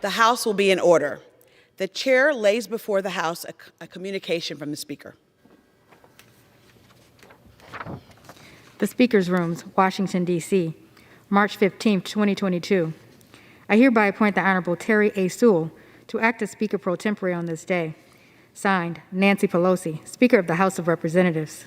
The House will be in order. The chair lays before the House a communication from the Speaker. The Speaker's Rooms, Washington, D.C., March 15, 2022. I hereby appoint the Honorable Terry A. Sewell to act as Speaker pro tempore on this day. Signed, Nancy Pelosi, Speaker of the House of Representatives.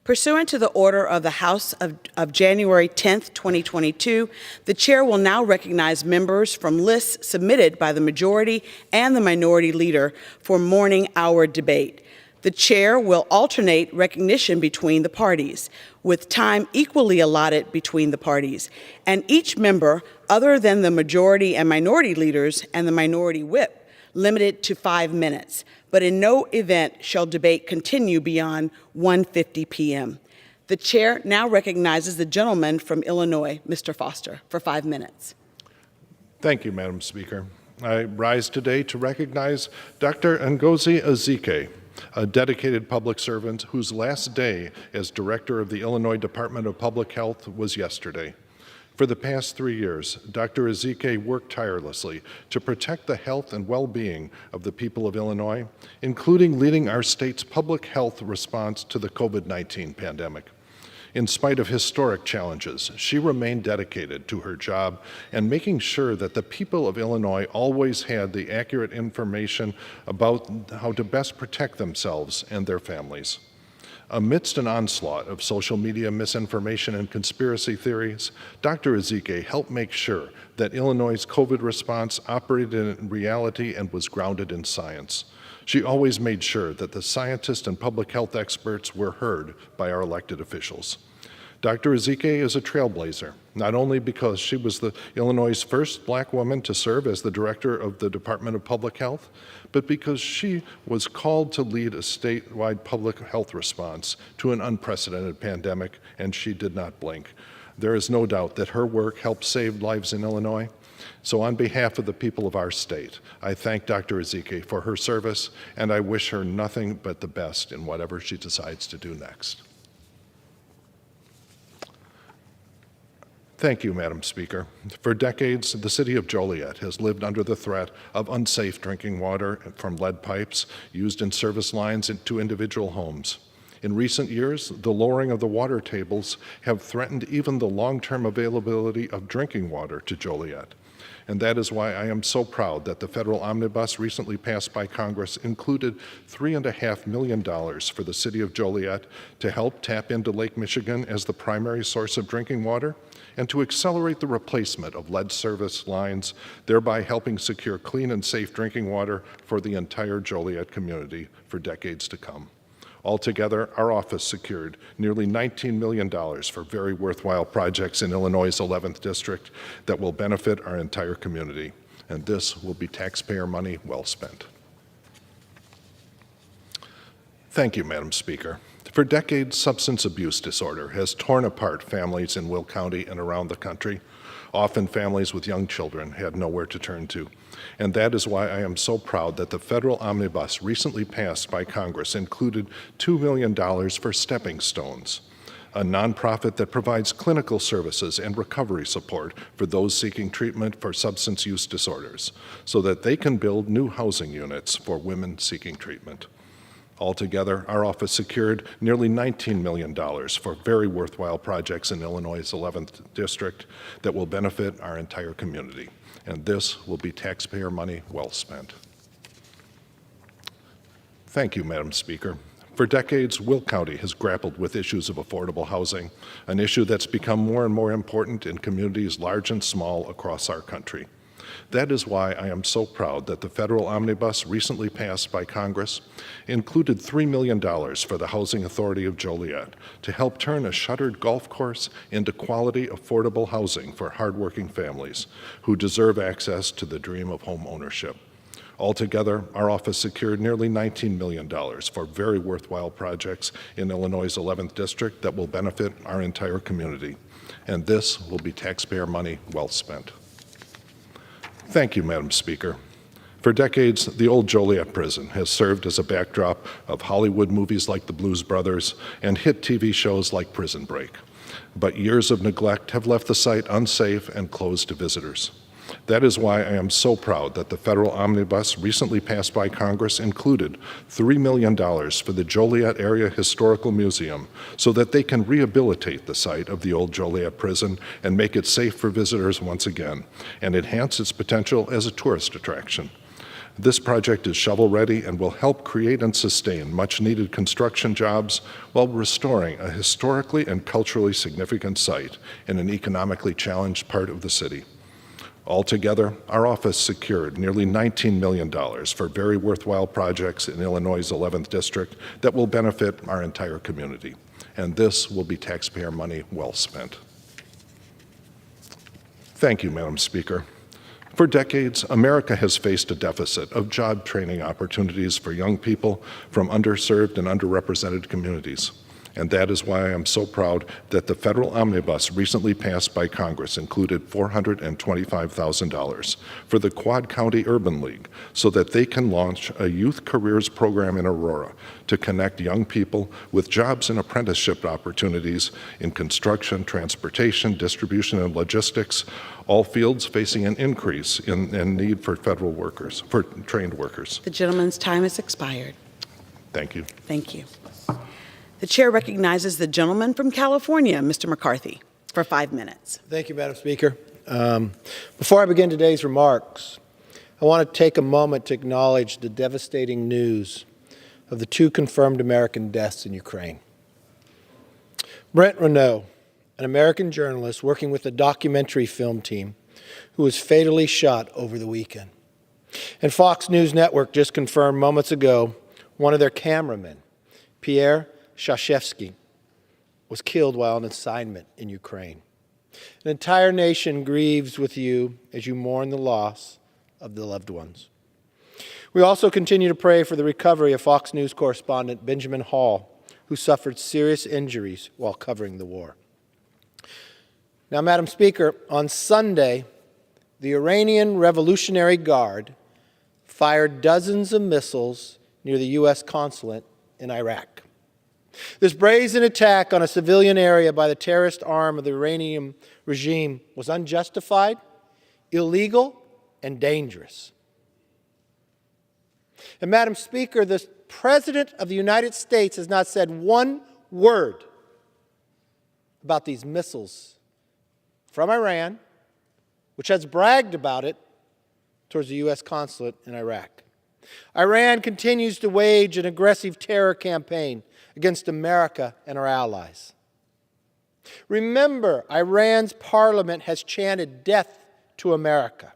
Pursuant to the order of the House of January 10, 2022, the chair will now recognize members from lists submitted by the majority and the minority leader for morning hour debate. The chair will alternate recognition between the parties, with time equally allotted between the parties, and each member, other than the majority and minority leaders and the minority whip, limited to 5 minutes, but in no event shall debate continue beyond 1:50 p.m. The chair now recognizes the gentleman from Illinois, Mr. Foster, for 5 minutes. Thank you, Madam Speaker. I rise today to recognize Dr. Ngozi Ezike, a dedicated public servant whose last day as director of the Illinois Department of Public Health was yesterday. For the past 3 years, Dr. Ezike worked tirelessly to protect the health and well-being of the people of Illinois, including leading our state's public health response to the COVID-19 pandemic. In spite of historic challenges, she remained dedicated to her job and making sure that the people of Illinois always had the accurate information about how to best protect themselves and their families. Amidst an onslaught of social media misinformation and conspiracy theories, Dr. Ezike helped make sure that Illinois' COVID response operated in reality and was grounded in science. She always made sure that the scientists and public health experts were heard by our elected officials. Dr. Ezike is a trailblazer, not only because she was the Illinois' first Black woman to serve as the director of the Department of Public Health, but because she was called to lead a statewide public health response to an unprecedented pandemic, and she did not blink. There is no doubt that her work helped save lives in Illinois. So on behalf of the people of our state, I thank Dr. Ezike for her service, and I wish her nothing but the best in whatever she decides to do next. Thank you, Madam Speaker. For decades, the city of Joliet has lived under the threat of unsafe drinking water from lead pipes used in service lines to individual homes. In recent years, the lowering of the water tables have threatened even the long-term availability of drinking water to Joliet. And that is why I am so proud that the federal omnibus recently passed by Congress included $3.5 million for the city of Joliet to help tap into Lake Michigan as the primary source of drinking water and to accelerate the replacement of lead service lines, thereby helping secure clean and safe drinking water for the entire Joliet community for decades to come. Altogether, our office secured nearly $19 million for very worthwhile projects in Illinois' 11th District that will benefit our entire community, and this will be taxpayer money well spent. Thank you, Madam Speaker. For decades, substance abuse disorder has torn apart families in Will County and around the country. Often families with young children had nowhere to turn to. And that is why I am so proud that the federal omnibus recently passed by Congress included $2 million for Stepping Stones, a nonprofit that provides clinical services and recovery support for those seeking treatment for substance use disorders, so that they can build new housing units for women seeking treatment. Altogether, our office secured nearly $19 million for very worthwhile projects in Illinois' 11th District that will benefit our entire community. And this will be taxpayer money well spent. Thank you, Madam Speaker. For decades, Will County has grappled with issues of affordable housing, an issue that's become more and more important in communities large and small across our country. That is why I am so proud that the federal omnibus recently passed by Congress included $3 million for the Housing Authority of Joliet to help turn a shuttered golf course into quality, affordable housing for hardworking families who deserve access to the dream of home ownership. Altogether, our office secured nearly $19 million for very worthwhile projects in Illinois' 11th District that will benefit our entire community. And this will be taxpayer money well spent. Thank you, Madam Speaker. For decades, the old Joliet prison has served as a backdrop of Hollywood movies like The Blues Brothers and hit TV shows like Prison Break. But years of neglect have left the site unsafe and closed to visitors. That is why I am so proud that the federal omnibus recently passed by Congress included $3 million for the Joliet Area Historical Museum so that they can rehabilitate the site of the old Joliet prison and make it safe for visitors once again and enhance its potential as a tourist attraction. This project is shovel-ready and will help create and sustain much-needed construction jobs while restoring a historically and culturally significant site in an economically challenged part of the city. Altogether, our office secured nearly $19 million for very worthwhile projects in Illinois' 11th District that will benefit our entire community. And this will be taxpayer money well spent. Thank you, Madam Speaker. For decades, America has faced a deficit of job training opportunities for young people from underserved and underrepresented communities. And that is why I am so proud that the federal omnibus recently passed by Congress included $425,000 for the Quad County Urban League so that they can launch a youth careers program in Aurora to connect young people with jobs and apprenticeship opportunities in construction, transportation, distribution, and logistics, all fields facing an increase in need for federal workers, for trained workers. The gentleman's time has expired. Thank you. Thank you. The chair recognizes the gentleman from California, Mr. McCarthy, for 5 minutes. Thank you, Madam Speaker. Before I begin today's remarks, I want to take a moment to acknowledge the devastating news of the 2 confirmed American deaths in Ukraine. Brent Renaud, an American journalist working with a documentary film team, who was fatally shot over the weekend. And Fox News Network just confirmed moments ago one of their cameramen, Pierre Shashevsky, was killed while on assignment in Ukraine. An entire nation grieves with you as you mourn the loss of the loved ones. We also continue to pray for the recovery of Fox News correspondent Benjamin Hall, who suffered serious injuries while covering the war. Now, Madam Speaker, on Sunday, the Iranian Revolutionary Guard fired dozens of missiles near the U.S. consulate in Iraq. This brazen attack on a civilian area by the terrorist arm of the Iranian regime was unjustified, illegal, and dangerous. And Madam Speaker, the President of the United States has not said one word about these missiles from Iran, which has bragged about it towards the U.S. consulate in Iraq. Iran continues to wage an aggressive terror campaign against America and our allies. Remember, Iran's parliament has chanted death to America,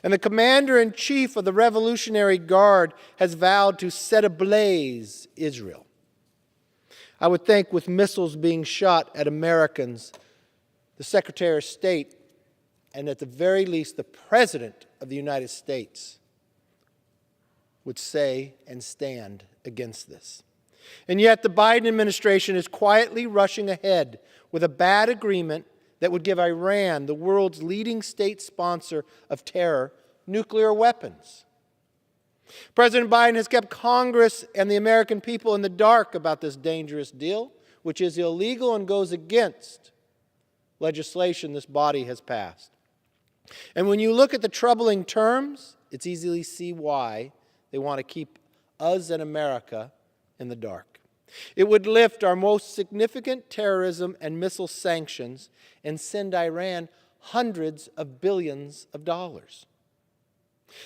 and the commander-in-chief of the Revolutionary Guard has vowed to set ablaze Israel. I would think with missiles being shot at Americans, the Secretary of State, and at the very least the President of the United States, would say and stand against this. And yet the Biden administration is quietly rushing ahead with a bad agreement that would give Iran, the world's leading state sponsor of terror, nuclear weapons. President Biden has kept Congress and the American people in the dark about this dangerous deal, which is illegal and goes against legislation this body has passed. And when you look at the troubling terms, it's easy to see why they want to keep us and America in the dark. It would lift our most significant terrorism and missile sanctions and send Iran hundreds of billions of dollars.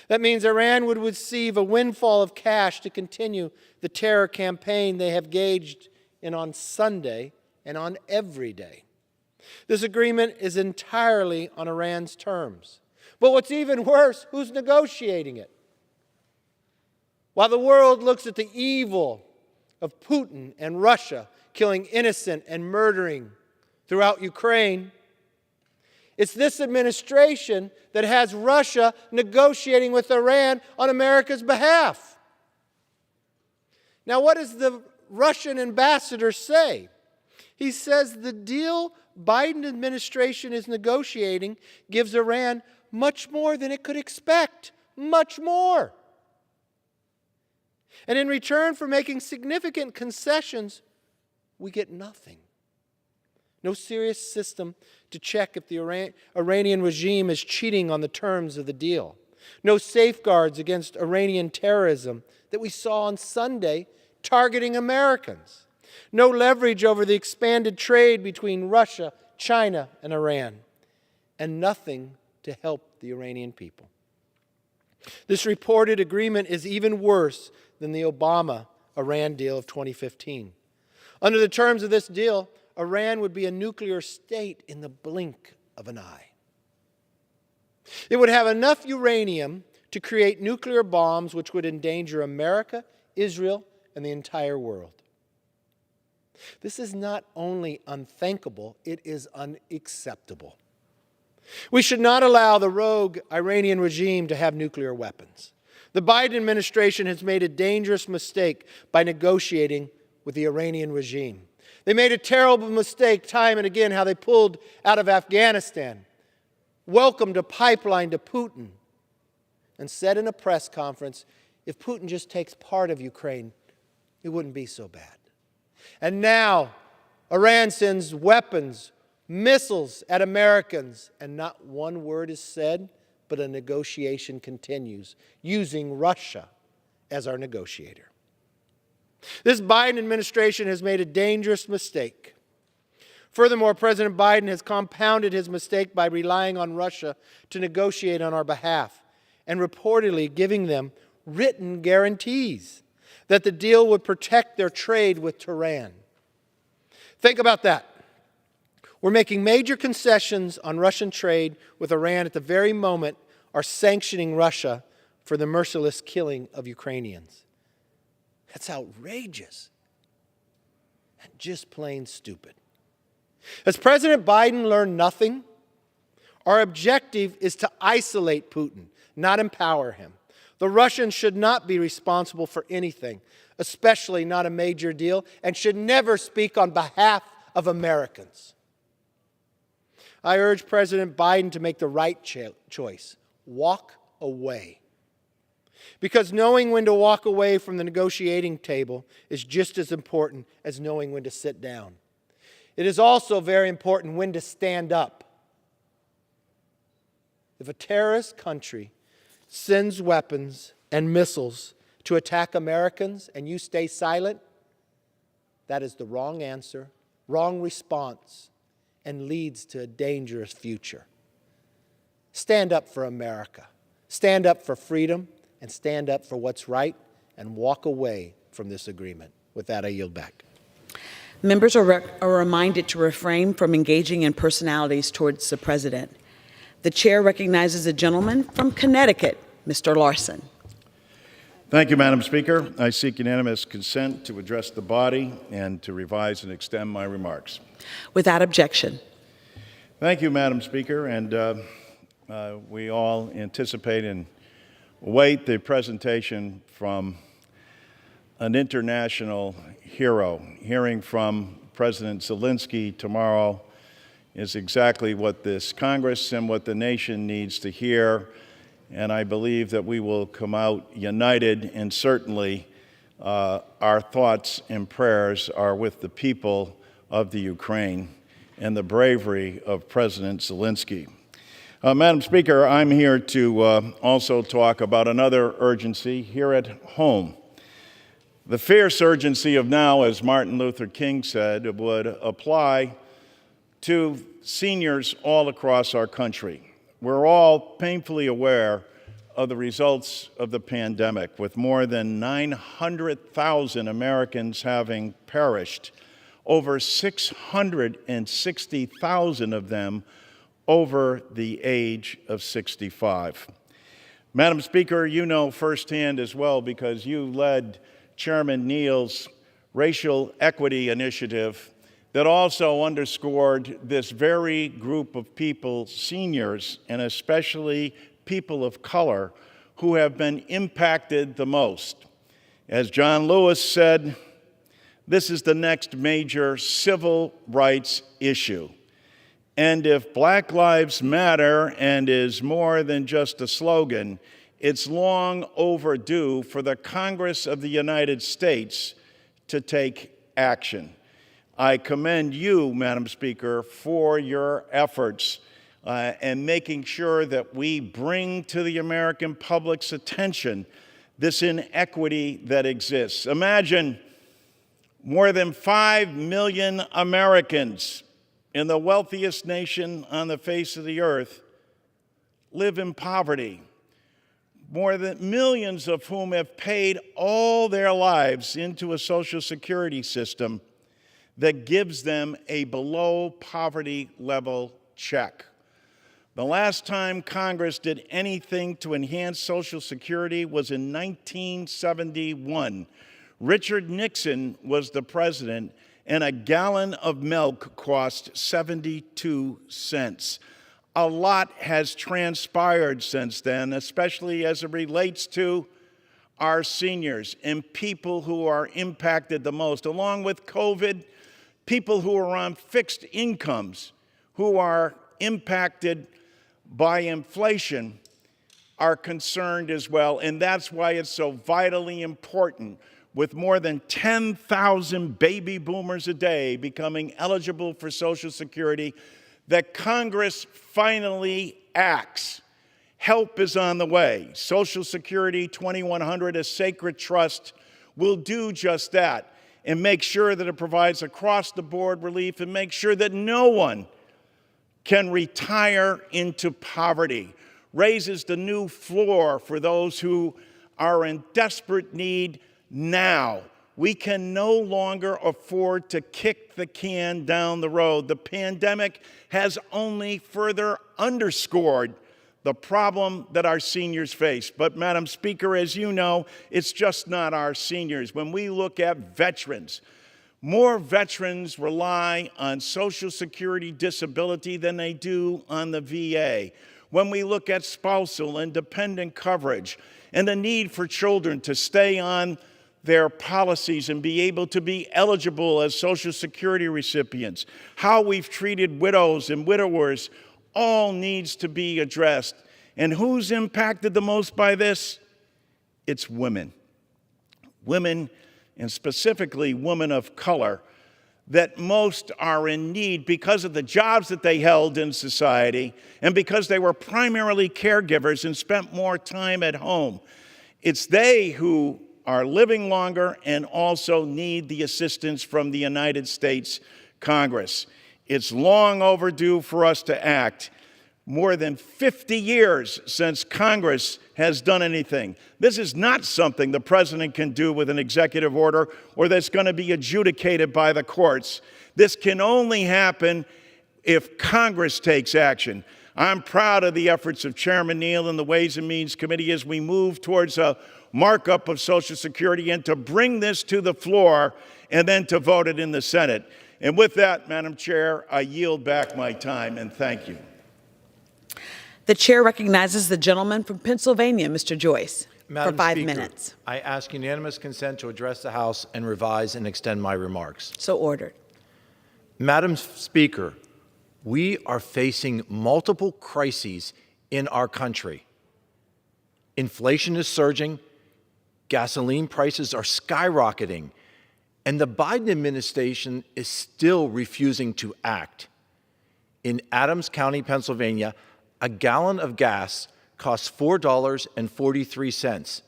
That means Iran would receive a windfall of cash to continue the terror campaign they have engaged in on Sunday and on every day. This agreement is entirely on Iran's terms. But what's even worse, who's negotiating it? While the world looks at the evil of Putin and Russia killing innocent and murdering throughout Ukraine, it's this administration that has Russia negotiating with Iran on America's behalf. Now, what does the Russian ambassador say? He says the deal Biden administration is negotiating gives Iran much more than it could expect. Much more. And in return for making significant concessions, we get nothing. no serious system to check if the Iranian regime is cheating on the terms of the deal, no safeguards against Iranian terrorism that we saw on Sunday targeting Americans, no leverage over the expanded trade between Russia, China, and Iran, and nothing to help the Iranian people. This reported agreement is even worse than the Obama-Iran deal of 2015. Under the terms of this deal, Iran would be a nuclear state in the blink of an eye. It would have enough uranium to create nuclear bombs which would endanger America, Israel, and the entire world. This is not only unthinkable, it is unacceptable. We should not allow the rogue Iranian regime to have nuclear weapons. The Biden administration has made a dangerous mistake by negotiating with the Iranian regime. They made a terrible mistake time and again how they pulled out of Afghanistan, welcomed a pipeline to Putin, and said in a press conference, if Putin just takes part of Ukraine, it wouldn't be so bad. And now, Iran sends weapons, missiles at Americans, and not one word is said, but a negotiation continues, using Russia as our negotiator. This Biden administration has made a dangerous mistake. Furthermore, President Biden has compounded his mistake by relying on Russia to negotiate on our behalf and reportedly giving them written guarantees that the deal would protect their trade with Tehran. Think about that. We're making major concessions on Russian trade with Iran at the very moment are sanctioning Russia for the merciless killing of Ukrainians. That's outrageous and just plain stupid. Has President Biden learned nothing? Our objective is to isolate Putin, not empower him. The Russians should not be responsible for anything, especially not a major deal, and should never speak on behalf of Americans. I urge President Biden to make the right choice. Walk away. Because knowing when to walk away from the negotiating table is just as important as knowing when to sit down. It is also very important when to stand up. If a terrorist country sends weapons and missiles to attack Americans and you stay silent, that is the wrong answer, wrong response, and leads to a dangerous future. Stand up for America. Stand up for freedom and stand up for what's right and walk away from this agreement. With that, I yield back. Members are reminded to refrain from engaging in personalities towards the president. The chair recognizes a gentleman from Connecticut, Mr. Larson. Thank you, Madam Speaker. I seek unanimous consent to address the body and to revise and extend my remarks. Without objection. Thank you, Madam Speaker, and we all anticipate and await the presentation from an international hero. Hearing from President Zelensky tomorrow is exactly what this Congress and what the nation needs to hear, and I believe that we will come out united, and certainly our thoughts and prayers are with the people of the Ukraine and the bravery of President Zelensky. Madam Speaker, I'm here to also talk about another urgency here at home. The fierce urgency of now, as Martin Luther King said, would apply to seniors all across our country. We're all painfully aware of the results of the pandemic, with more than 900,000 Americans having perished, over 660,000 of them over the age of 65. Madam Speaker, you know firsthand as well, because you led Chairman Neal's racial equity initiative that also underscored this very group of people, seniors, and especially people of color, who have been impacted the most. As John Lewis said, this is the next major civil rights issue. And if Black Lives Matter and is more than just a slogan, it's long overdue for the Congress of the United States to take action. I commend you, Madam Speaker, for your efforts and making sure that we bring to the American public's attention this inequity that exists. Imagine more than 5 million Americans in the wealthiest nation on the face of the earth live in poverty, more than millions of whom have paid all their lives into a Social Security system that gives them a below poverty level check. The last time Congress did anything to enhance Social Security was in 1971. Richard Nixon was the president, and a gallon of milk cost 72 cents. A lot has transpired since then, especially as it relates to our seniors and people who are impacted the most. Along with COVID, people who are on fixed incomes, who are impacted by inflation, are concerned as well. And that's why it's so vitally important, with more than 10,000 baby boomers a day becoming eligible for Social Security, that Congress finally acts. Help is on the way. Social Security 2100, a sacred trust, will do just that and make sure that it provides across-the-board relief and make sure that no one can retire into poverty, raises the new floor for those who are in desperate need now. We can no longer afford to kick the can down the road. The pandemic has only further underscored the problem that our seniors face. But, Madam Speaker, as you know, it's just not our seniors. When we look at veterans, more veterans rely on Social Security disability than they do on the VA. When we look at spousal and dependent coverage and the need for children to stay on their policies and be able to be eligible as Social Security recipients, how we've treated widows and widowers, all needs to be addressed. And who's impacted the most by this? It's women. Women, and specifically women of color, that most are in need because of the jobs that they held in society and because they were primarily caregivers and spent more time at home. It's they who are living longer and also need the assistance from the United States Congress. It's long overdue for us to act. More than 50 years since Congress has done anything. This is not something the president can do with an executive order or that's going to be adjudicated by the courts. This can only happen if Congress takes action. I'm proud of the efforts of Chairman Neal and the Ways and Means Committee as we move towards a markup of Social Security and to bring this to the floor and then to vote it in the Senate. And with that, Madam Chair, I yield back my time and thank you. The chair recognizes the gentleman from Pennsylvania, Mr. Joyce, for 5 minutes. I ask unanimous consent to address the House and revise and extend my remarks. So ordered. Madam Speaker, we are facing multiple crises in our country. Inflation is surging, gasoline prices are skyrocketing, and the Biden administration is still refusing to act. In Adams County, Pennsylvania, a gallon of gas costs $4.43.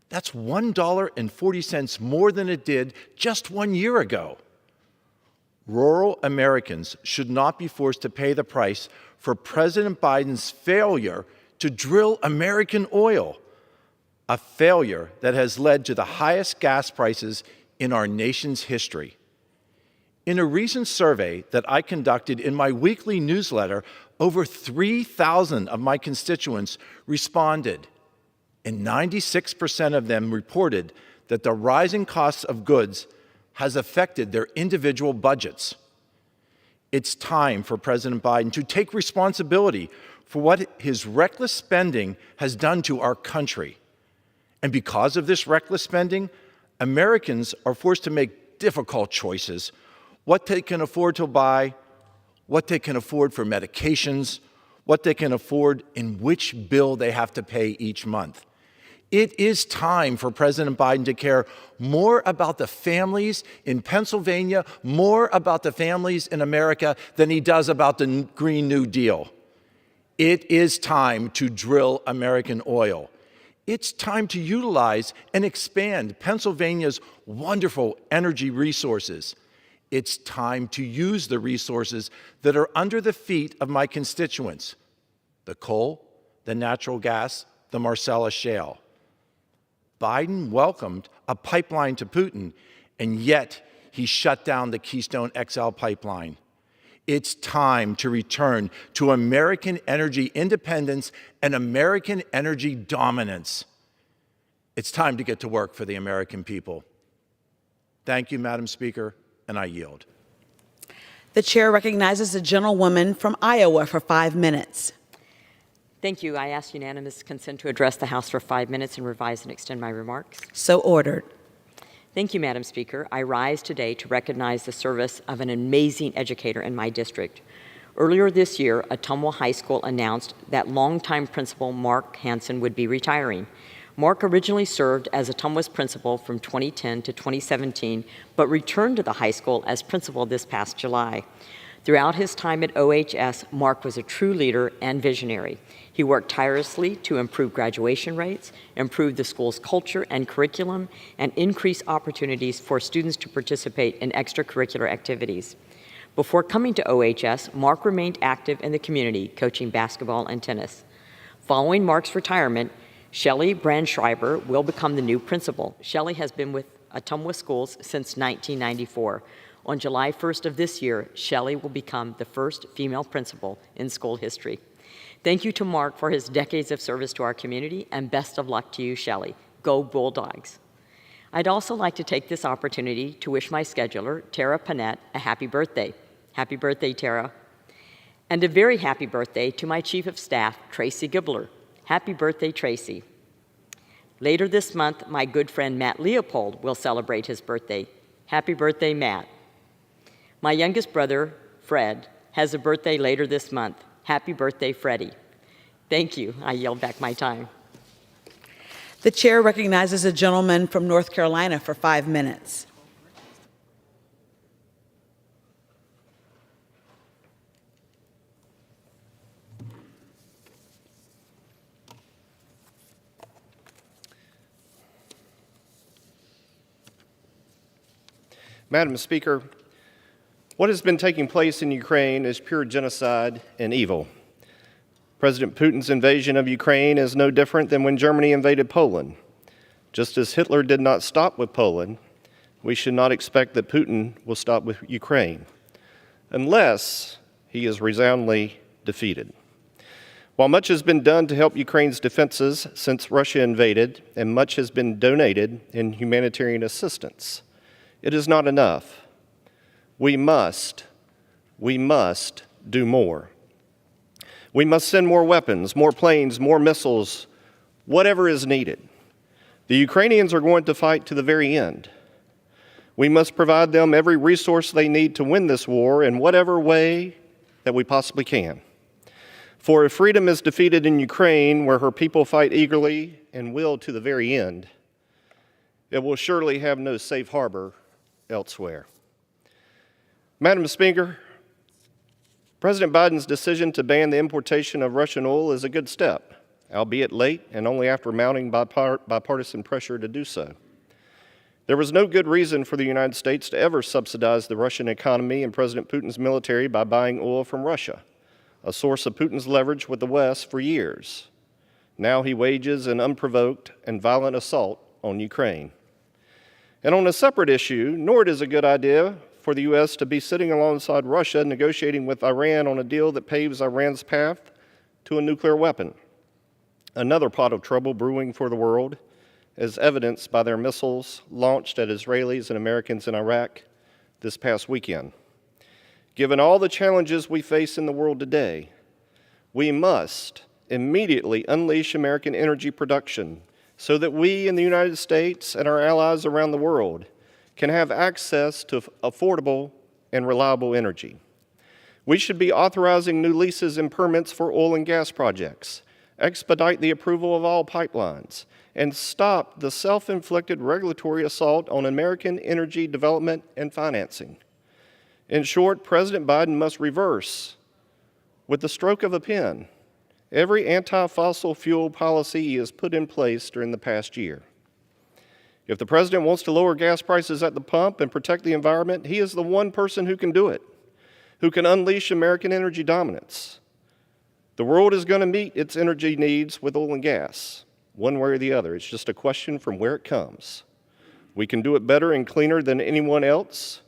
That's $1.40 more than it did just 1 year ago. Rural Americans should not be forced to pay the price for President Biden's failure to drill American oil, a failure that has led to the highest gas prices in our nation's history. In a recent survey that I conducted in my weekly newsletter, over 3,000 of my constituents responded, and 96% of them reported that the rising costs of goods has affected their individual budgets. It's time for President Biden to take responsibility for what his reckless spending has done to our country. And because of this reckless spending, Americans are forced to make difficult choices: what they can afford to buy, what they can afford for medications, what they can afford, and which bill they have to pay each month. It is time for President Biden to care more about the families in Pennsylvania, more about the families in America than he does about the Green New Deal. It is time to drill American oil. It's time to utilize and expand Pennsylvania's wonderful energy resources. It's time to use the resources that are under the feet of my constituents: the coal, the natural gas, the Marcellus Shale. Biden welcomed a pipeline to Putin, and yet he shut down the Keystone XL pipeline. It's time to return to American energy independence and American energy dominance. It's time to get to work for the American people. Thank you, Madam Speaker, and I yield. The chair recognizes the gentlewoman from Iowa for 5 minutes. Thank you. I ask unanimous consent to address the House for 5 minutes and revise and extend my remarks. So ordered. Thank you, Madam Speaker. I rise today to recognize the service of an amazing educator in my district. Earlier this year, Ottumwa High School announced that longtime principal Mark Hansen would be retiring. Mark originally served as Ottumwa's principal from 2010 to 2017, but returned to the high school as principal this past July. Throughout his time at OHS, Mark was a true leader and visionary. He worked tirelessly to improve graduation rates, improve the school's culture and curriculum, and increase opportunities for students to participate in extracurricular activities. Before coming to OHS, Mark remained active in the community, coaching basketball and tennis. Following Mark's retirement, Shelley Brandschreiber will become the new principal. Shelley has been with Ottumwa Schools since 1994. On July 1st of this year, Shelley will become the first female principal in school history. Thank you to Mark for his decades of service to our community, and best of luck to you, Shelley. Go Bulldogs. I'd also like to take this opportunity to wish my scheduler, Tara Panett, a happy birthday. Happy birthday, Tara. And a very happy birthday to my Chief of Staff, Tracy Gibbler. Happy birthday, Tracy. Later this month, my good friend Matt Leopold will celebrate his birthday. Happy birthday, Matt. My youngest brother, Fred, has a birthday later this month. Happy birthday, Freddie. Thank you. I yield back my time. The chair recognizes a gentleman from North Carolina for 5 minutes. Madam Speaker, what has been taking place in Ukraine is pure genocide and evil. President Putin's invasion of Ukraine is no different than when Germany invaded Poland. Just as Hitler did not stop with Poland, we should not expect that Putin will stop with Ukraine, unless he is resoundingly defeated. While much has been done to help Ukraine's defenses since Russia invaded, and much has been donated in humanitarian assistance, it is not enough. We must do more. We must send more weapons, more planes, more missiles, whatever is needed. The Ukrainians are going to fight to the very end. We must provide them every resource they need to win this war in whatever way that we possibly can. For if freedom is defeated in Ukraine, where her people fight eagerly and will to the very end, it will surely have no safe harbor elsewhere. Madam Speaker, President Biden's decision to ban the importation of Russian oil is a good step, albeit late and only after mounting bipartisan pressure to do so. There was no good reason for the United States to ever subsidize the Russian economy and President Putin's military by buying oil from Russia, a source of Putin's leverage with the West for years. Now he wages an unprovoked and violent assault on Ukraine. And on a separate issue, nor it is a good idea for the U.S. to be sitting alongside Russia negotiating with Iran on a deal that paves Iran's path to a nuclear weapon. Another pot of trouble brewing for the world, as evidenced by their missiles launched at Israelis and Americans in Iraq this past weekend. Given all the challenges we face in the world today, we must immediately unleash American energy production so that we in the United States and our allies around the world can have access to affordable and reliable energy. We should be authorizing new leases and permits for oil and gas projects, expedite the approval of all pipelines, and stop the self-inflicted regulatory assault on American energy development and financing. In short, President Biden must reverse, with the stroke of a pen, every anti-fossil fuel policy he has put in place during the past year. If the president wants to lower gas prices at the pump and protect the environment, he is the one person who can do it, who can unleash American energy dominance. The world is going to meet its energy needs with oil and gas, one way or the other. It's just a question from where it comes. We can do it better and cleaner than anyone else,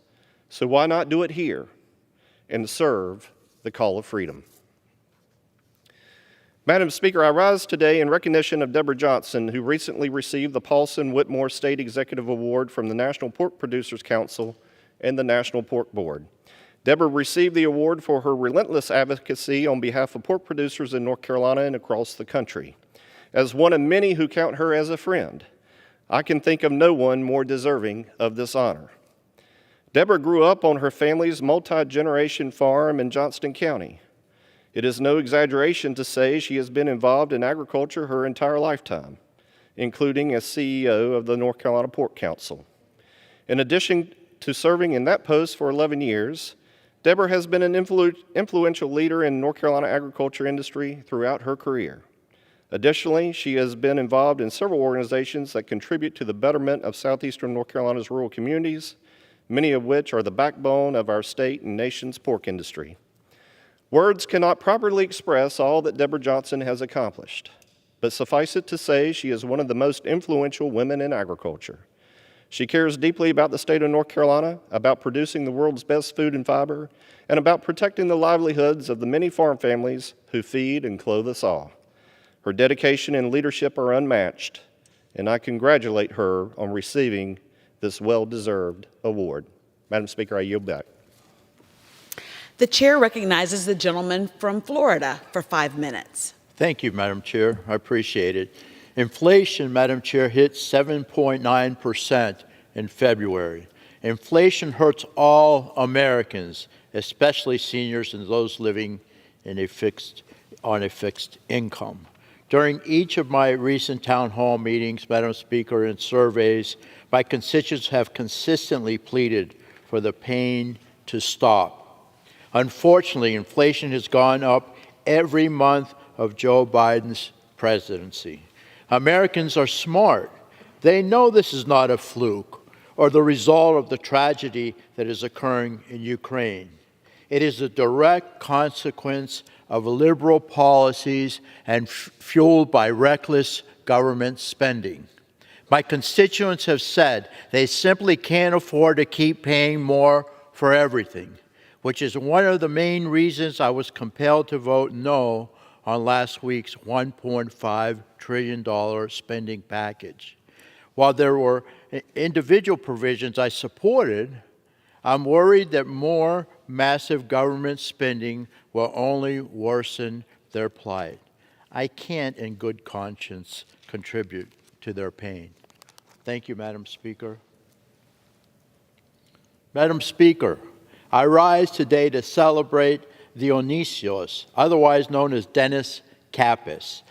so why not do it here and serve the call of freedom? Madam Speaker, I rise today in recognition of Deborah Johnson, who recently received the Paulson Whitmore State Executive Award from the National Pork Producers Council and the National Pork Board. Deborah received the award for her relentless advocacy on behalf of pork producers in North Carolina and across the country. As one of many who count her as a friend, I can think of no one more deserving of this honor. Deborah grew up on her family's multi-generation farm in Johnston County. It is no exaggeration to say she has been involved in agriculture her entire lifetime, including as CEO of the North Carolina Pork Council. In addition to serving in that post for 11 years, Deborah has been an influential leader in North Carolina agriculture industry throughout her career. Additionally, she has been involved in several organizations that contribute to the betterment of southeastern North Carolina's rural communities, many of which are the backbone of our state and nation's pork industry. Words cannot properly express all that Deborah Johnson has accomplished, but suffice it to say she is one of the most influential women in agriculture. She cares deeply about the state of North Carolina, about producing the world's best food and fiber, and about protecting the livelihoods of the many farm families who feed and clothe us all. Her dedication and leadership are unmatched, and I congratulate her on receiving this well-deserved award. Madam Speaker, I yield back. The chair recognizes the gentleman from Florida for 5 minutes. Thank you, Madam Chair. I appreciate it. Inflation, Madam Chair, hit 7.9% in February. Inflation hurts all Americans, especially seniors and those living on a fixed income. During each of my recent town hall meetings, Madam Speaker, and surveys, my constituents have consistently pleaded for the pain to stop. Unfortunately, inflation has gone up every month of Joe Biden's presidency. Americans are smart. They know this is not a fluke or the result of the tragedy that is occurring in Ukraine. It is a direct consequence of liberal policies and fueled by reckless government spending. My constituents have said they simply can't afford to keep paying more for everything, which is one of the main reasons I was compelled to vote no on last week's $1.5 trillion spending package. While there were individual provisions I supported, I'm worried that more massive government spending will only worsen their plight. I can't, in good conscience, contribute to their pain. Thank you, Madam Speaker. Madam Speaker, I rise today to celebrate Dionysios, otherwise known as Dennis Kappas,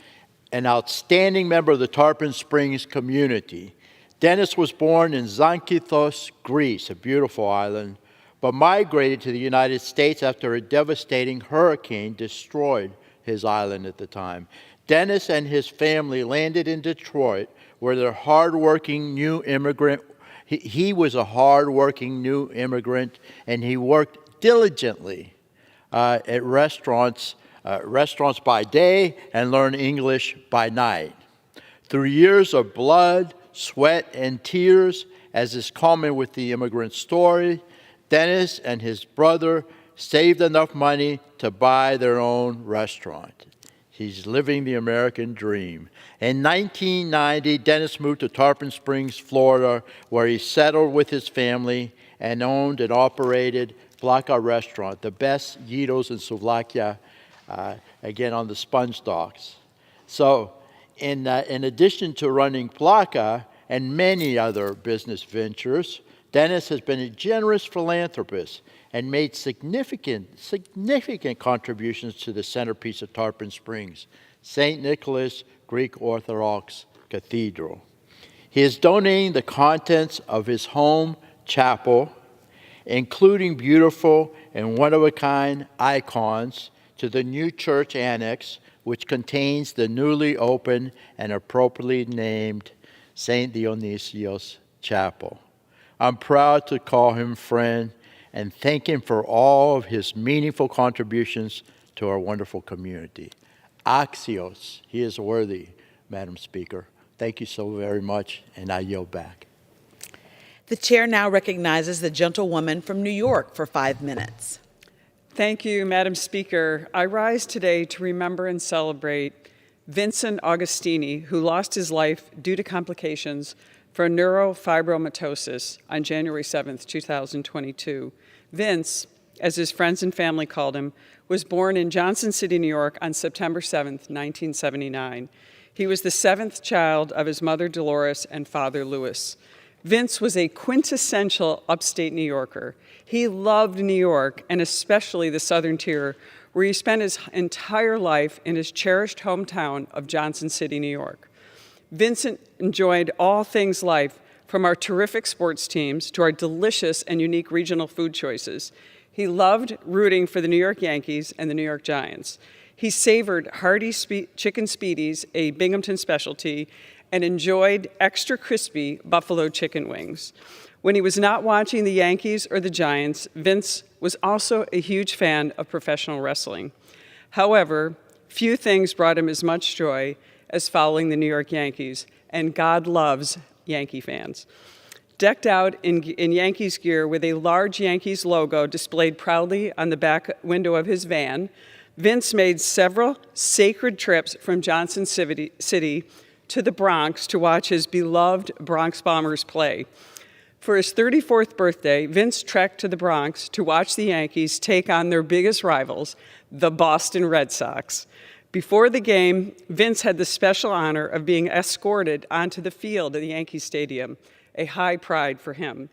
an outstanding member of the Tarpon Springs community. Dennis was born in Zakynthos, Greece, a beautiful island, but migrated to the United States after a devastating hurricane destroyed his island at the time. Dennis and his family landed in Detroit, where their hardworking new immigrant, he was a hardworking new immigrant, and he worked diligently at restaurants by day and learned English by night. Through years of blood, sweat, and tears, as is common with the immigrant story, Dennis and his brother saved enough money to buy their own restaurant. He's living the American dream. In 1990, Dennis moved to Tarpon Springs, Florida, where he settled with his family and owned and operated Plaka Restaurant, the best gyros in Slovakia, again on the sponge docks. So in addition to running Plaka and many other business ventures, Dennis has been a generous philanthropist and made significant contributions to the centerpiece of Tarpon Springs, St. Nicholas Greek Orthodox Cathedral. He is donating the contents of his home chapel, including beautiful and one-of-a-kind icons, to the new church annex, which contains the newly opened and appropriately named St. Dionysius Chapel. I'm proud to call him friend and thank him for all of his meaningful contributions to our wonderful community. Axios, he is worthy, Madam Speaker. Thank you so very much, and I yield back. The chair now recognizes the gentlewoman from New York for 5 minutes. Thank you, Madam Speaker. I rise today to remember and celebrate Vincent Augustini, who lost his life due to complications for neurofibromatosis on January 7th, 2022. Vince, as his friends and family called him, was born in Johnson City, New York on September 7th, 1979. He was the 7th child of his mother Dolores and father Louis. Vince was a quintessential upstate New Yorker. He loved New York, and especially the Southern Tier, where he spent his entire life in his cherished hometown of Johnson City, New York. Vincent enjoyed all things life, from our terrific sports teams to our delicious and unique regional food choices. He loved rooting for the New York Yankees and the New York Giants. He savored hearty chicken Speedies, a Binghamton specialty, and enjoyed extra crispy buffalo chicken wings. When he was not watching the Yankees or the Giants, Vince was also a huge fan of professional wrestling. However, few things brought him as much joy as following the New York Yankees, and God loves Yankee fans. Decked out in Yankees gear with a large Yankees logo displayed proudly on the back window of his van, Vince made several sacred trips from Johnson City to the Bronx to watch his beloved Bronx Bombers play. For his 34th birthday, Vince trekked to the Bronx to watch the Yankees take on their biggest rivals, the Boston Red Sox. Before the game, Vince had the special honor of being escorted onto the field at the Yankee Stadium, a high pride for him.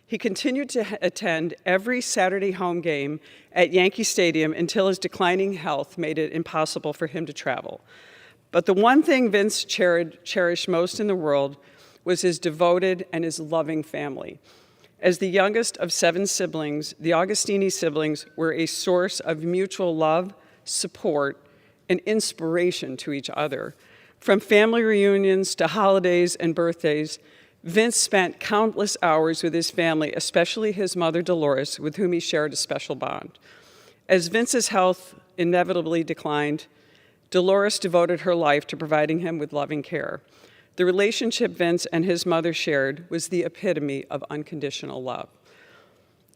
He continued to attend every Saturday home game at Yankee Stadium until his declining health made it impossible for him to travel. But the one thing Vince cherished most in the world was his devoted and his loving family. As the youngest of 7 siblings, the Augustini siblings were a source of mutual love, support, and inspiration to each other. From family reunions to holidays and birthdays, Vince spent countless hours with his family, especially his mother Dolores, with whom he shared a special bond. As Vince's health inevitably declined, Dolores devoted her life to providing him with loving care. The relationship Vince and his mother shared was the epitome of unconditional love.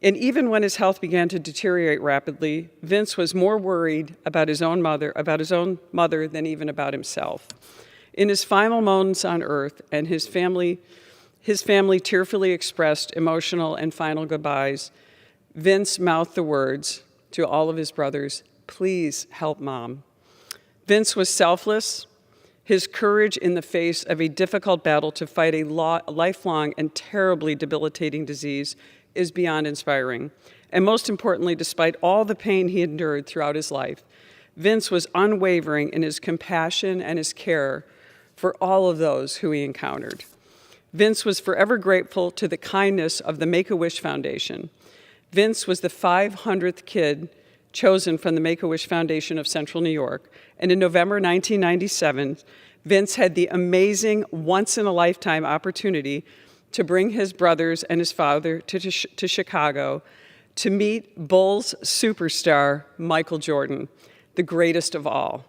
And even when his health began to deteriorate rapidly, Vince was more worried about his own mother than even about himself. In his final moments on earth, and his family tearfully expressed emotional and final goodbyes, Vince mouthed the words to all of his brothers, "Please help Mom." Vince was selfless. His courage in the face of a difficult battle to fight a lifelong and terribly debilitating disease is beyond inspiring. And most importantly, despite all the pain he endured throughout his life, Vince was unwavering in his compassion and his care for all of those who he encountered. Vince was forever grateful to the kindness of the Make-A-Wish Foundation. Vince was the 500th kid chosen from the Make-A-Wish Foundation of Central New York, and in November 1997, Vince had the amazing once-in-a-lifetime opportunity to bring his brothers and his father to Chicago to meet Bulls superstar Michael Jordan, the greatest of all.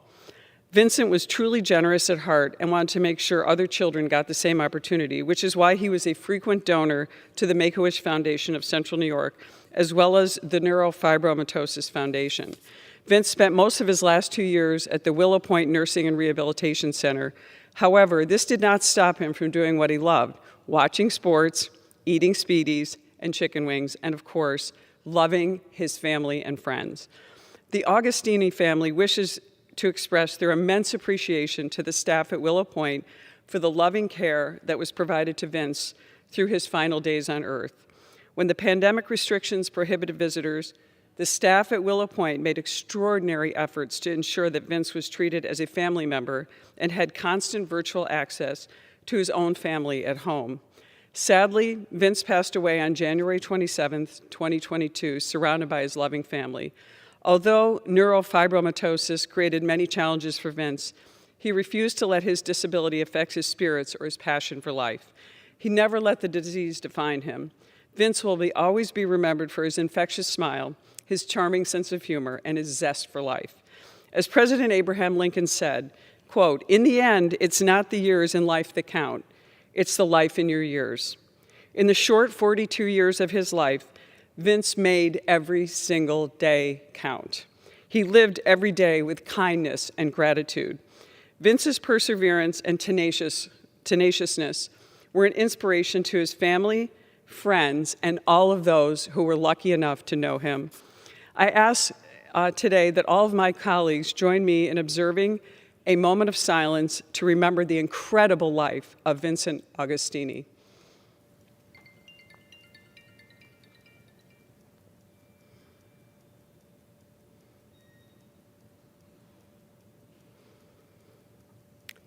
Vincent was truly generous at heart and wanted to make sure other children got the same opportunity, which is why he was a frequent donor to the Make-A-Wish Foundation of Central New York, as well as the Neurofibromatosis Foundation. Vince spent most of his last 2 years at the Willow Point Nursing and Rehabilitation Center. However, this did not stop him from doing what he loved, watching sports, eating Speedies and chicken wings, and of course, loving his family and friends. The Augustini family wishes to express their immense appreciation to the staff at Willow Point for the loving care that was provided to Vince through his final days on earth. When the pandemic restrictions prohibited visitors, The staff at Willow Point made extraordinary efforts to ensure that Vince was treated as a family member and had constant virtual access to his own family at home. Sadly, Vince passed away on January 27, 2022, surrounded by his loving family. Although neurofibromatosis created many challenges for Vince, he refused to let his disability affect his spirits or his passion for life. He never let the disease define him. Vince will always be remembered for his infectious smile, his charming sense of humor, and his zest for life. As President Abraham Lincoln said, quote, "In the end, it's not the years in life that count, it's the life in your years." In the short 42 years of his life, Vince made every single day count. He lived every day with kindness and gratitude. Vince's perseverance and tenaciousness were an inspiration to his family, friends, and all of those who were lucky enough to know him. I ask today that all of my colleagues join me in observing a moment of silence to remember the incredible life of Vincent Augustini.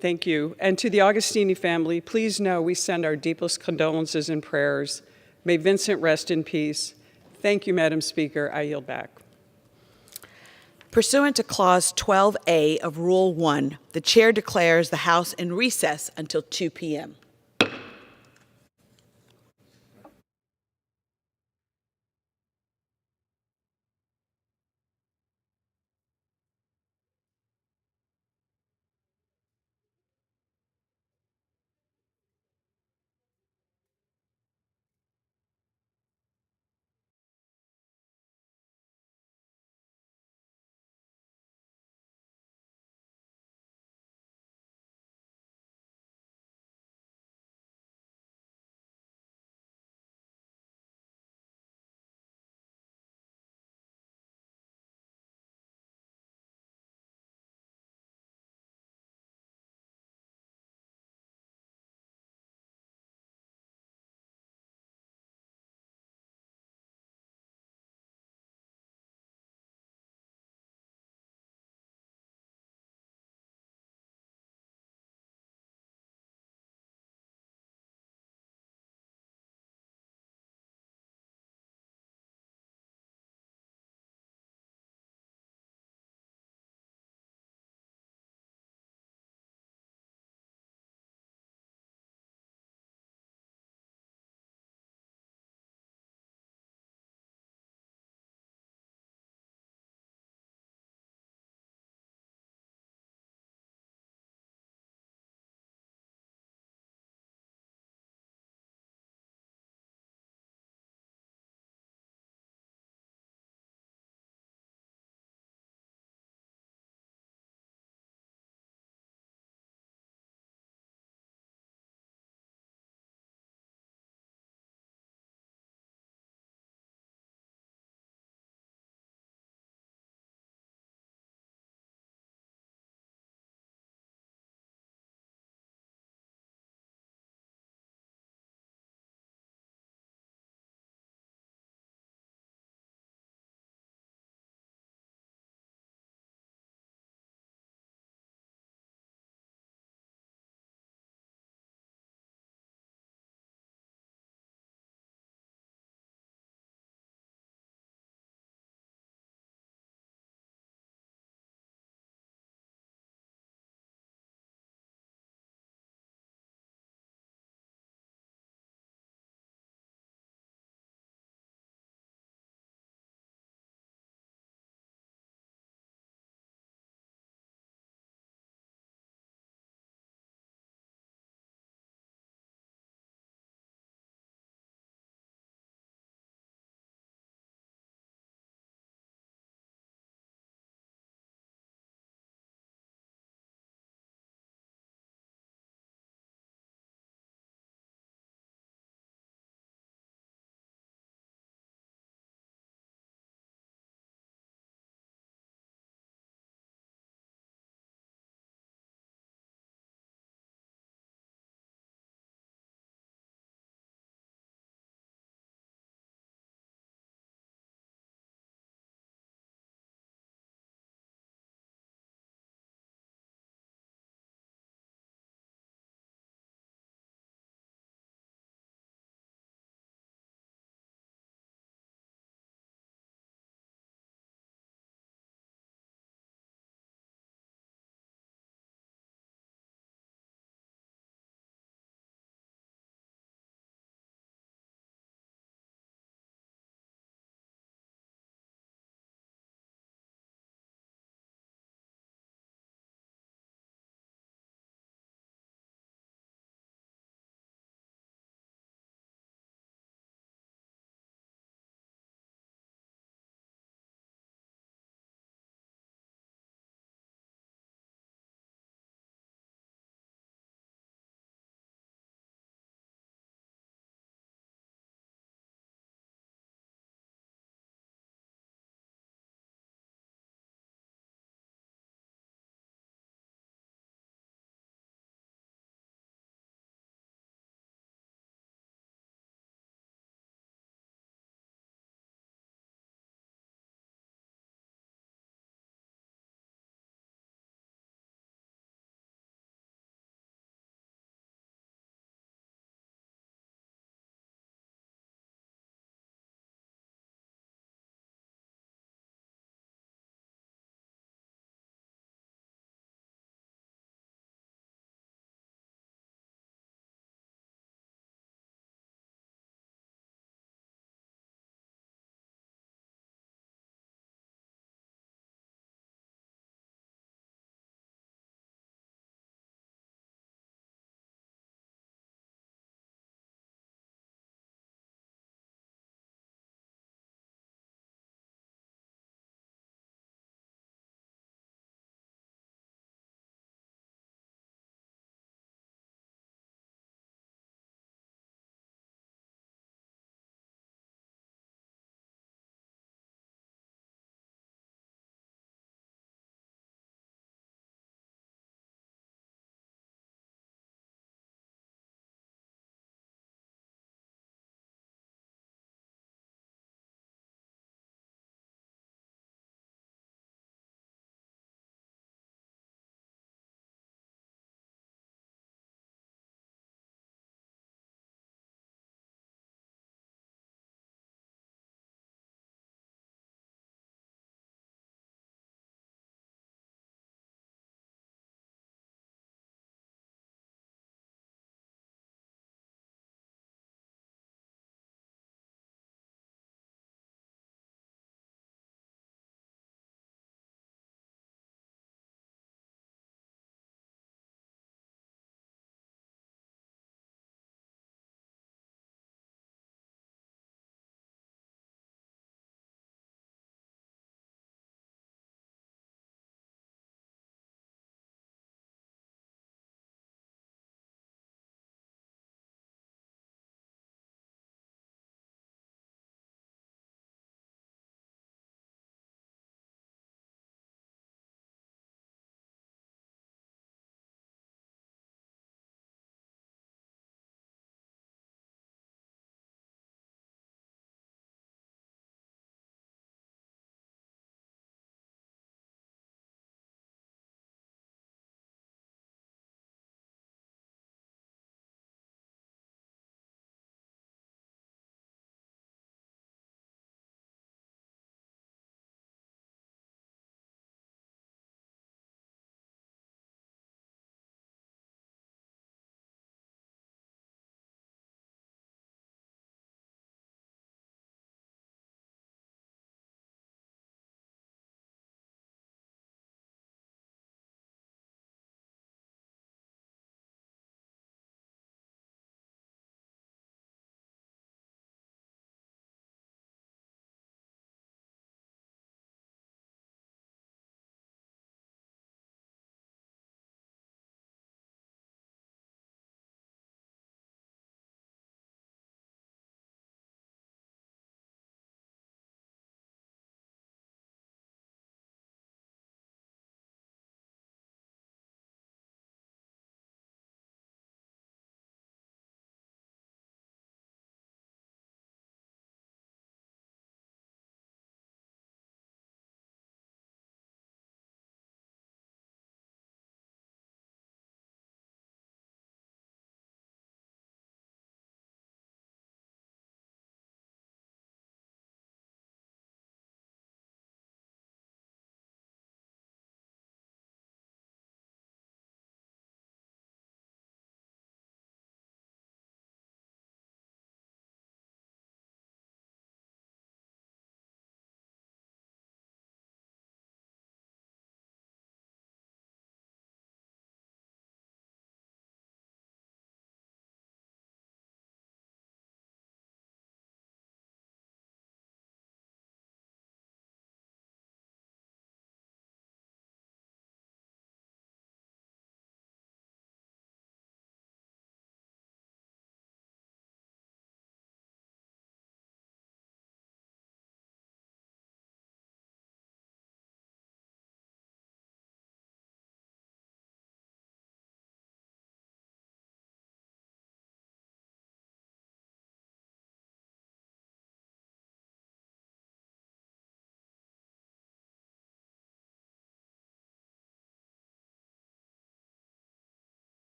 Thank you. And to the Augustini family, please know we send our deepest condolences and prayers. May Vincent rest in peace. Thank you, Madam Speaker. I yield back. Pursuant to Clause 12A of Rule 1, the Chair declares the House in recess until 2 p.m.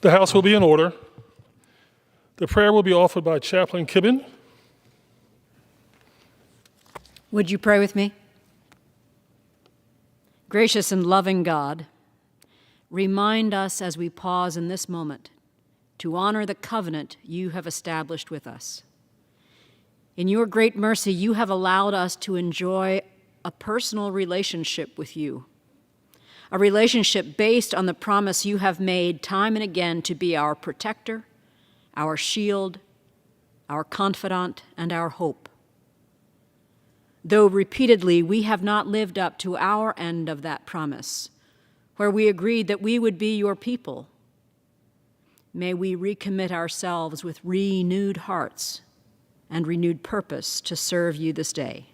The House will be in order. The prayer will be offered by Chaplain Kibben. Would you pray with me? Gracious and loving God, remind us as we pause in this moment to honor the covenant you have established with us. In your great mercy, you have allowed us to enjoy a personal relationship with you, a relationship based on the promise you have made time and again to be our protector, our shield, our confidant, and our hope. Though repeatedly we have not lived up to our end of that promise, where we agreed that we would be your people, may we recommit ourselves with renewed hearts and renewed purpose to serve you this day.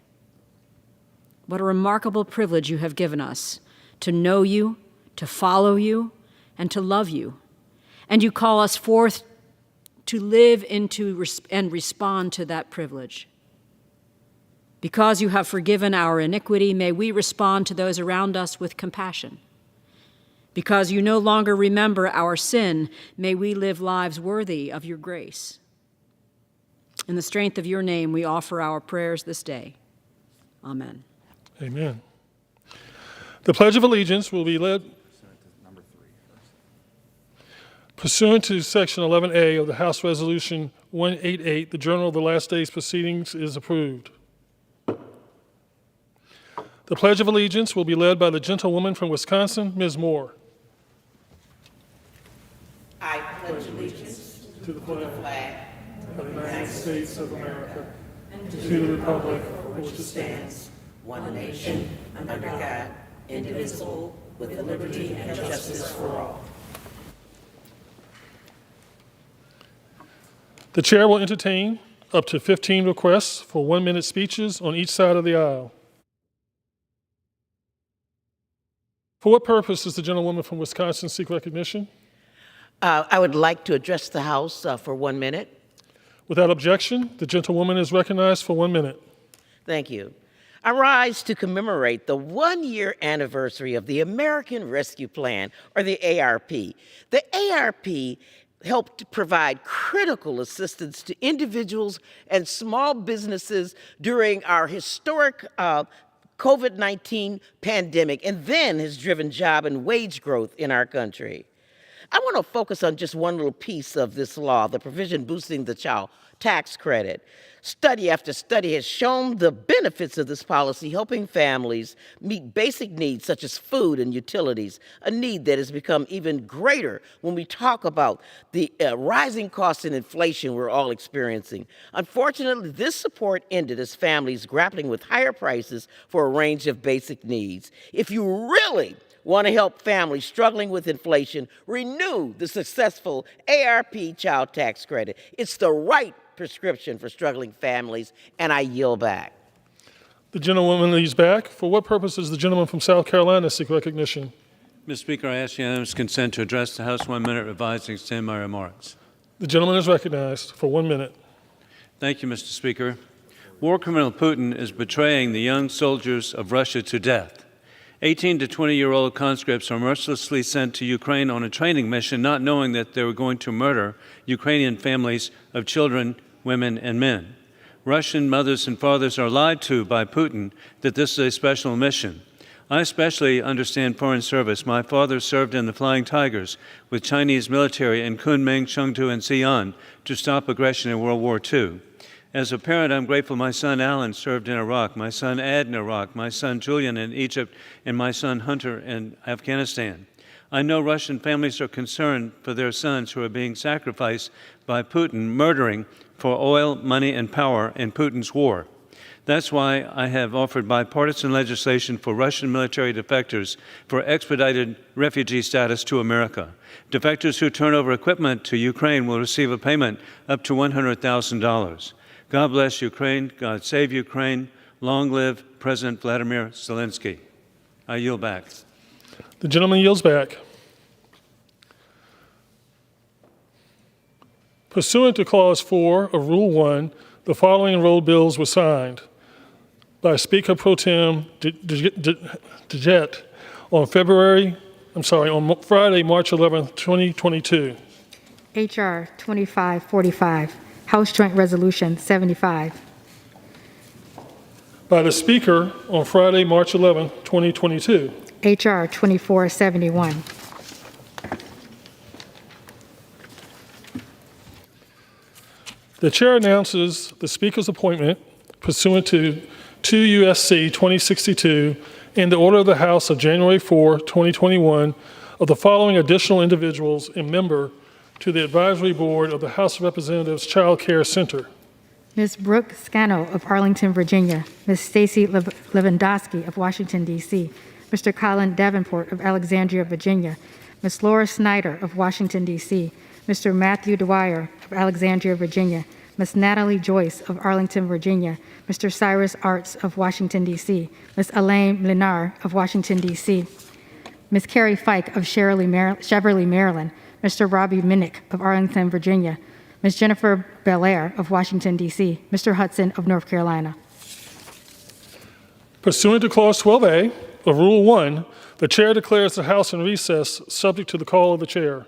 What a remarkable privilege you have given us to know you, to follow you, and to love you. And you call us forth to live into and respond to that privilege. Because you have forgiven our iniquity, may we respond to those around us with compassion. Because you no longer remember our sin, may we live lives worthy of your grace. In the strength of your name, we offer our prayers this day. Amen. Amen. The Pledge of Allegiance will be led pursuant to Section 11A of the House Resolution 188. The Journal of the Last Day's Proceedings is approved. The Pledge of Allegiance will be led by the gentlewoman from Wisconsin, Ms. Moore. I pledge allegiance To the flag of of the United States of America and to the republic for which it stands, one nation, under God, indivisible, with liberty and justice for all. The chair will entertain up to 15 requests for 1-minute speeches on each side of the aisle. For what purpose does the gentlewoman from Wisconsin seek recognition? I would like to address the House for 1 minute. Without objection, the gentlewoman is recognized for 1 minute. Thank you. I rise to commemorate the 1-year anniversary of the American Rescue Plan, or the ARP. The ARP helped provide critical assistance to individuals and small businesses during our historic COVID-19 pandemic, and then has driven job and wage growth in our country. I want to focus on just one little piece of this law, the provision boosting the child tax credit. Study after study has shown the benefits of this policy, helping families meet basic needs such as food and utilities, a need that has become even greater when we talk about the rising costs and inflation we're all experiencing. Unfortunately, this support ended as families grappling with higher prices for a range of basic needs. If you really want to help families struggling with inflation, renew the successful ARP child tax credit. It's the right prescription for struggling families, and I yield back. The gentlewoman leads back. For what purpose does the gentleman from South Carolina seek recognition? Mr. Speaker, I ask unanimous consent to address the House 1 minute, revise and extend my remarks. The gentleman is recognized for 1 minute. Thank you, Mr. Speaker. War criminal Putin is betraying the young soldiers of Russia to death. 18 to 20-year-old conscripts are mercilessly sent to Ukraine on a training mission, not knowing that they were going to murder Ukrainian families of children, women, and men. Russian mothers and fathers are lied to by Putin that this is a special mission. I especially understand foreign service. My father served in the Flying Tigers with Chinese military in Kunming, Chengdu, and Xi'an to stop aggression in World War II. As a parent, I'm grateful my son Alan served in Iraq, my son Ed in Iraq, my son Julian in Egypt, and my son Hunter in Afghanistan. I know Russian families are concerned for their sons who are being sacrificed by Putin, murdering for oil, money, and power in Putin's war. That's why I have offered bipartisan legislation for Russian military defectors for expedited refugee status to America. Defectors who turn over equipment to Ukraine will receive a payment up to $100,000. God bless Ukraine. God save Ukraine. Long live President Vladimir Zelensky. I yield back. The gentleman yields back. Pursuant to Clause 4 of Rule 1, the following enrolled bills were signed by Speaker Pro Tem DeJet on Friday, March 11, 2022. H.R. 2545, House Joint Resolution 75. By the Speaker on Friday, March 11, 2022. H.R. 2471. The Chair announces the Speaker's appointment pursuant to 2 U.S.C. 2062 in the order of the House of January 4, 2021, of the following additional individuals and member to the Advisory Board of the House of Representatives Child Care Center. Ms. Brooke Scannell of Arlington, Virginia. Ms. Stacy Lewandowski of Washington, D.C. Mr. Colin Davenport of Alexandria, Virginia. Ms. Laura Snyder of Washington, D.C. Mr. Matthew Dwyer of Alexandria, Virginia. Ms. Natalie Joyce of Arlington, Virginia. Mr. Cyrus Arts of Washington, D.C. Ms. Elaine Linar of Washington, D.C. Ms. Carrie Fike of Cheverly, Maryland. Mr. Robbie Minnick of Arlington, Virginia. Ms. Jennifer Belair of Washington, D.C. Mr. Hudson of North Carolina. Pursuant to Clause 12A of Rule 1, the Chair declares the House in recess, subject to the call of the Chair.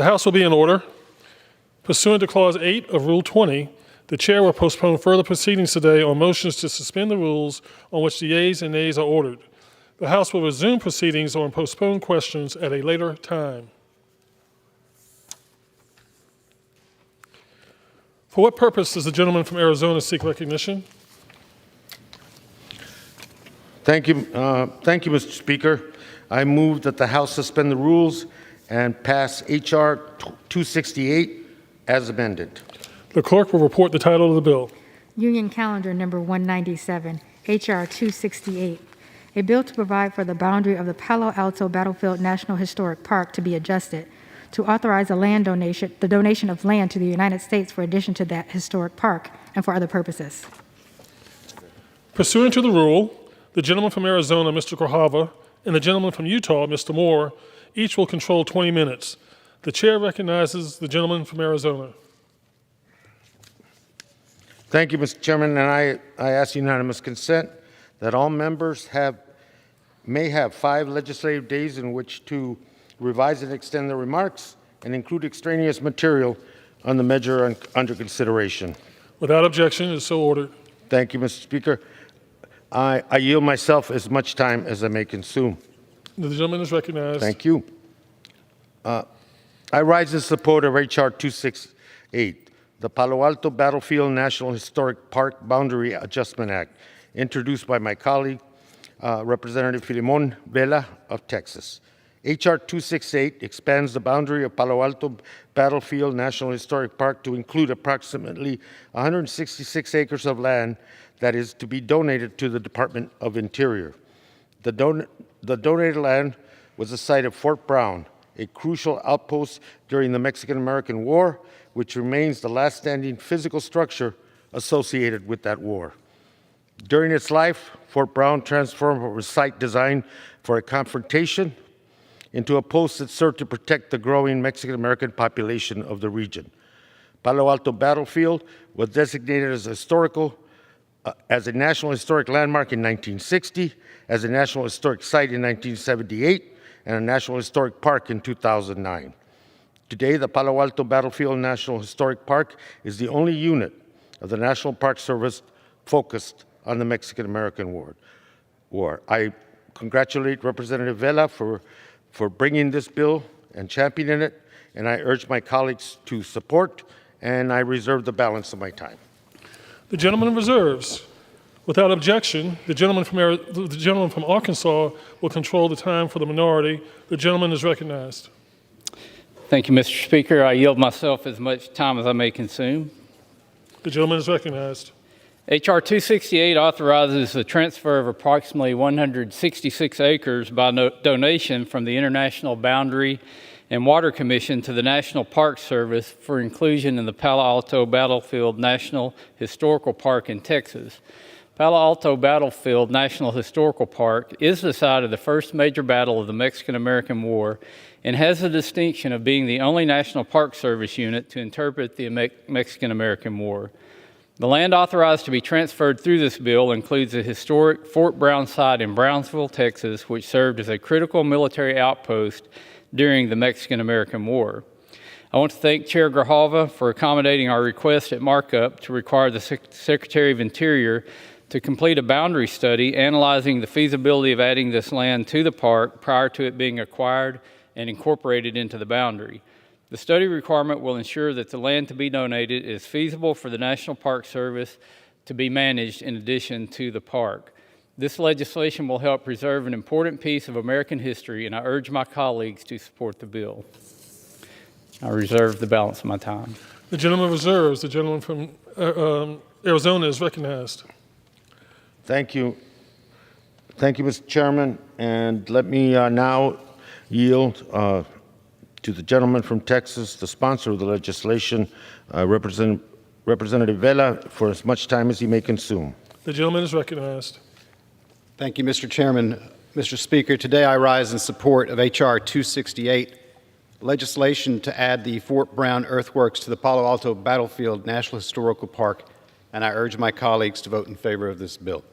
The House will be in order. Pursuant to Clause 8 of Rule 20, the Chair will postpone further proceedings today on motions to suspend the rules on which the yeas and nays are ordered. The House will resume proceedings on postponed questions at a later time. For what purpose does the gentleman from Arizona seek recognition? Thank you, Mr. Speaker. I move that the House suspend the rules and pass H.R. 268 as amended. The clerk will report the title of the bill. Union Calendar Number 197, H.R. 268, a bill to provide for the boundary of the Palo Alto Battlefield National Historic Park to be adjusted, to authorize the donation of land to the United States for addition to that historic park and for other purposes. Pursuant to the rule, the gentleman from Arizona, Mr. Grijalva, and the gentleman from Utah, Mr. Moore, each will control 20 minutes. The chair recognizes the gentleman from Arizona. Thank you, Mr. Chairman, and I ask unanimous consent that all members may have 5 legislative days in which to revise and extend their remarks and include extraneous material on the measure under consideration. Without objection, it is so ordered. Thank you, Mr. Speaker. I yield myself as much time as I may consume. The gentleman is recognized. Thank you. I rise in support of H.R. 268, the Palo Alto Battlefield National Historic Park Boundary Adjustment Act, introduced by my colleague, Representative Filimon Vela of Texas. H.R. 268 expands the boundary of Palo Alto Battlefield National Historic Park to include approximately 166 acres of land that is to be donated to the Department of Interior. The donated land was the site of Fort Brown, a crucial outpost during the Mexican-American War, which remains the last standing physical structure associated with that war. During its life, Fort Brown transformed from a site designed for a confrontation into a post that served to protect the growing Mexican-American population of the region. Palo Alto Battlefield was designated as as a National Historic Landmark in 1960, as a National Historic Site in 1978, and a National Historic Park in 2009. Today, the Palo Alto Battlefield National Historic Park is the only unit of the National Park Service focused on the Mexican-American War. I congratulate Representative Vela for bringing this bill and championing it, and I urge my colleagues to support, and I reserve the balance of my time. The gentleman reserves. Without objection, the gentleman from Arkansas will control the time for the minority. The gentleman is recognized. Thank you, Mr. Speaker. I yield myself as much time as I may consume. The gentleman is recognized. H.R. 268 authorizes the transfer of approximately 166 acres by donation from the International Boundary and Water Commission to the National Park Service for inclusion in the Palo Alto Battlefield National Historical Park in Texas. Palo Alto Battlefield National Historical Park is the site of the first major battle of the Mexican-American War and has the distinction of being the only National Park Service unit to interpret the Mexican-American War. The land authorized to be transferred through this bill includes a historic Fort Brown site in Brownsville, Texas, which served as a critical military outpost during the Mexican-American War. I want to thank Chair Grijalva for accommodating our request at markup to require the Secretary of Interior to complete a boundary study analyzing the feasibility of adding this land to the park prior to it being acquired and incorporated into the boundary. The study requirement will ensure that the land to be donated is feasible for the National Park Service to be managed in addition to the park. This legislation will help preserve an important piece of American history, and I urge my colleagues to support the bill. I reserve the balance of my time. The gentleman reserves. The gentleman from Arizona is recognized. Thank you. Thank you, Mr. Chairman. And let me now yield to the gentleman from Texas, the sponsor of the legislation, Representative Vela, for as much time as he may consume. The gentleman is recognized. Thank you, Mr. Chairman. Mr. Speaker, today I rise in support of H.R. 268, legislation to add the Fort Brown earthworks to the Palo Alto Battlefield National Historical Park, and I urge my colleagues to vote in favor of this bill.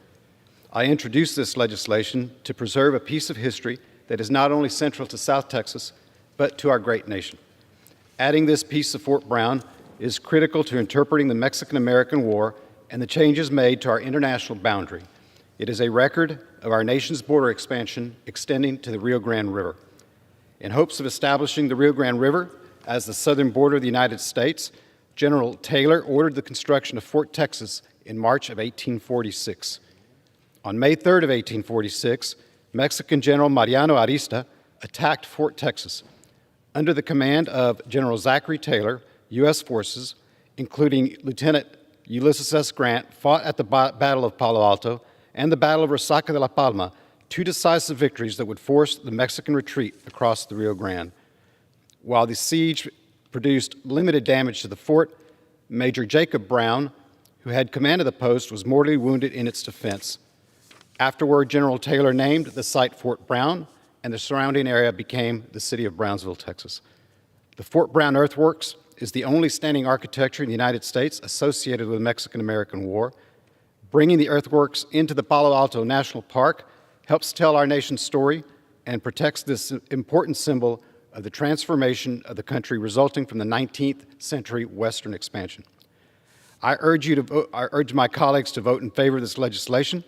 I introduced this legislation to preserve a piece of history that is not only central to South Texas, but to our great nation. Adding this piece of Fort Brown is critical to interpreting the Mexican-American War and the changes made to our international boundary. It is a record of our nation's border expansion extending to the Rio Grande River. In hopes of establishing the Rio Grande River as the southern border of the United States, General Taylor ordered the construction of Fort Texas in March of 1846. On May 3rd of 1846, Mexican General Mariano Arista attacked Fort Texas. Under the command of General Zachary Taylor, U.S. forces, including Lieutenant Ulysses S. Grant, fought at the Battle of Palo Alto and the Battle of Resaca de la Palma, two decisive victories that would force the Mexican retreat across the Rio Grande. While the siege produced limited damage to the fort, Major Jacob Brown, who had command of the post, was mortally wounded in its defense. Afterward, General Taylor named the site Fort Brown, and the surrounding area became the city of Brownsville, Texas. The Fort Brown earthworks is the only standing architecture in the United States associated with the Mexican-American War. Bringing the earthworks into the Palo Alto National Park helps tell our nation's story and protects this important symbol of the transformation of the country resulting from the 19th century Western expansion. I urge my colleagues to vote in favor of this legislation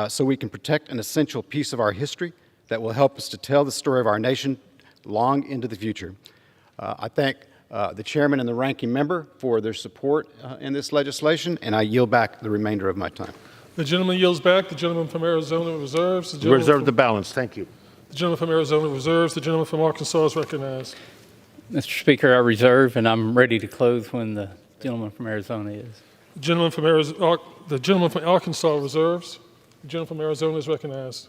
so we can protect an essential piece of our history that will help us to tell the story of our nation long into the future. I thank the chairman and the ranking member for their support in this legislation, and I yield back the remainder of my time. The gentleman yields back. The gentleman from Arizona reserves. Reserve the balance. Thank you. The gentleman from Arizona reserves. The gentleman from Arkansas is recognized. Mr. Speaker, I reserve, and I'm ready to close when the gentleman from Arizona is. The gentleman from Arkansas reserves. The gentleman from Arizona is recognized.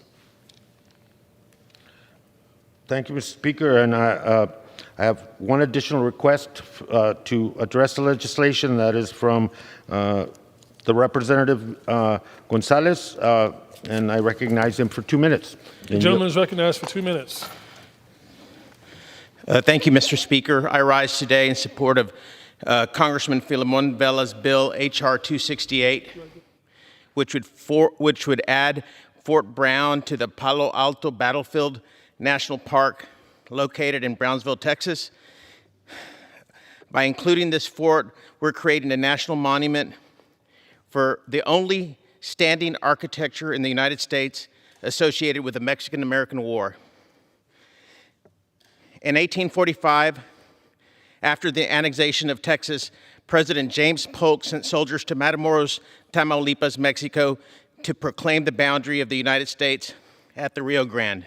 Thank you, Mr. Speaker, and I have one additional request to address the legislation that is from the Representative Gonzalez, and I recognize him for 2 minutes. The gentleman is recognized for 2 minutes. Thank you, Mr. Speaker. I rise today in support of Congressman Filemon Vela's bill, H.R. 268, which would add Fort Brown to the Palo Alto Battlefield National Park located in Brownsville, Texas. By including this fort, we're creating a national monument for the only standing architecture in the United States associated with the Mexican-American War. In 1845, after the annexation of Texas, President James Polk sent soldiers to Matamoros, Tamaulipas, Mexico, to proclaim the boundary of the United States at the Rio Grande.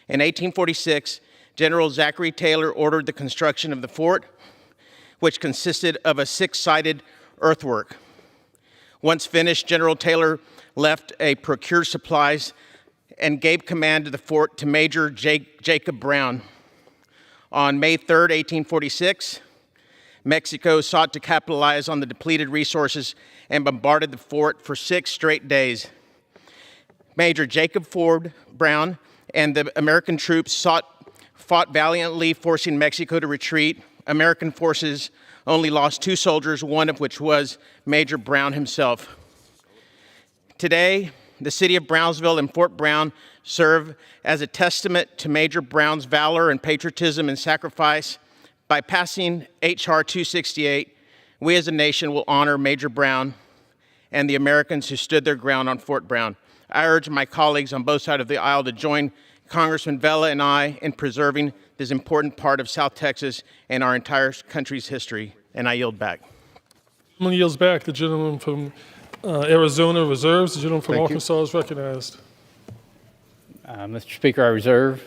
In 1846, General Zachary Taylor ordered the construction of the fort, which consisted of a 6-sided earthwork. Once finished, General Taylor left procured supplies and gave command of the fort to Major Jacob Brown. On May 3, 1846, Mexico sought to capitalize on the depleted resources and bombarded the fort for 6 straight days. Major Jacob Brown and the American troops fought valiantly, forcing Mexico to retreat. American forces only lost 2 soldiers, one of which was Major Brown himself. Today, the city of Brownsville and Fort Brown serve as a testament to Major Brown's valor and patriotism and sacrifice. By passing H.R. 268, we as a nation will honor Major Brown and the Americans who stood their ground on Fort Brown. I urge my colleagues on both sides of the aisle to join Congressman Vela and I in preserving this important part of South Texas and our entire country's history, and I yield back. The gentleman yields back. The gentleman from Arizona reserves. The gentleman from Arkansas is recognized. Mr. Speaker, I reserve.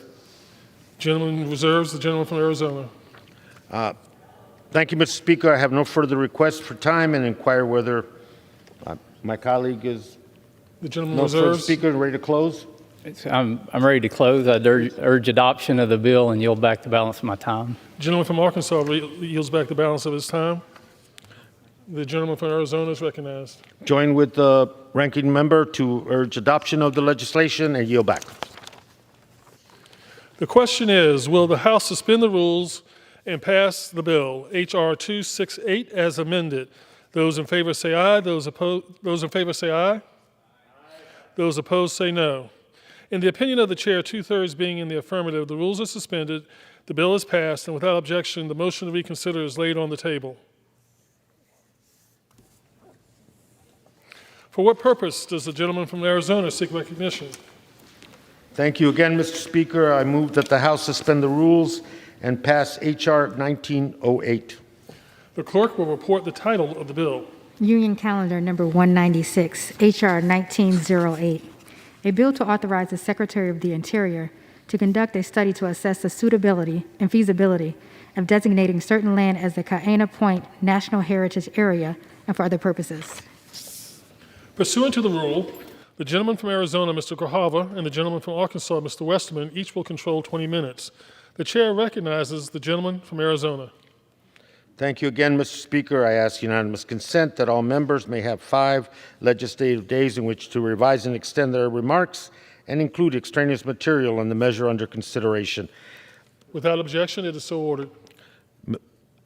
Gentleman reserves. The gentleman from Arizona. Thank you, Mr. Speaker. I have no further requests for time and inquire whether my colleague is the gentleman no reserves. further speaker and ready to close. I'm ready to close. I urge adoption of the bill and yield back the balance of my time. The gentleman from Arkansas yields back the balance of his time. The gentleman from Arizona is recognized. Join with the ranking member to urge adoption of the legislation and yield back. The question is, will the House suspend the rules and pass the bill, H.R. 268, as amended? Those in favor say aye. Those in favor say aye. Those opposed say no. In the opinion of the chair, 2/3 being in the affirmative, the rules are suspended, The bill is passed, and without objection, the motion to reconsider is laid on the table. For what purpose does the gentleman from Arizona seek recognition? Thank you again, Mr. Speaker. I move that the House suspend the rules and pass H.R. 1908. The clerk will report the title of the bill. Union Calendar Number 196, H.R. 1908. A bill to authorize the Secretary of the Interior to conduct a study to assess the suitability and feasibility of designating certain land as the Kaena Point National Heritage Area and for other purposes. Pursuant to the rule, the gentleman from Arizona, Mr. Grijalva, and the gentleman from Arkansas, Mr. Westerman, each will control 20 minutes. The chair recognizes the gentleman from Arizona. Thank you again, Mr. Speaker. I ask unanimous consent that all members may have 5 legislative days in which to revise and extend their remarks and include extraneous material on the measure under consideration. Without objection, it is so ordered.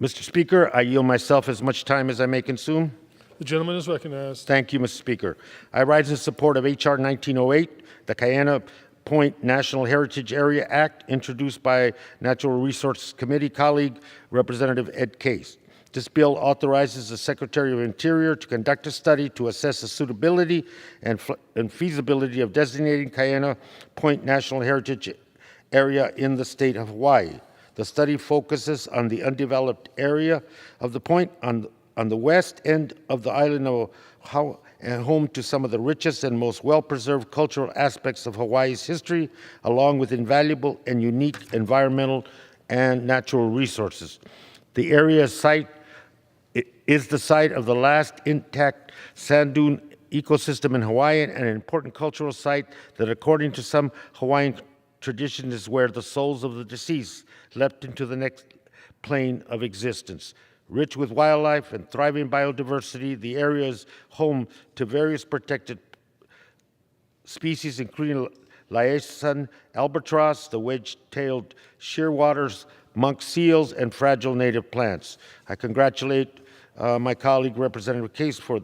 Mr. Speaker, I yield myself as much time as I may consume. The gentleman is recognized. Thank you, Mr. Speaker. I rise in support of H.R. 1908, the Kaena Point National Heritage Area Act, introduced by Natural Resources Committee colleague Representative Ed Case. This bill authorizes the Secretary of Interior to conduct a study to assess the suitability and feasibility of designating Kaena Point National Heritage Area in the state of Hawaii. The study focuses on the undeveloped area of the point on the west end of the island of Oahu, and home to some of the richest and most well-preserved cultural aspects of Hawaii's history, along with invaluable and unique environmental and natural resources. The area site is the site of the last intact sand dune ecosystem in Hawaii, and an important cultural site that, according to some Hawaiian tradition, is where the souls of the deceased leapt into the next plane of existence. Rich with wildlife and thriving biodiversity, the area is home to various protected species, including liaison albatross, the wedge-tailed shearwaters, monk seals, and fragile native plants. I congratulate my colleague, Representative Case, for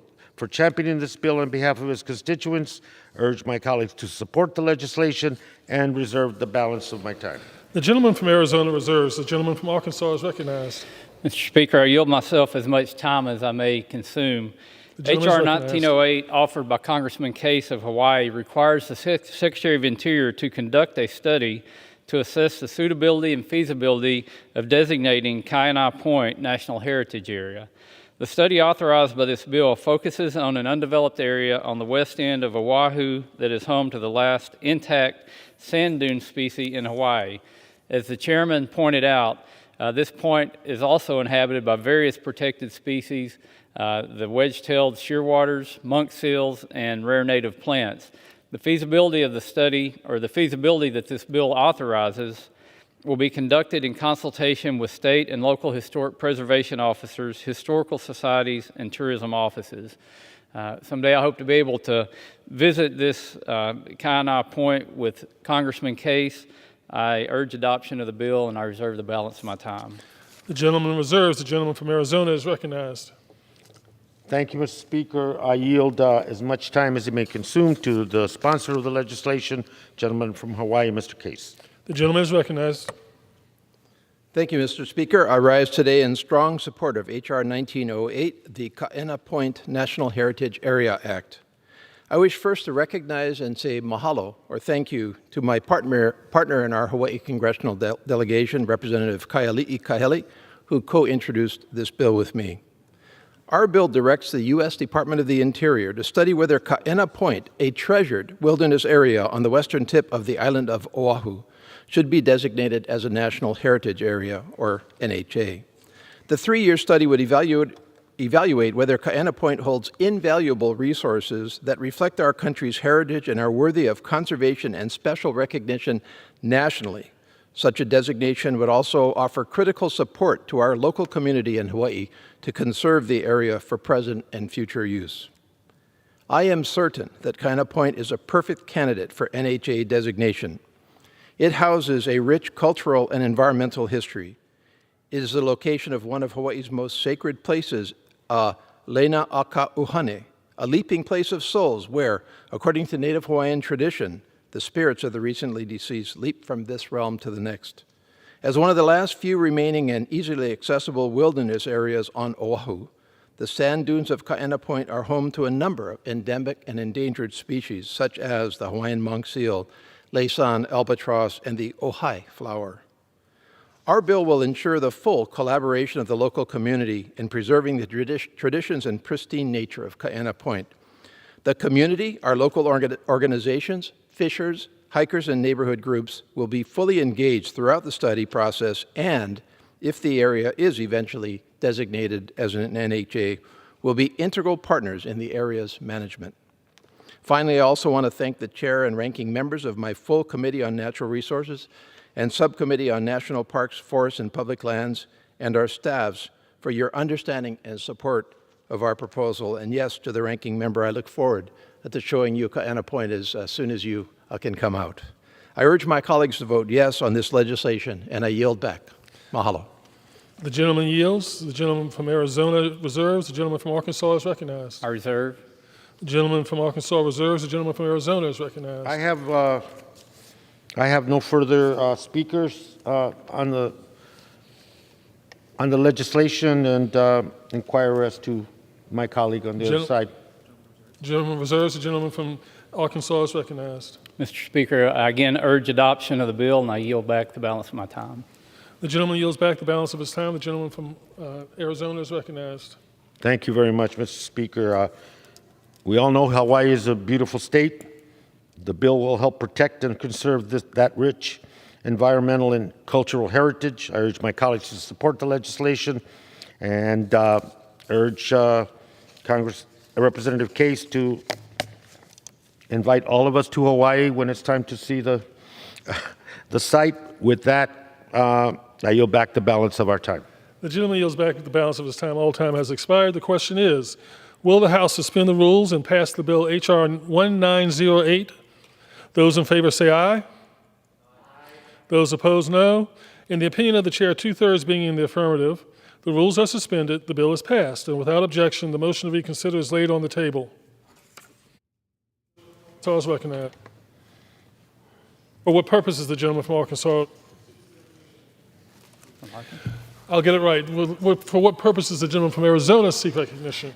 championing this bill on behalf of his constituents, urge my colleagues to support the legislation, and reserve the balance of my time. The gentleman from Arizona reserves. The gentleman from Arkansas is recognized. Mr. Speaker, I yield myself as much time as I may consume. H.R. 1908, offered by Congressman Case of Hawaii, requires the Secretary of Interior to conduct a study to assess the suitability and feasibility of designating Kaena Point National Heritage Area. The study authorized by this bill focuses on an undeveloped area on the west end of Oahu that is home to the last intact sand dune species in Hawaii. As the chairman pointed out, this point is also inhabited by various protected species, the wedge-tailed shearwaters, monk seals, and rare native plants. The feasibility of the study, or the feasibility that this bill authorizes, will be conducted in consultation with state and local historic preservation officers, historical societies, and tourism offices. Someday I hope to be able to visit this Kaena Point with Congressman Case. I urge adoption of the bill, and I reserve the balance of my time. The gentleman reserves. The gentleman from Arizona is recognized. Thank you, Mr. Speaker. I yield as much time as it may consume to the sponsor of the legislation, gentleman from Hawaii, Mr. Case. The gentleman is recognized. Thank you, Mr. Speaker. I rise today in strong support of H.R. 1908, the Kaena Point National Heritage Area Act. I wish first to recognize and say mahalo, or thank you, to my partner in our Hawaii Congressional Delegation, Representative Kaili'i Kahele, who co-introduced this bill with me. Our bill directs the U.S. Department of the Interior to study whether Kaena Point, a treasured wilderness area on the western tip of the island of Oahu, should be designated as a National Heritage Area, or NHA. The 3-year study would evaluate whether Kaena Point holds invaluable resources that reflect our country's heritage and are worthy of conservation and special recognition nationally. Such a designation would also offer critical support to our local community in Hawaii to conserve the area for present and future use. I am certain that Kaena Point is a perfect candidate for NHA designation. It houses a rich cultural and environmental history. It is the location of one of Hawaii's most sacred places, Lena Aka Uhane, a leaping place of souls where, according to Native Hawaiian tradition, the spirits of the recently deceased leap from this realm to the next. As one of the last few remaining and easily accessible wilderness areas on Oahu, the sand dunes of Kaena Point are home to a number of endemic and endangered species, such as the Hawaiian monk seal, Laysan albatross, and the ojai flower. Our bill will ensure the full collaboration of the local community in preserving the traditions and pristine nature of Kaena Point. The community, our local organizations, fishers, hikers, and neighborhood groups will be fully engaged throughout the study process, and if the area is eventually designated as an NHA, will be integral partners in the area's management. Finally, I also want to thank the chair and ranking members of my full Committee on Natural Resources and Subcommittee on National Parks, Forests, and Public Lands, and our staffs for your understanding and support of our proposal. And yes, to the ranking member, I look forward to showing you Kaena Point as soon as you can come out. I urge my colleagues to vote yes on this legislation, and I yield back. Mahalo. The gentleman yields. The gentleman from Arizona reserves. The gentleman from Arkansas is recognized. I reserve. The gentleman from Arkansas reserves. The gentleman from Arizona is recognized. I have no further speakers on the legislation, and inquire as to my colleague on the other side. Gentleman reserves. The gentleman from Arkansas is recognized. Mr. Speaker, I again urge adoption of the bill, and I yield back the balance of my time. The gentleman yields back the balance of his time. The gentleman from Arizona is recognized. Thank you very much, Mr. Speaker. We all know Hawaii is a beautiful state. The bill will help protect and conserve that rich environmental and cultural heritage. I urge my colleagues to support the legislation, and urge Representative Case to invite all of us to Hawaii when it's time to see the site. With that, I yield back the balance of our time. The gentleman yields back the balance of his time. All time has expired. The question is, will the House suspend the rules and pass the bill H.R. 1908? Those in favor say aye. Aye. Those opposed, no. In the opinion of the chair, 2/3 being in the affirmative, the rules are suspended, the bill is passed, and without objection, the motion to reconsider is laid on the table. So I was recognized. For what purpose is the gentleman from Arkansas? I'll get it right. For what purpose does the gentleman from Arizona seek recognition?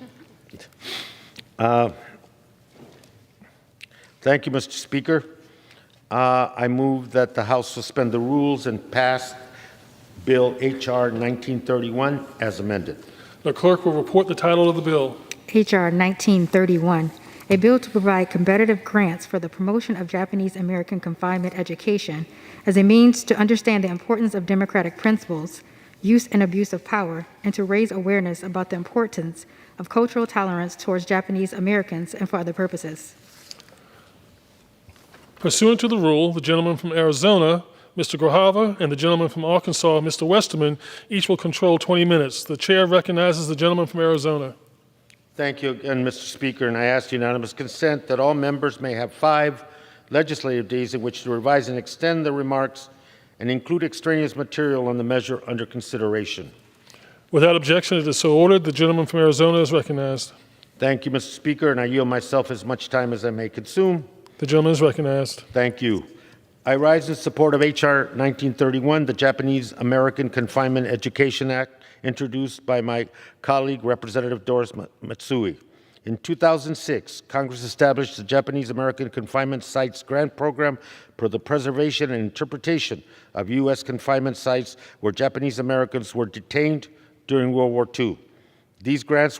Thank you, Mr. Speaker. I move that the House suspend the rules and pass Bill H.R. 1931 as amended. The clerk will report the title of the bill. H.R. 1931, a bill to provide competitive grants for the promotion of Japanese American confinement education as a means to understand the importance of democratic principles, use and abuse of power, and to raise awareness about the importance of cultural tolerance towards Japanese Americans and for other purposes. Pursuant to the rule, the gentleman from Arizona, Mr. Grajava, and the gentleman from Arkansas, Mr. Westerman, each will control 20 minutes. The chair recognizes the gentleman from Arizona. Thank you again, Mr. Speaker, and I ask unanimous consent that all members may have 5 legislative days in which to revise and extend their remarks and include extraneous material on the measure under consideration. Without objection, it is so ordered. The gentleman from Arizona is recognized. Thank you, Mr. Speaker, and I yield myself as much time as I may consume. The gentleman is recognized. Thank you. I rise in support of H.R. 1931, the Japanese American Confinement Education Act, introduced by my colleague, Representative Doris Matsui. In 2006, Congress established the Japanese American Confinement Sites Grant Program for the preservation and interpretation of U.S. confinement sites where Japanese Americans were detained during World War II. These grants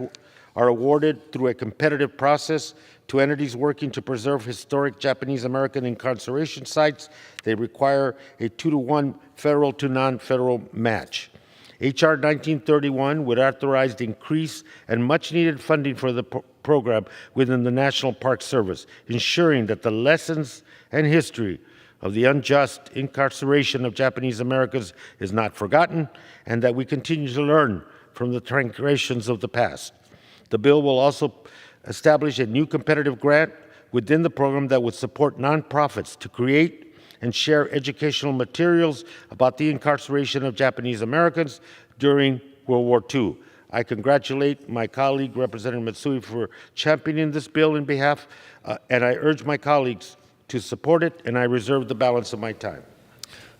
are awarded through a competitive process to entities working to preserve historic Japanese American incarceration sites. They require a 2-to-1 federal to non-federal match. H.R. 1931 would authorize the increase and much-needed funding for the program within the National Park Service, ensuring that the lessons and history of the unjust incarceration of Japanese Americans is not forgotten, and that we continue to learn from the transgressions of the past. The bill will also establish a new competitive grant within the program that would support nonprofits to create and share educational materials about the incarceration of Japanese Americans during World War II. I congratulate my colleague, Representative Matsui, for championing this bill in behalf, and I urge my colleagues to support it, and I reserve the balance of my time.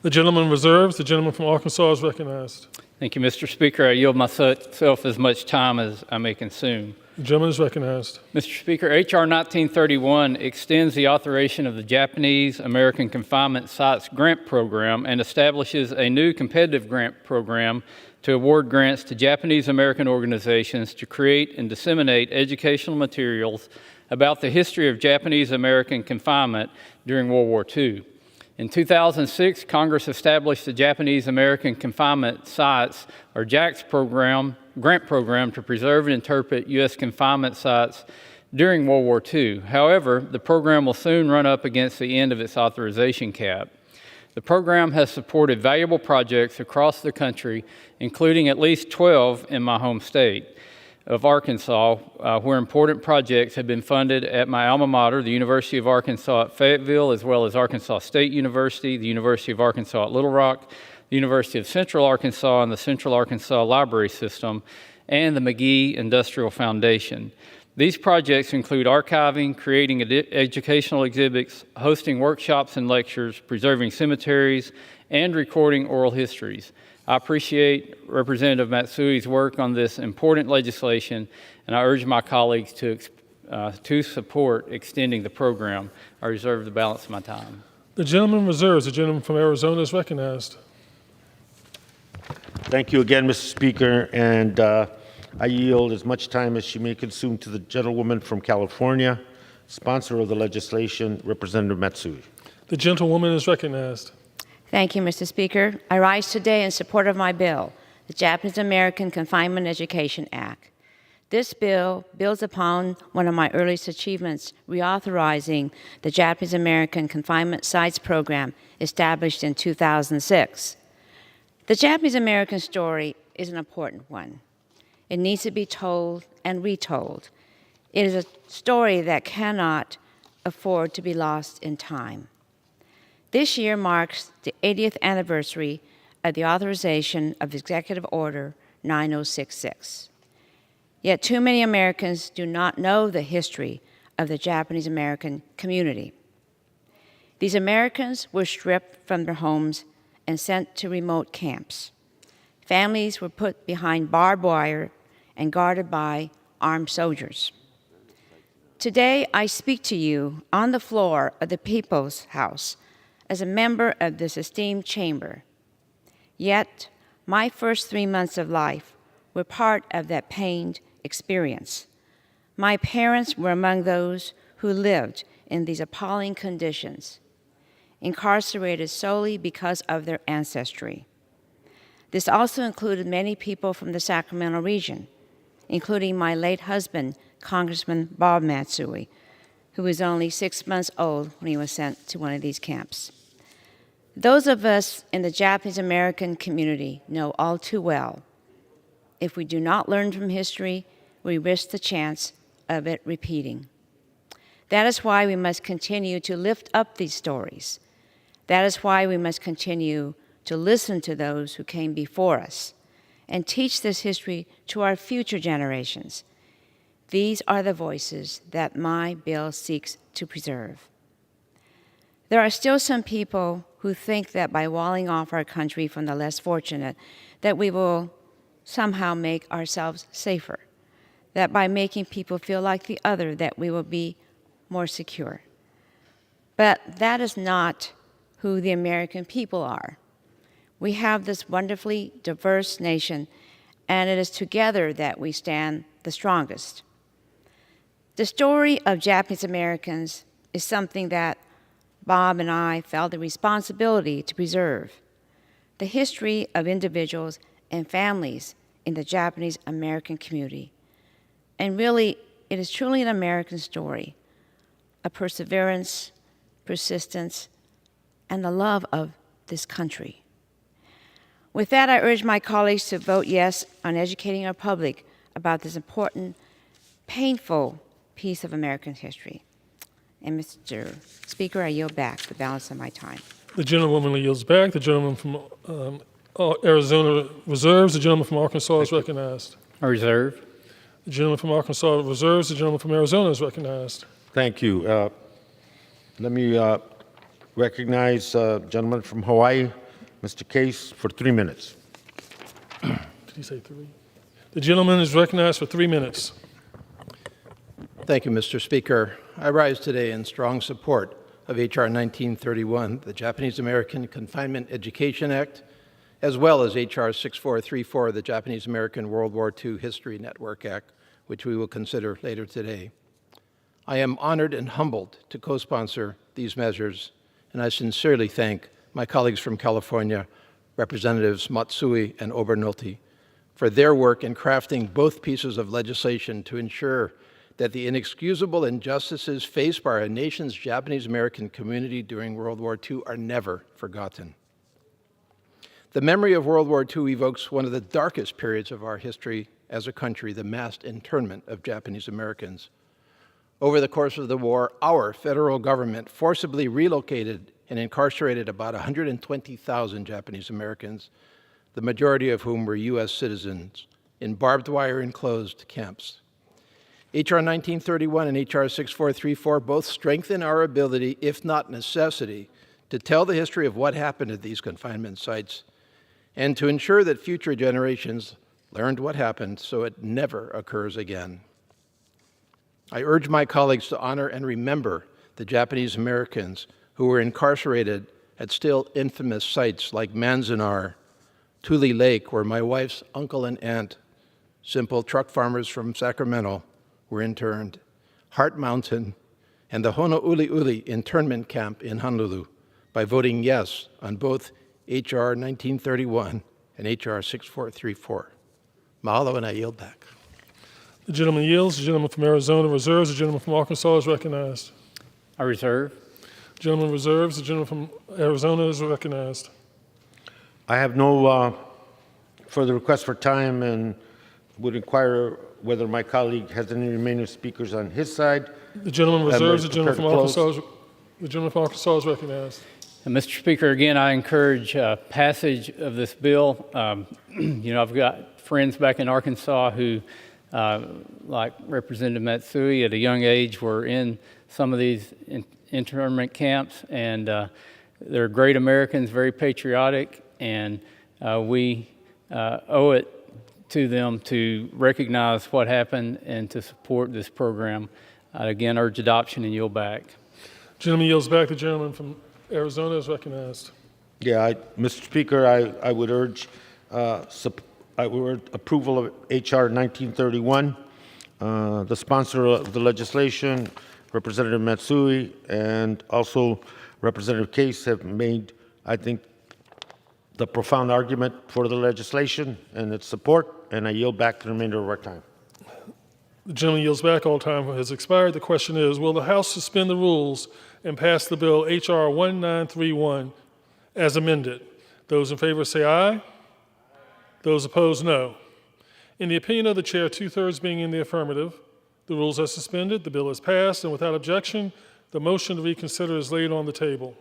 The gentleman reserves. The gentleman from Arkansas is recognized. Thank you, Mr. Speaker. I yield myself as much time as I may consume. The gentleman is recognized. Mr. Speaker, H.R. 1931 extends the authorization of the Japanese American Confinement Sites Grant Program and establishes a new competitive grant program to award grants to Japanese American organizations to create and disseminate educational materials about the history of Japanese American confinement during World War II. In 2006, Congress established the Japanese American Confinement Sites, or JACS grant program to preserve and interpret U.S. confinement sites during World War II. However, the program will soon run up against the end of its authorization cap. The program has supported valuable projects across the country, including at least 12 in my home state of Arkansas, where important projects have been funded at my alma mater, the University of Arkansas at Fayetteville, as well as Arkansas State University, the University of Arkansas at Little Rock, the University of Central Arkansas and the Central Arkansas Library System, and the McGee Industrial Foundation. These projects include archiving, creating educational exhibits, hosting workshops and lectures, preserving cemeteries, and recording oral histories. I appreciate Representative Matsui's work on this important legislation, and I urge my colleagues to support extending the program. I reserve the balance of my time. The gentleman reserves. The gentleman from Arizona is recognized. Thank you again, Mr. Speaker, and I yield as much time as she may consume to the gentlewoman from California, sponsor of the legislation, Representative Matsui. The gentlewoman is recognized. Thank you, Mr. Speaker. I rise today in support of my bill, the Japanese American Confinement Education Act. This bill builds upon one of my earliest achievements, reauthorizing the Japanese American Confinement Sites Program established in 2006. The Japanese American story is an important one. It needs to be told and retold. It is a story that cannot afford to be lost in time. This year marks the 80th anniversary of the authorization of Executive Order 9066. Yet too many Americans do not know the history of the Japanese American community. These Americans were stripped from their homes and sent to remote camps. Families were put behind barbed wire and guarded by armed soldiers. Today, I speak to you on the floor of the People's House as a member of this esteemed chamber. Yet, my first 3 months of life were part of that pained experience. My parents were among those who lived in these appalling conditions, incarcerated solely because of their ancestry. This also included many people from the Sacramento region, including my late husband, Congressman Bob Matsui, who was only 6 months old when he was sent to one of these camps. Those of us in the Japanese American community know all too well, if we do not learn from history, we risk the chance of it repeating. That is why we must continue to lift up these stories. That is why we must continue to listen to those who came before us and teach this history to our future generations. These are the voices that my bill seeks to preserve. There are still some people who think that by walling off our country from the less fortunate, that we will somehow make ourselves safer, that by making people feel like the other, that we will be more secure. But that is not who the American people are. We have this wonderfully diverse nation, and it is together that we stand the strongest. The story of Japanese Americans is something that Bob and I felt the responsibility to preserve. The history of individuals and families in the Japanese American community. And really, it is truly an American story, a perseverance, persistence, and the love of this country. With that, I urge my colleagues to vote yes on educating our public about this important, painful piece of American history. And Mr. Speaker, I yield back the balance of my time. The gentlewoman yields back. The gentleman from Arizona reserves. The gentleman from Arkansas is recognized. I reserve. The gentleman from Arkansas reserves. The gentleman from Arizona is recognized. Thank you. Let me recognize gentleman from Hawaii, Mr. Case, for 3 minutes. Did he say 3? The gentleman is recognized for 3 minutes. Thank you, Mr. Speaker. I rise today in strong support of H.R. 1931, the Japanese American Confinement Education Act, as well as H.R. 6434, the Japanese American World War II History Network Act, which we will consider later today. I am honored and humbled to co-sponsor these measures, and I sincerely thank my colleagues from California, Representatives Matsui and Obernolte, for their work in crafting both pieces of legislation to ensure that the inexcusable injustices faced by our nation's Japanese American community during World War II are never forgotten. The memory of World War II evokes one of the darkest periods of our history as a country, the mass internment of Japanese Americans. Over the course of the war, our federal government forcibly relocated and incarcerated about 120,000 Japanese Americans, the majority of whom were U.S. citizens, in barbed wire enclosed camps. H.R. 1931 and H.R. 6434 both strengthen our ability, if not necessity, to tell the history of what happened at these confinement sites and to ensure that future generations learned what happened so it never occurs again. I urge my colleagues to honor and remember the Japanese Americans who were incarcerated at still infamous sites like Manzanar, Tule Lake, where my wife's uncle and aunt, simple truck farmers from Sacramento, were interned, Heart Mountain, and the Honouliuli internment camp in Honolulu by voting yes on both H.R. 1931 and H.R. 6434. Mahalo, and I yield back. The gentleman yields. The gentleman from Arizona reserves. The gentleman from Arkansas is recognized. I reserve. The gentleman reserves. The gentleman from Arizona is recognized. I have no further requests for time and would inquire whether my colleague has any remaining speakers on his side. The gentleman reserves. The gentleman from Arkansas is recognized. And Mr. Speaker, again, I encourage passage of this bill. I've got friends back in Arkansas who, like Representative Matsui, at a young age were in some of these internment camps, and they're great Americans, very patriotic, and we owe it to them to recognize what happened and to support this program. I again urge adoption and yield back. Gentleman yields back. The gentleman from Arizona is recognized. Yeah, Mr. Speaker, I would urge approval of H.R. 1931. The sponsor of the legislation, Representative Matsui, and also Representative Case have made, I think, the profound argument for the legislation and its support, and I yield back the remainder of our time. The gentleman yields back. All time has expired. The question is, will the House suspend the rules and pass the bill H.R. 1931 as amended? Those in favor say aye. Those opposed, no. In the opinion of the chair, 2/3 being in the affirmative, the rules are suspended, the bill is passed, and without objection, the motion to reconsider is laid on the table.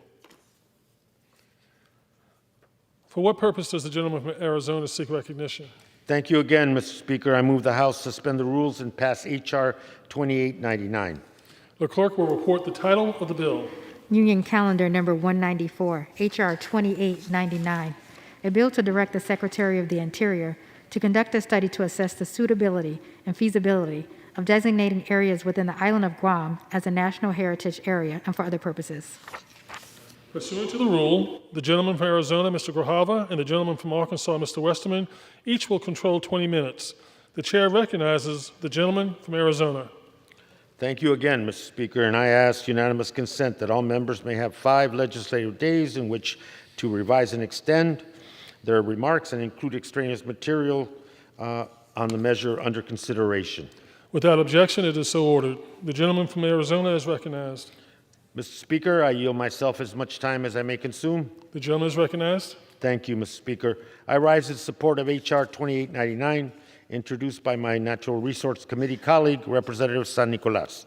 For what purpose does the gentleman from Arizona seek recognition? Thank you again, Mr. Speaker. I move the House suspend the rules and pass H.R. 2899. The clerk will report the title of the bill. Union Calendar Number 194, H.R. 2899, a bill to direct the Secretary of the Interior to conduct a study to assess the suitability and feasibility of designating areas within the island of Guam as a National Heritage Area and for other purposes. Pursuant to the rule, the gentleman from Arizona, Mr. Grijalva, and the gentleman from Arkansas, Mr. Westerman, each will control 20 minutes. The chair recognizes the gentleman from Arizona. Thank you again, Mr. Speaker, and I ask unanimous consent that all members may have 5 legislative days in which to revise and extend their remarks and include extraneous material on the measure under consideration. Without objection, it is so ordered. The gentleman from Arizona is recognized. Mr. Speaker, I yield myself as much time as I may consume. The gentleman is recognized. Thank you, Mr. Speaker. I rise in support of H.R. 2899, introduced by my Natural Resource Committee colleague, Representative San Nicolas.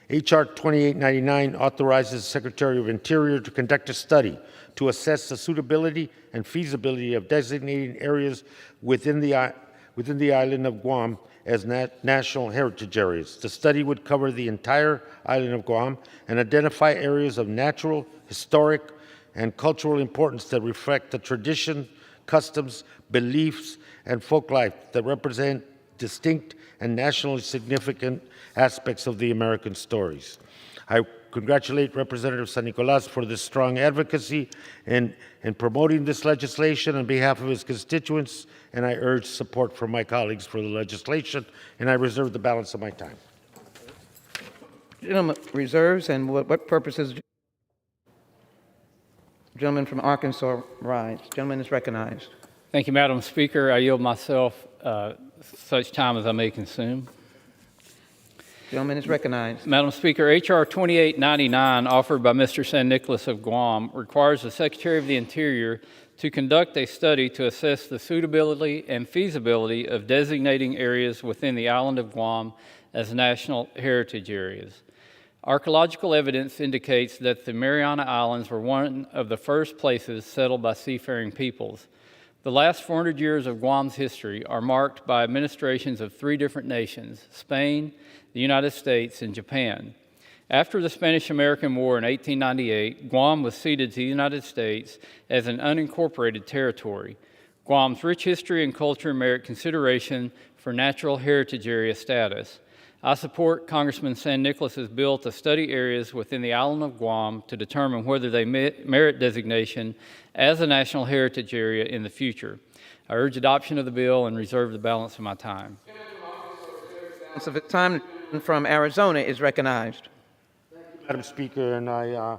H.R. 2899 authorizes the Secretary of Interior to conduct a study to assess the suitability and feasibility of designating areas within the island of Guam as national heritage areas. The study would cover the entire island of Guam and identify areas of natural, historic, and cultural importance that reflect the tradition, customs, beliefs, and folk life that represent distinct and nationally significant aspects of the American stories. I congratulate Representative San Nicolas for this strong advocacy in promoting this legislation on behalf of his constituents, and I urge support from my colleagues for the legislation, and I reserve the balance of my time. Gentleman reserves, and what purposes? Gentleman from Arkansas, rise. Gentleman is recognized. Thank you, Madam Speaker. I yield myself such time as I may consume. Gentleman is recognized. Madam Speaker, H.R. 2899, offered by Mr. San Nicolas of Guam, requires the Secretary of the Interior to conduct a study to assess the suitability and feasibility of designating areas within the island of Guam as national heritage areas. Archaeological evidence indicates that the Mariana Islands were one of the first places settled by seafaring peoples. The last 400 years of Guam's history are marked by administrations of 3 different nations: Spain, the United States, and Japan. After the Spanish-American War in 1898, Guam was ceded to the United States as an unincorporated territory. Guam's rich history and culture merit consideration for natural heritage area status. I support Congressman San Nicolas's bill to study areas within the island of Guam to determine whether they merit designation as a national heritage area in the future. I urge adoption of the bill and reserve the balance of my time. Balance of time from Arizona is recognized. Madam Speaker, and I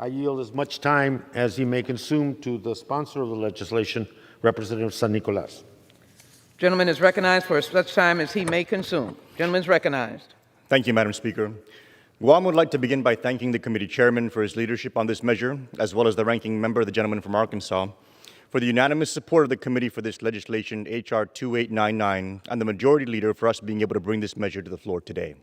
yield as much time as he may consume to the sponsor of the legislation, Representative San Nicolas. Gentleman is recognized for such time as he may consume. Gentleman is recognized. Thank you, Madam Speaker. Guam would like to begin by thanking the committee chairman for his leadership on this measure, as well as the ranking member, the gentleman from Arkansas, for the unanimous support of the committee for this legislation, H.R. 2899, and the majority leader for us being able to bring this measure to the floor today.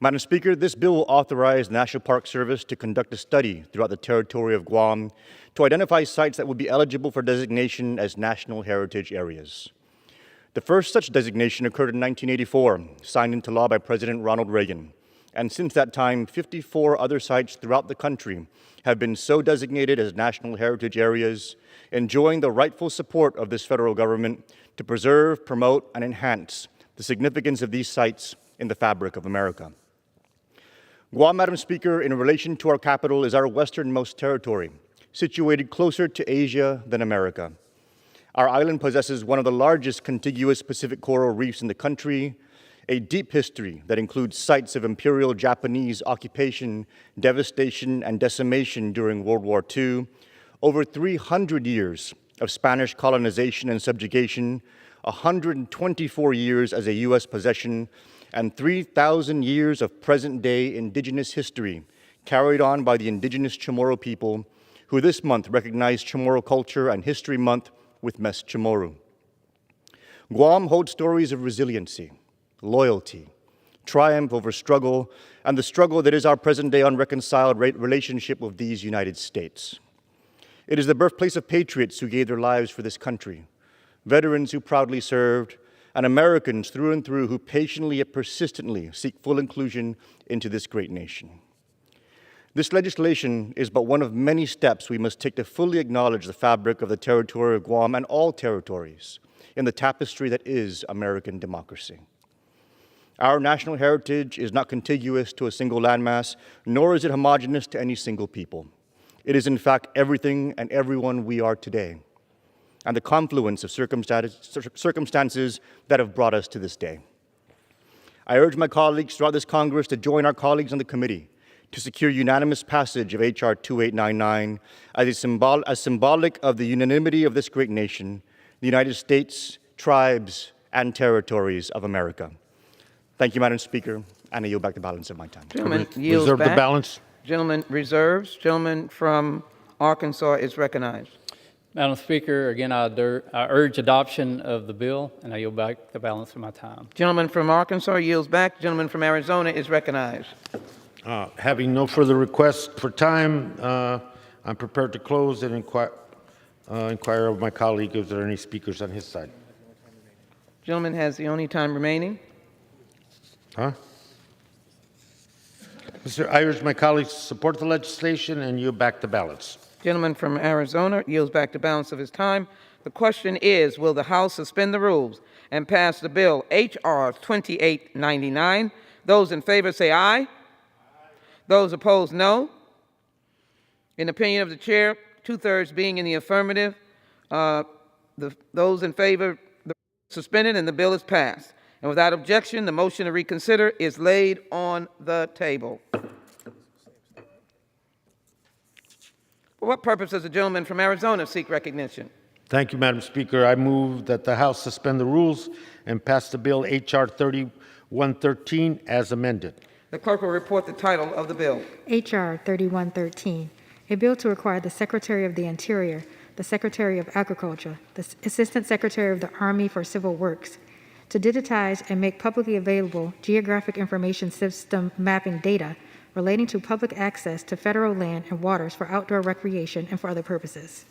Madam Speaker, this bill will authorize the National Park Service to conduct a study throughout the territory of Guam to identify sites that would be eligible for designation as national heritage areas. The first such designation occurred in 1984, signed into law by President Ronald Reagan. And since that time, 54 other sites throughout the country have been so designated as national heritage areas, enjoying the rightful support of this federal government to preserve, promote, and enhance the significance of these sites in the fabric of America. Guam, Madam Speaker, in relation to our capital, is our westernmost territory, situated closer to Asia than America. Our island possesses one of the largest contiguous Pacific coral reefs in the country, a deep history that includes sites of imperial Japanese occupation, devastation, and decimation during World War II, over 300 years of Spanish colonization and subjugation, 124 years as a U.S. possession, and 3,000 years of present-day indigenous history carried on by the indigenous Chamorro people, who this month recognize Chamorro Culture and History Month with Mes Chamorro. Guam holds stories of resiliency, loyalty, triumph over struggle, and the struggle that is our present-day unreconciled relationship with these United States. It is the birthplace of patriots who gave their lives for this country, veterans who proudly served, and Americans through and through who patiently yet persistently seek full inclusion into this great nation. This legislation is but one of many steps we must take to fully acknowledge the fabric of the territory of Guam and all territories in the tapestry that is American democracy. Our national heritage is not contiguous to a single landmass, nor is it homogeneous to any single people. It is, in fact, everything and everyone we are today, and the confluence of circumstances that have brought us to this day. I urge my colleagues throughout this Congress to join our colleagues on the committee to secure unanimous passage of H.R. 2899 as symbolic of the unanimity of this great nation, the United States, tribes, and territories of America. Thank you, Madam Speaker, and I yield back the balance of my time. Gentleman yields Reserve back. the balance. Gentleman reserves. Gentleman from Arkansas is recognized. Madam Speaker, again, I urge adoption of the bill, and I yield back the balance of my time. Gentleman from Arkansas yields back. Gentleman from Arizona is recognized. Having no further requests for time, I'm prepared to close and inquire of my colleague if there are any speakers on his side. Gentleman has the only time remaining. I urge my colleagues to support the legislation and yield back the ballots. Gentleman from Arizona yields back the balance of his time. The question is, will the House suspend the rules and pass the bill H.R. 2899? Those in favor say aye. Those opposed, no. In opinion of the chair, two-thirds being in the affirmative, those in favor, the suspended and the bill is passed. And without objection, the motion to reconsider is laid on the table. For what purpose does the gentleman from Arizona seek recognition? Thank you, Madam Speaker. I move that the House suspend the rules and pass the bill H.R. 3113 as amended. The clerk will report the title of the bill. H.R. 3113, a bill to require the Secretary of the Interior, the Secretary of Agriculture, the Assistant Secretary of the Army for Civil Works, to digitize and make publicly available geographic information system mapping data relating to public access to federal land and waters for outdoor recreation and for other purposes.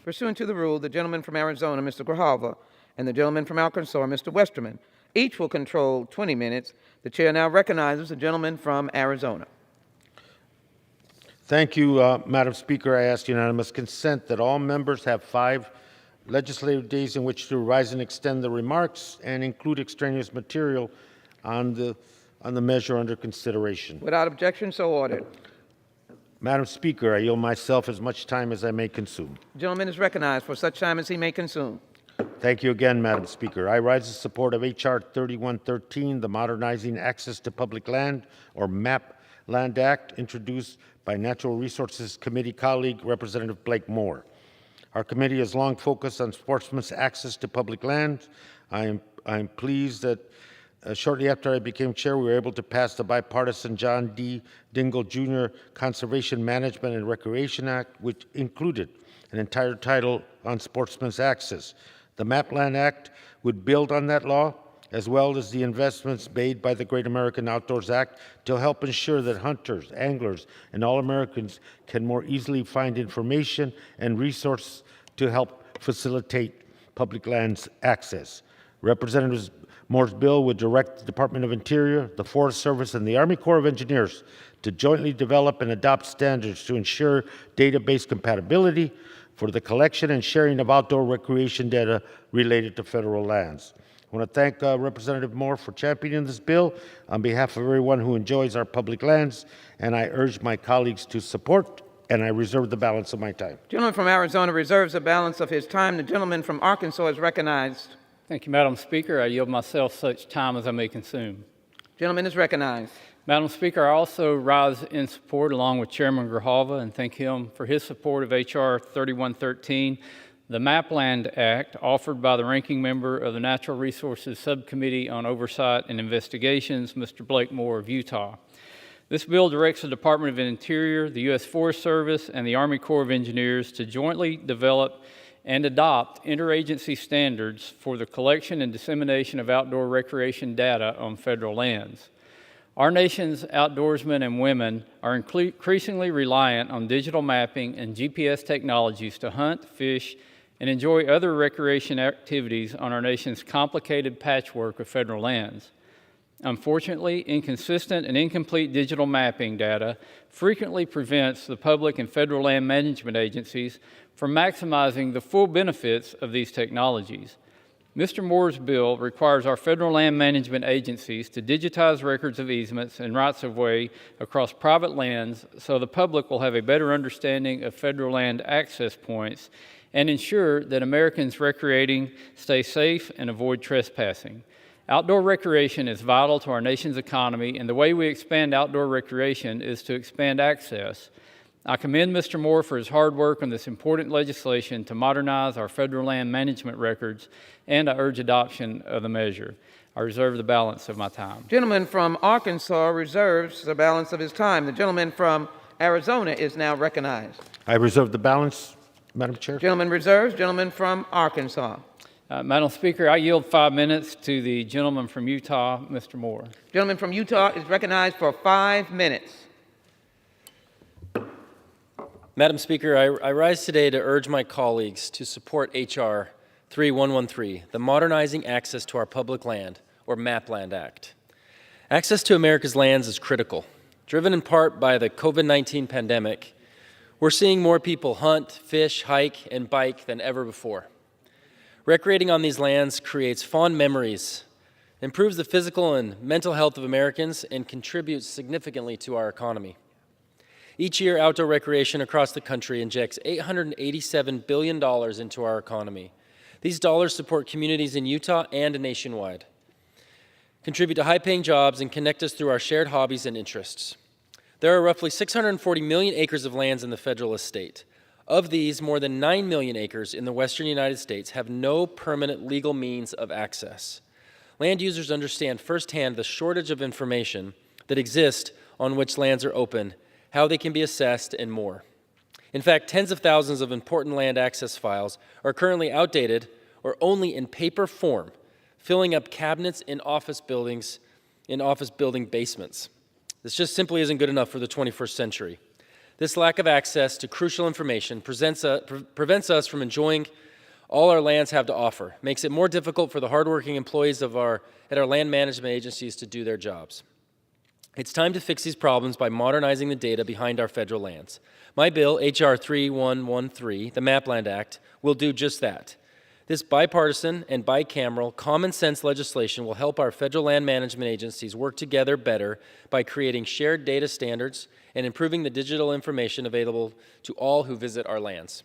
Pursuant to the rule, the gentleman from Arizona, Mr. Grijalva, and the gentleman from Arkansas, Mr. Westerman, each will control 20 minutes. The chair now recognizes the gentleman from Arizona. Thank you, Madam Speaker. I ask unanimous consent that all members have 5 legislative days in which to revise and extend the remarks and include extraneous material on the measure under consideration. Without objection, so ordered. Madam Speaker, I yield myself as much time as I may consume. The gentleman is recognized for such time as he may consume. Thank you again, Madam Speaker. I rise in support of H.R. 3113, the Modernizing Access to Public Land, or MAP Land Act, introduced by Natural Resources Committee colleague Representative Blake Moore. Our committee has long focused on sportsmen's access to public land. I am pleased that shortly after I became chair, we were able to pass the bipartisan John D. Dingell Jr. Conservation Management and Recreation Act, which included an entire title on sportsmen's access. The MAPLAND Act would build on that law, as well as the investments made by the Great American Outdoors Act to help ensure that hunters, anglers, and all Americans can more easily find information and resources to help facilitate public lands access. Representative Moore's bill would direct the Department of Interior, the Forest Service, and the Army Corps of Engineers to jointly develop and adopt standards to ensure database compatibility for the collection and sharing of outdoor recreation data related to federal lands. I want to thank Representative Moore for championing this bill on behalf of everyone who enjoys our public lands, and I urge my colleagues to support, and I reserve the balance of my time. The gentleman from Arizona reserves the balance of his time. The gentleman from Arkansas is recognized. Thank you, Madam Speaker. I yield myself such time as I may consume. Gentleman is recognized. Madam Speaker, I also rise in support along with Chairman Grijalva and thank him for his support of H.R. 3113, the MAPLAND Act offered by the ranking member of the Natural Resources Subcommittee on Oversight and Investigations, Mr. Blake Moore of Utah. This bill directs the Department of the Interior, the U.S. Forest Service, and the Army Corps of Engineers to jointly develop and adopt interagency standards for the collection and dissemination of outdoor recreation data on federal lands. Our nation's outdoorsmen and women are increasingly reliant on digital mapping and GPS technologies to hunt, fish, and enjoy other recreation activities on our nation's complicated patchwork of federal lands. Unfortunately, inconsistent and incomplete digital mapping data frequently prevents the public and federal land management agencies from maximizing the full benefits of these technologies. Mr. Moore's bill requires our federal land management agencies to digitize records of easements and rights-of-way across private lands so the public will have a better understanding of federal land access points and ensure that Americans recreating stay safe and avoid trespassing. Outdoor recreation is vital to our nation's economy, and the way we expand outdoor recreation is to expand access. I commend Mr. Moore for his hard work on this important legislation to modernize our federal land management records, and I urge adoption of the measure. I reserve the balance of my time. Gentleman from Arkansas reserves the balance of his time. The gentleman from Arizona is now recognized. I reserve the balance, Madam Chair. Gentleman reserves. Gentleman from Arkansas. Madam Speaker, I yield 5 minutes to the gentleman from Utah, Mr. Moore. Gentleman from Utah is recognized for 5 minutes. Madam Speaker, I rise today to urge my colleagues to support H.R. 3113, the Modernizing Access to Our Public Land, or MAPLAND Act. Access to America's lands is critical. Driven in part by the COVID-19 pandemic, We're seeing more people hunt, fish, hike, and bike than ever before. Recreating on these lands creates fond memories, improves the physical and mental health of Americans, and contributes significantly to our economy. Each year, outdoor recreation across the country injects $887 billion into our economy. These dollars support communities in Utah and nationwide, contribute to high-paying jobs, and connect us through our shared hobbies and interests. There are roughly 640 million acres of lands in the federal estate. Of these, more than 9 million acres in the western United States have no permanent legal means of access. Land users understand firsthand the shortage of information that exists on which lands are open, how they can be assessed, and more. In fact, tens of thousands of important land access files are currently outdated or only in paper form, filling up cabinets in office building basements. This just simply isn't good enough for the 21st century. This lack of access to crucial information prevents us from enjoying all our lands have to offer, makes it more difficult for the hardworking employees at our land management agencies to do their jobs. It's time to fix these problems by modernizing the data behind our federal lands. My bill, H.R. 3113, the Mapland Act, will do just that. This bipartisan and bicameral common sense legislation will help our federal land management agencies work together better by creating shared data standards and improving the digital information available to all who visit our lands.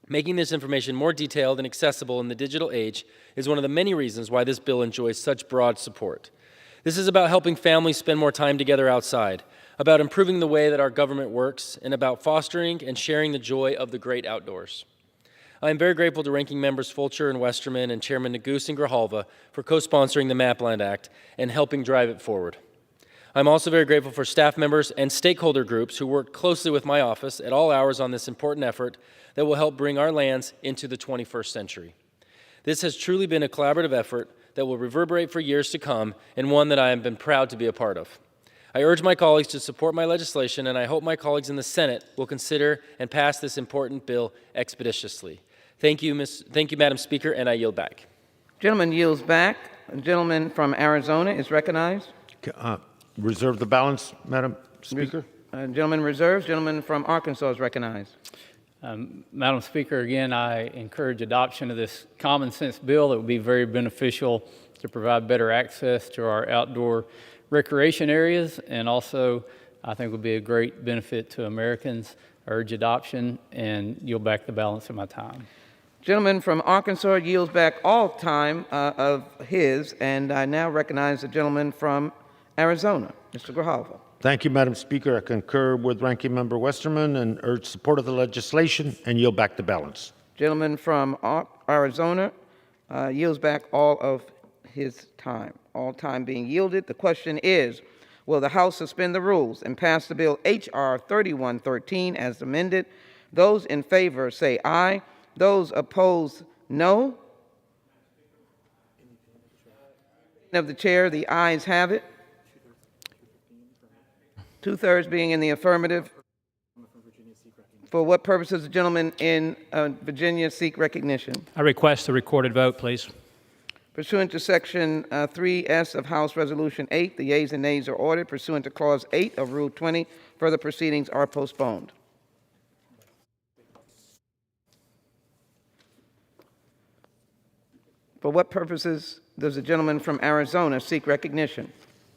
Making this information more detailed and accessible in the digital age is one of the many reasons why this bill enjoys such broad support. This is about helping families spend more time together outside, about improving the way that our government works, and about fostering and sharing the joy of the great outdoors. I am very grateful to Ranking Members Fulcher and Westerman and Chairman Neguse and Grijalva for co-sponsoring the Mapland Act and helping drive it forward. I'm also very grateful for staff members and stakeholder groups who worked closely with my office at all hours on this important effort that will help bring our lands into the 21st century. This has truly been a collaborative effort that will reverberate for years to come, and one that I have been proud to be a part of. I urge my colleagues to support my legislation, and I hope my colleagues in the Senate will consider and pass this important bill expeditiously. Thank you, Madam Speaker, and I yield back. Gentleman yields back. The gentleman from Arizona is recognized. Reserve the balance, Madam Speaker. Gentleman reserves. Gentleman from Arkansas is recognized. Madam Speaker, again, I encourage adoption of this common sense bill that would be very beneficial to provide better access to our outdoor recreation areas, and also I think would be a great benefit to Americans. I urge adoption and yield back the balance of my time. Gentleman from Arkansas yields back all time of his, and I now recognize the gentleman from Arizona, Mr. Grijalva. Thank you, Madam Speaker. I concur with Ranking Member Westerman and urge support of the legislation and yield back the balance. Gentleman from Arizona yields back all of his time. All time being yielded. The question is, will the House suspend the rules and pass the bill H.R. 3113 as amended? Those in favor say aye. Those opposed, no. Of the chair, the ayes have it. Two-thirds being in the affirmative. For what purpose does the gentleman in Virginia seek recognition? I request a recorded vote, please. Pursuant to Section 3S of House Resolution 8, the yeas and nays are ordered. Pursuant to Clause 8 of Rule 20, further proceedings are postponed. For what purposes does the gentleman from Arizona seek recognition?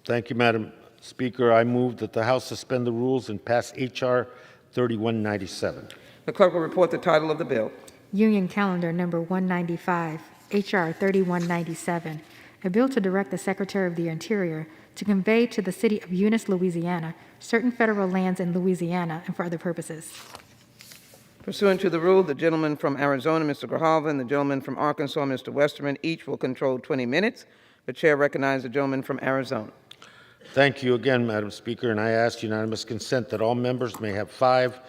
Thank you, Madam Speaker. I move that the House suspend the rules and pass H.R. 3197. The clerk will report the title of the bill. Union Calendar Number 195, H.R. 3197, a bill to direct the Secretary of the Interior to convey to the city of Eunice, Louisiana, certain federal lands in Louisiana and for other purposes. Pursuant to the rule, the gentleman from Arizona, Mr. Grijalva, and the gentleman from Arkansas, Mr. Westerman, each will control 20 minutes. The chair recognizes the gentleman from Arizona. Thank you again, Madam Speaker, and I ask unanimous consent that all members may have 5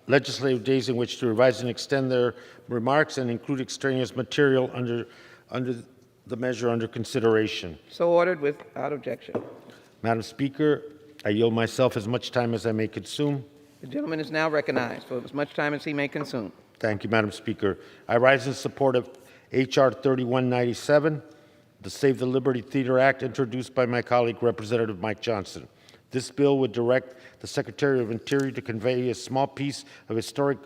legislative days in which to revise and extend their remarks and include extraneous material under the measure under consideration. So ordered without objection. Madam Speaker, I yield myself as much time as I may consume. The gentleman is now recognized for as much time as he may consume. Thank you, Madam Speaker. I rise in support of H.R. 3197, the Save the Liberty Theater Act, introduced by my colleague, Representative Mike Johnson. This bill would direct the Secretary of Interior to convey a small piece of historic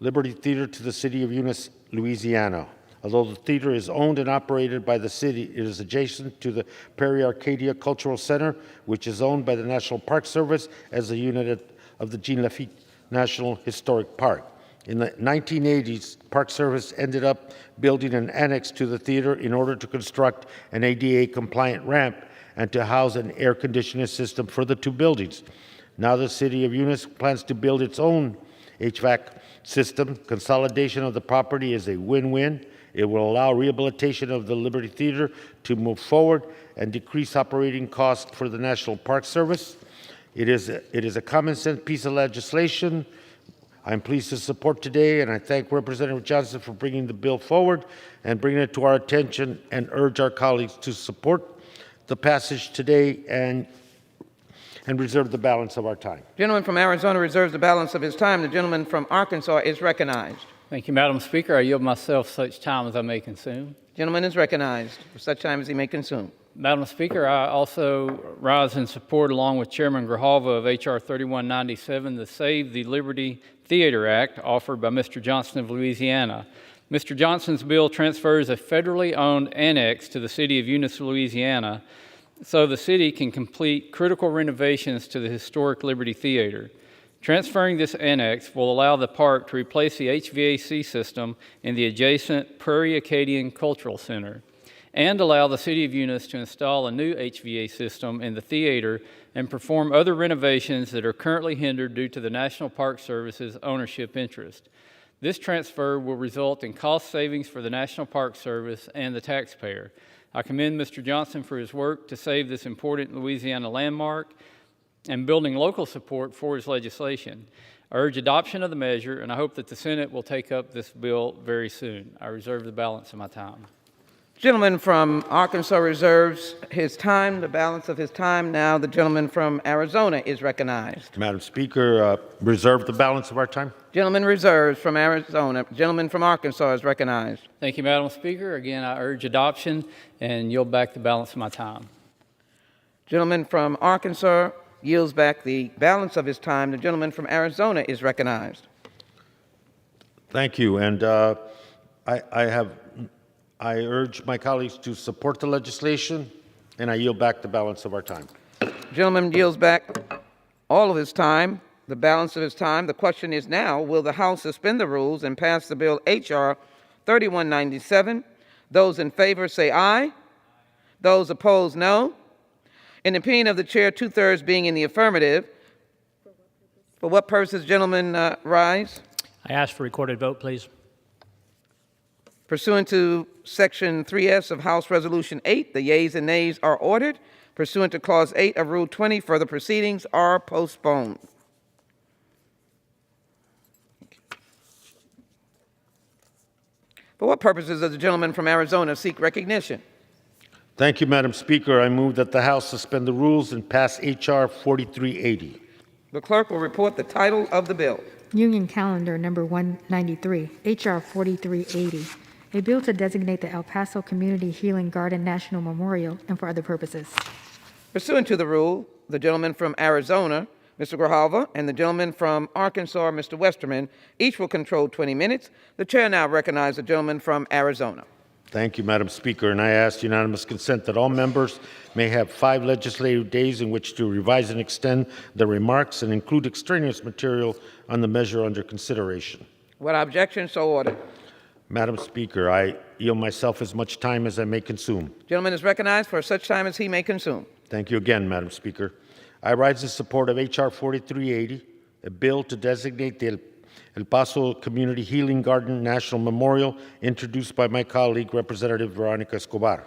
Liberty Theater to the city of Eunice, Louisiana. Although the theater is owned and operated by the city, it is adjacent to the Prairie Arcadia Cultural Center, which is owned by the National Park Service as a unit of the Jean Lafitte National Historic Park. In the 1980s, Park Service ended up building an annex to the theater in order to construct an ADA-compliant ramp and to house an air conditioning system for the two buildings. Now the city of Eunice plans to build its own HVAC system. Consolidation of the property is a win-win. It will allow rehabilitation of the Liberty Theater to move forward and decrease operating costs for the National Park Service. It is a common sense piece of legislation I'm pleased to support today, and I thank Representative Johnson for bringing the bill forward and bringing it to our attention, and urge our colleagues to support the passage today and reserve the balance of our time. Gentleman from Arizona reserves the balance of his time. The gentleman from Arkansas is recognized. Thank you, Madam Speaker. I yield myself such time as I may consume. Gentleman is recognized for such time as he may consume. Madam Speaker, I also rise in support, along with Chairman Grijalva, of H.R. 3197, the Save the Liberty Theater Act, offered by Mr. Johnson of Louisiana. Mr. Johnson's bill transfers a federally owned annex to the city of Eunice, Louisiana, so the city can complete critical renovations to the historic Liberty Theater. Transferring this annex will allow the park to replace the HVAC system in the adjacent Prairie Acadian Cultural Center, and allow the city of Eunice to install a new HVAC system in the theater and perform other renovations that are currently hindered due to the National Park Service's ownership interest. This transfer will result in cost savings for the National Park Service and the taxpayer. I commend Mr. Johnson for his work to save this important Louisiana landmark and building local support for his legislation. I urge adoption of the measure, and I hope that the Senate will take up this bill very soon. I reserve the balance of my time. Gentleman from Arkansas reserves his time, the balance of his time. Now the gentleman from Arizona is recognized. Madam Speaker, reserve the balance of our time. Gentleman reserves from Arizona. Gentleman from Arkansas is recognized. Thank you, Madam Speaker. Again, I urge adoption and yield back the balance of my time. Gentleman from Arkansas yields back the balance of his time. The gentleman from Arizona is recognized. Thank you, and I urge my colleagues to support the legislation, and I yield back the balance of our time. Gentleman yields back all of his time, the balance of his time. The question is now, will the House suspend the rules and pass the bill H.R. 3197? Those in favor say aye. Those opposed, no. In the opinion of the chair, two-thirds being in the affirmative. For what purposes, gentlemen, rise? I ask for recorded vote, please. Pursuant to Section 3S of House Resolution 8, the yeas and nays are ordered. Pursuant to Clause 8 of Rule 20, further proceedings are postponed. For what purposes does the gentleman from Arizona seek recognition? Thank you, Madam Speaker. I move that the House suspend the rules and pass H.R. 4380. The clerk will report the title of the bill. Union Calendar Number 193, H.R. 4380, a bill to designate the El Paso Community Healing Garden National Memorial and for other purposes. Pursuant to the rule, the gentleman from Arizona, Mr. Grijalva, and the gentleman from Arkansas, Mr. Westerman, each will control 20 minutes. The chair now recognizes the gentleman from Arizona. Thank you, Madam Speaker, and I ask unanimous consent that all members may have 5 legislative days in which to revise and extend their remarks and include extraneous material on the measure under consideration. Without objection, so ordered. Madam Speaker, I yield myself as much time as I may consume. Gentleman is recognized for such time as he may consume. Thank you again, Madam Speaker. I rise in support of H.R. 4380, a bill to designate the El Paso Community Healing Garden National Memorial, introduced by my colleague, Representative Veronica Escobar.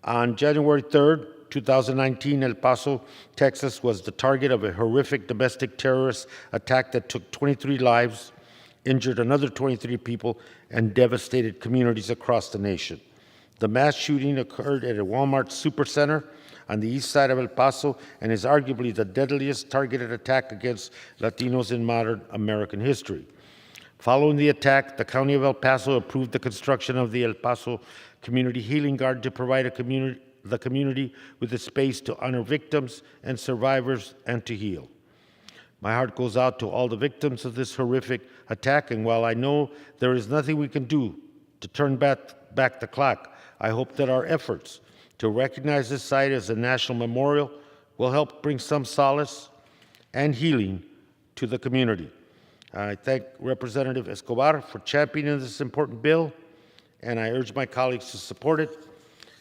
On January 3rd, 2019, El Paso, Texas, was the target of a horrific domestic terrorist attack that took 23 lives, injured another 23 people, and devastated communities across the nation. The mass shooting occurred at a Walmart supercenter on the east side of El Paso and is arguably the deadliest targeted attack against Latinos in modern American history. Following the attack, the County of El Paso approved the construction of the El Paso Community Healing Garden to provide a community the community with a space to honor victims and survivors and to heal. My heart goes out to all the victims of this horrific attack, and while I know there is nothing we can do to turn back the clock, I hope that our efforts to recognize this site as a national memorial will help bring some solace and healing to the community. I thank Representative Escobar for championing this important bill, and I urge my colleagues to support it.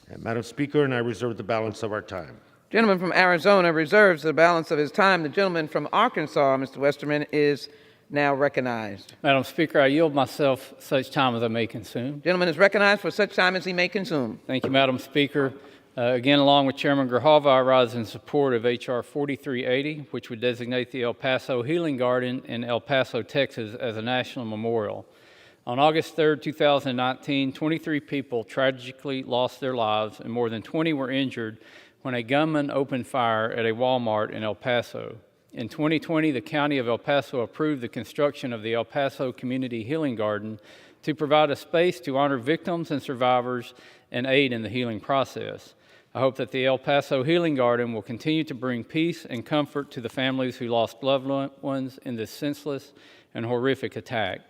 And Madam Speaker, and I reserve the balance of our time. Gentleman from Arizona reserves the balance of his time. The gentleman from Arkansas, Mr. Westerman, is now recognized. Madam Speaker, I yield myself such time as I may consume. Gentleman is recognized for such time as he may consume. Thank you, Madam Speaker. Again, along with Chairman Grijalva, I rise in support of H.R. 4380, which would designate the El Paso Healing Garden in El Paso, Texas, as a national memorial. On August 3, 2019, 23 people tragically lost their lives and more than 20 were injured when a gunman opened fire at a Walmart in El Paso. In 2020, the County of El Paso approved the construction of the El Paso Community Healing Garden to provide a space to honor victims and survivors and aid in the healing process. I hope that the El Paso Healing Garden will continue to bring peace and comfort to the families who lost loved ones in this senseless and horrific attack.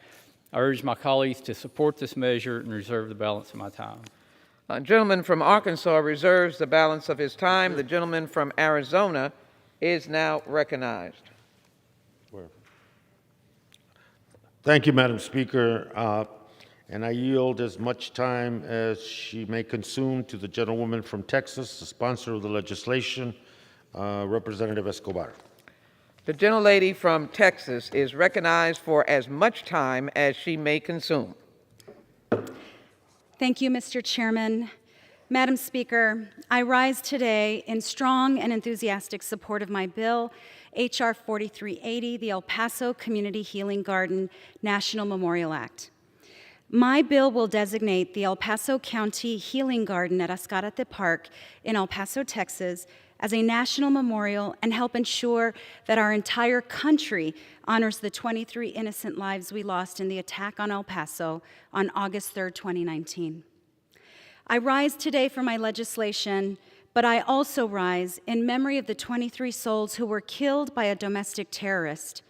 I urge my colleagues to support this measure and reserve the balance of my time. The gentleman from Arkansas reserves the balance of his time. The gentleman from Arizona is now recognized. Thank you, Madam Speaker. And I yield as much time as she may consume to the gentlewoman from Texas, the sponsor of the legislation, Representative Escobar. The gentlelady from Texas is recognized for as much time as she may consume. Thank you, Mr. Chairman. Madam Speaker, I rise today in strong and enthusiastic support of my bill, H.R. 4380, the El Paso Community Healing Garden National Memorial Act. My bill will designate the El Paso County Healing Garden at Ascarate Park in El Paso, Texas, as a national memorial and help ensure that our entire country honors the 23 innocent lives we lost in the attack on El Paso on August 3, 2019. I rise today for my legislation, but I also rise in memory of the 23 souls who were killed by a domestic terrorist.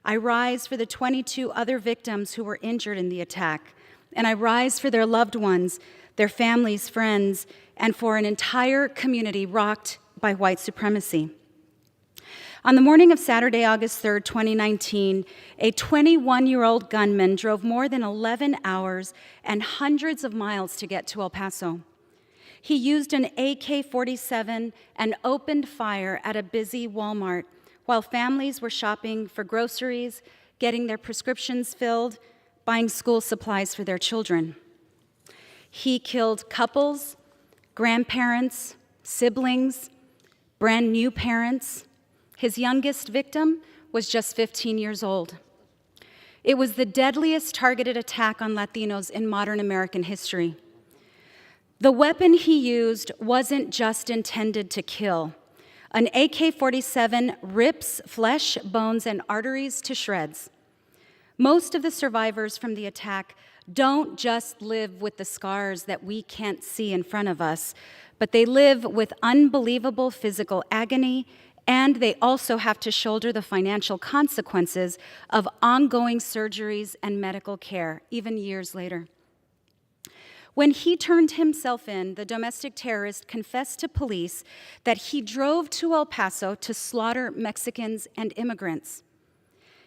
I rise for the 22 other victims who were injured in the attack, and I rise for their loved ones, their families, friends, and for an entire community rocked by white supremacy. On the morning of Saturday, August 3, 2019, a 21-year-old gunman drove more than 11 hours and hundreds of miles to get to El Paso. He used an AK-47 and opened fire at a busy Walmart while families were shopping for groceries, getting their prescriptions filled, buying school supplies for their children. He killed couples, grandparents, siblings, brand new parents. His youngest victim was just 15 years old. It was the deadliest targeted attack on Latinos in modern American history. The weapon he used wasn't just intended to kill. An AK-47 rips flesh, bones, and arteries to shreds. Most of the survivors from the attack don't just live with the scars that we can't see in front of us, but they live with unbelievable physical agony, and they also have to shoulder the financial consequences of ongoing surgeries and medical care, even years later. When he turned himself in, the domestic terrorist confessed to police that he drove to El Paso to slaughter Mexicans and immigrants.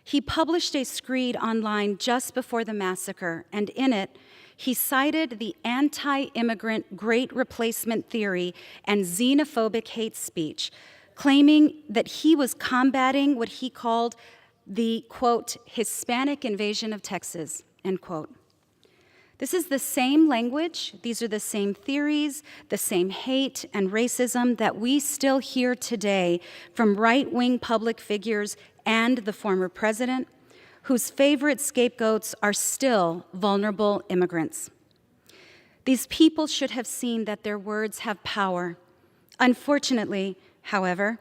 He published a screed online just before the massacre, and in it, he cited the anti-immigrant Great Replacement theory and xenophobic hate speech, claiming that he was combating what he called the, quote, Hispanic invasion of Texas, end quote. This is the same language, these are the same theories, the same hate and racism that we still hear today from right-wing public figures and the former president, whose favorite scapegoats are still vulnerable immigrants. These people should have seen that their words have power. Unfortunately, however,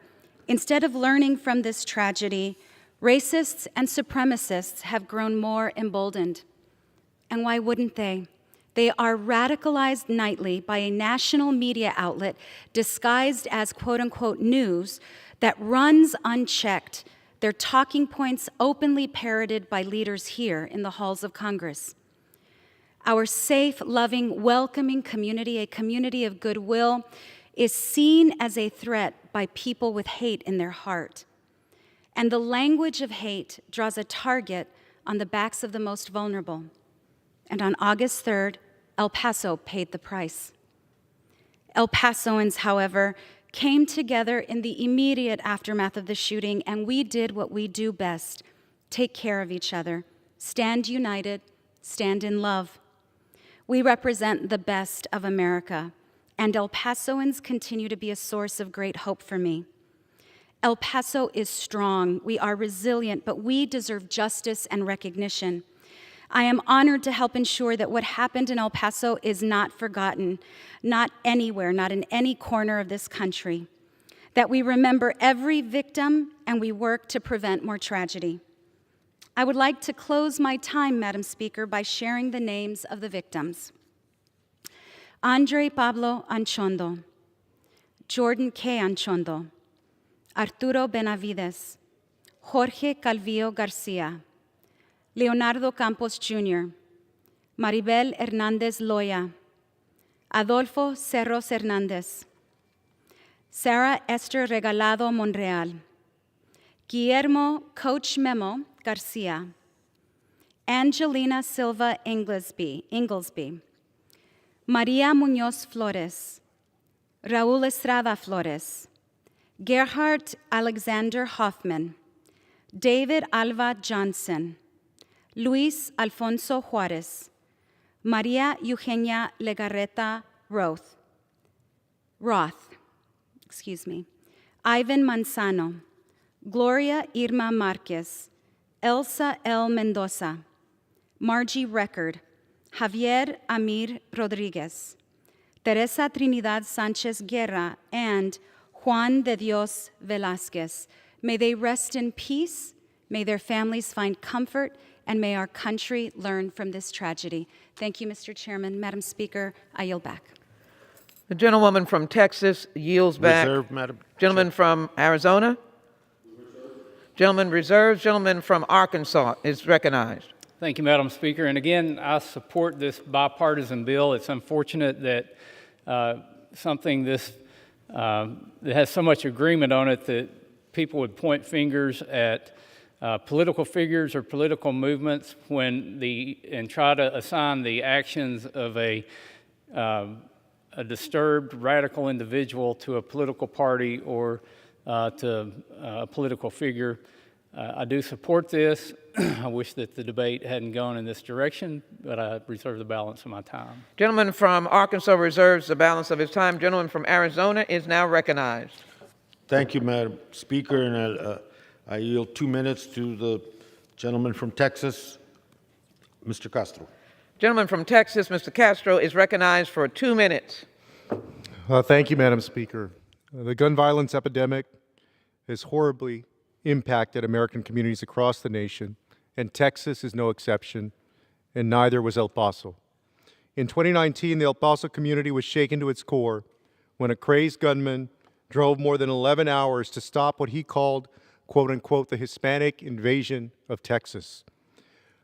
instead of learning from this tragedy, racists and supremacists have grown more emboldened. And why wouldn't they? They are radicalized nightly by a national media outlet disguised as quote unquote news that runs unchecked, their talking points openly parroted by leaders here in the halls of Congress. Our safe, loving, welcoming community, a community of goodwill, is seen as a threat by people with hate in their heart. And the language of hate draws a target on the backs of the most vulnerable. And on August 3rd, El Paso paid the price. El Pasoans, however, came together in the immediate aftermath of the shooting, and we did what we do best: take care of each other, stand united, stand in love. We represent the best of America, and El Pasoans continue to be a source of great hope for me. El Paso is strong, we are resilient, but we deserve justice and recognition. I am honored to help ensure that what happened in El Paso is not forgotten, not anywhere, not in any corner of this country, that we remember every victim and we work to prevent more tragedy. I would like to close my time, Madam Speaker, by sharing the names of the victims. Andre Pablo Anchondo, Jordan K. Anchondo, Arturo Benavides, Jorge Calvillo Garcia, Leonardo Campos Jr., Maribel Hernandez Loya, Adolfo Cerros Hernandez, Sarah Esther Regalado Monreal, Guillermo Coach Memo Garcia, Angelina Silva Inglesby, Maria Muñoz Flores, Raúl Estrada Flores, Gerhard Alexander Hoffman, David Alva Johnson, Luis Alfonso Juarez, Maria Eugenia Legarreta Roth, Ivan Manzano, Gloria Irma Marquez, Elsa L. Mendoza, Margie Record, Javier Amir Rodriguez, Teresa Trinidad Sanchez Guerra, and Juan de Dios Velázquez. May they rest in peace, may their families find comfort, and may our country learn from this tragedy. Thank you, Mr. Chairman. Madam Speaker, I yield back. The gentlewoman from Texas yields back. Reserved, Madam Gentleman from Arizona? Gentleman reserves. Gentleman from Arkansas is recognized. Thank you, Madam Speaker. And again, I support this bipartisan bill. It's unfortunate that something this that has so much agreement on it that people would point fingers at political figures or political movements and try to assign the actions of a disturbed radical individual to a political party or to a political figure. I do support this. I wish that the debate hadn't gone in this direction, but I reserve the balance of my time. Gentleman from Arkansas reserves the balance of his time. Gentleman from Arizona is now recognized. Thank you, Madam Speaker, and I yield 2 minutes to the gentleman from Texas, Mr. Castro. Gentleman from Texas, Mr. Castro, is recognized for 2 minutes. Thank you, Madam Speaker. The gun violence epidemic has horribly impacted American communities across the nation, and Texas is no exception, and neither was El Paso. In 2019, the El Paso community was shaken to its core when a crazed gunman drove more than 11 hours to stop what he called, quote unquote, the Hispanic invasion of Texas.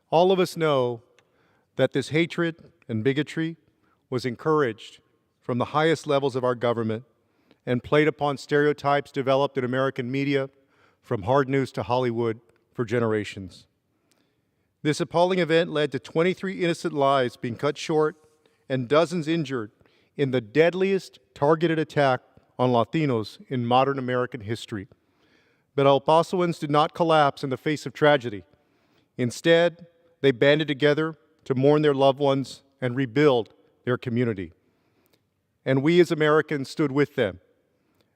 All of us know that this hatred and bigotry was encouraged from the highest levels of our government and played upon stereotypes developed in American media from hard news to Hollywood for generations. This appalling event led to 23 innocent lives being cut short and dozens injured in the deadliest targeted attack on Latinos in modern American history. But El Pasoans did not collapse in the face of tragedy. Instead, they banded together to mourn their loved ones and rebuild their community. And we as Americans stood with them.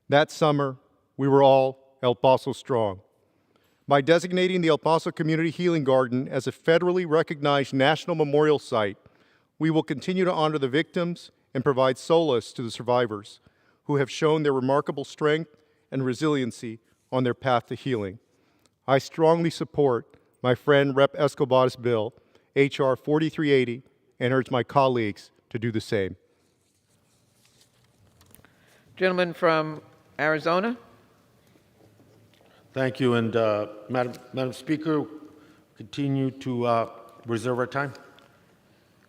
That summer, we were all El Paso strong. By designating the El Paso Community Healing Garden as a federally recognized national memorial site, we will continue to honor the victims and provide solace to the survivors who have shown their remarkable strength and resiliency on their path to healing. I strongly support my friend Rep. Escobar's bill, H.R. 4380, and urge my colleagues to do the same. Gentleman from Arizona. Thank you. And Madam Speaker, continue to reserve our time.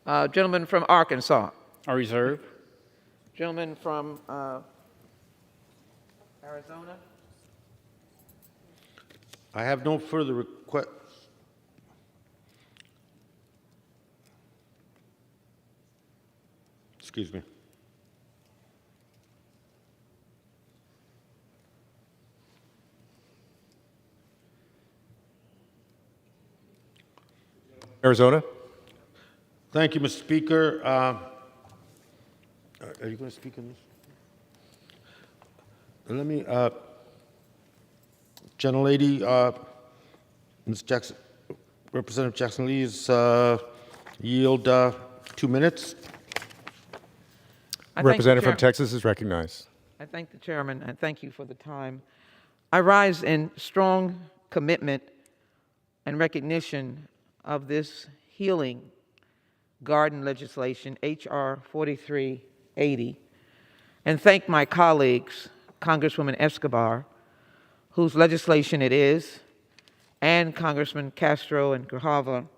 Gentleman from Arkansas. I reserve. Gentleman from Arizona. I have no further request. Excuse me. Arizona. Thank you, Mr. Speaker. Are you going to speak on this? Let me, gentlelady, Ms. Jackson, Representative Jackson Lee's yield 2 minutes. Representative from Texas is recognized. I thank the chairman and thank you for the time. I rise in strong commitment and recognition of this healing garden legislation, H.R. 4380, and thank my colleagues, Congresswoman Escobar, whose legislation it is, and Congressman Castro and Grijalva,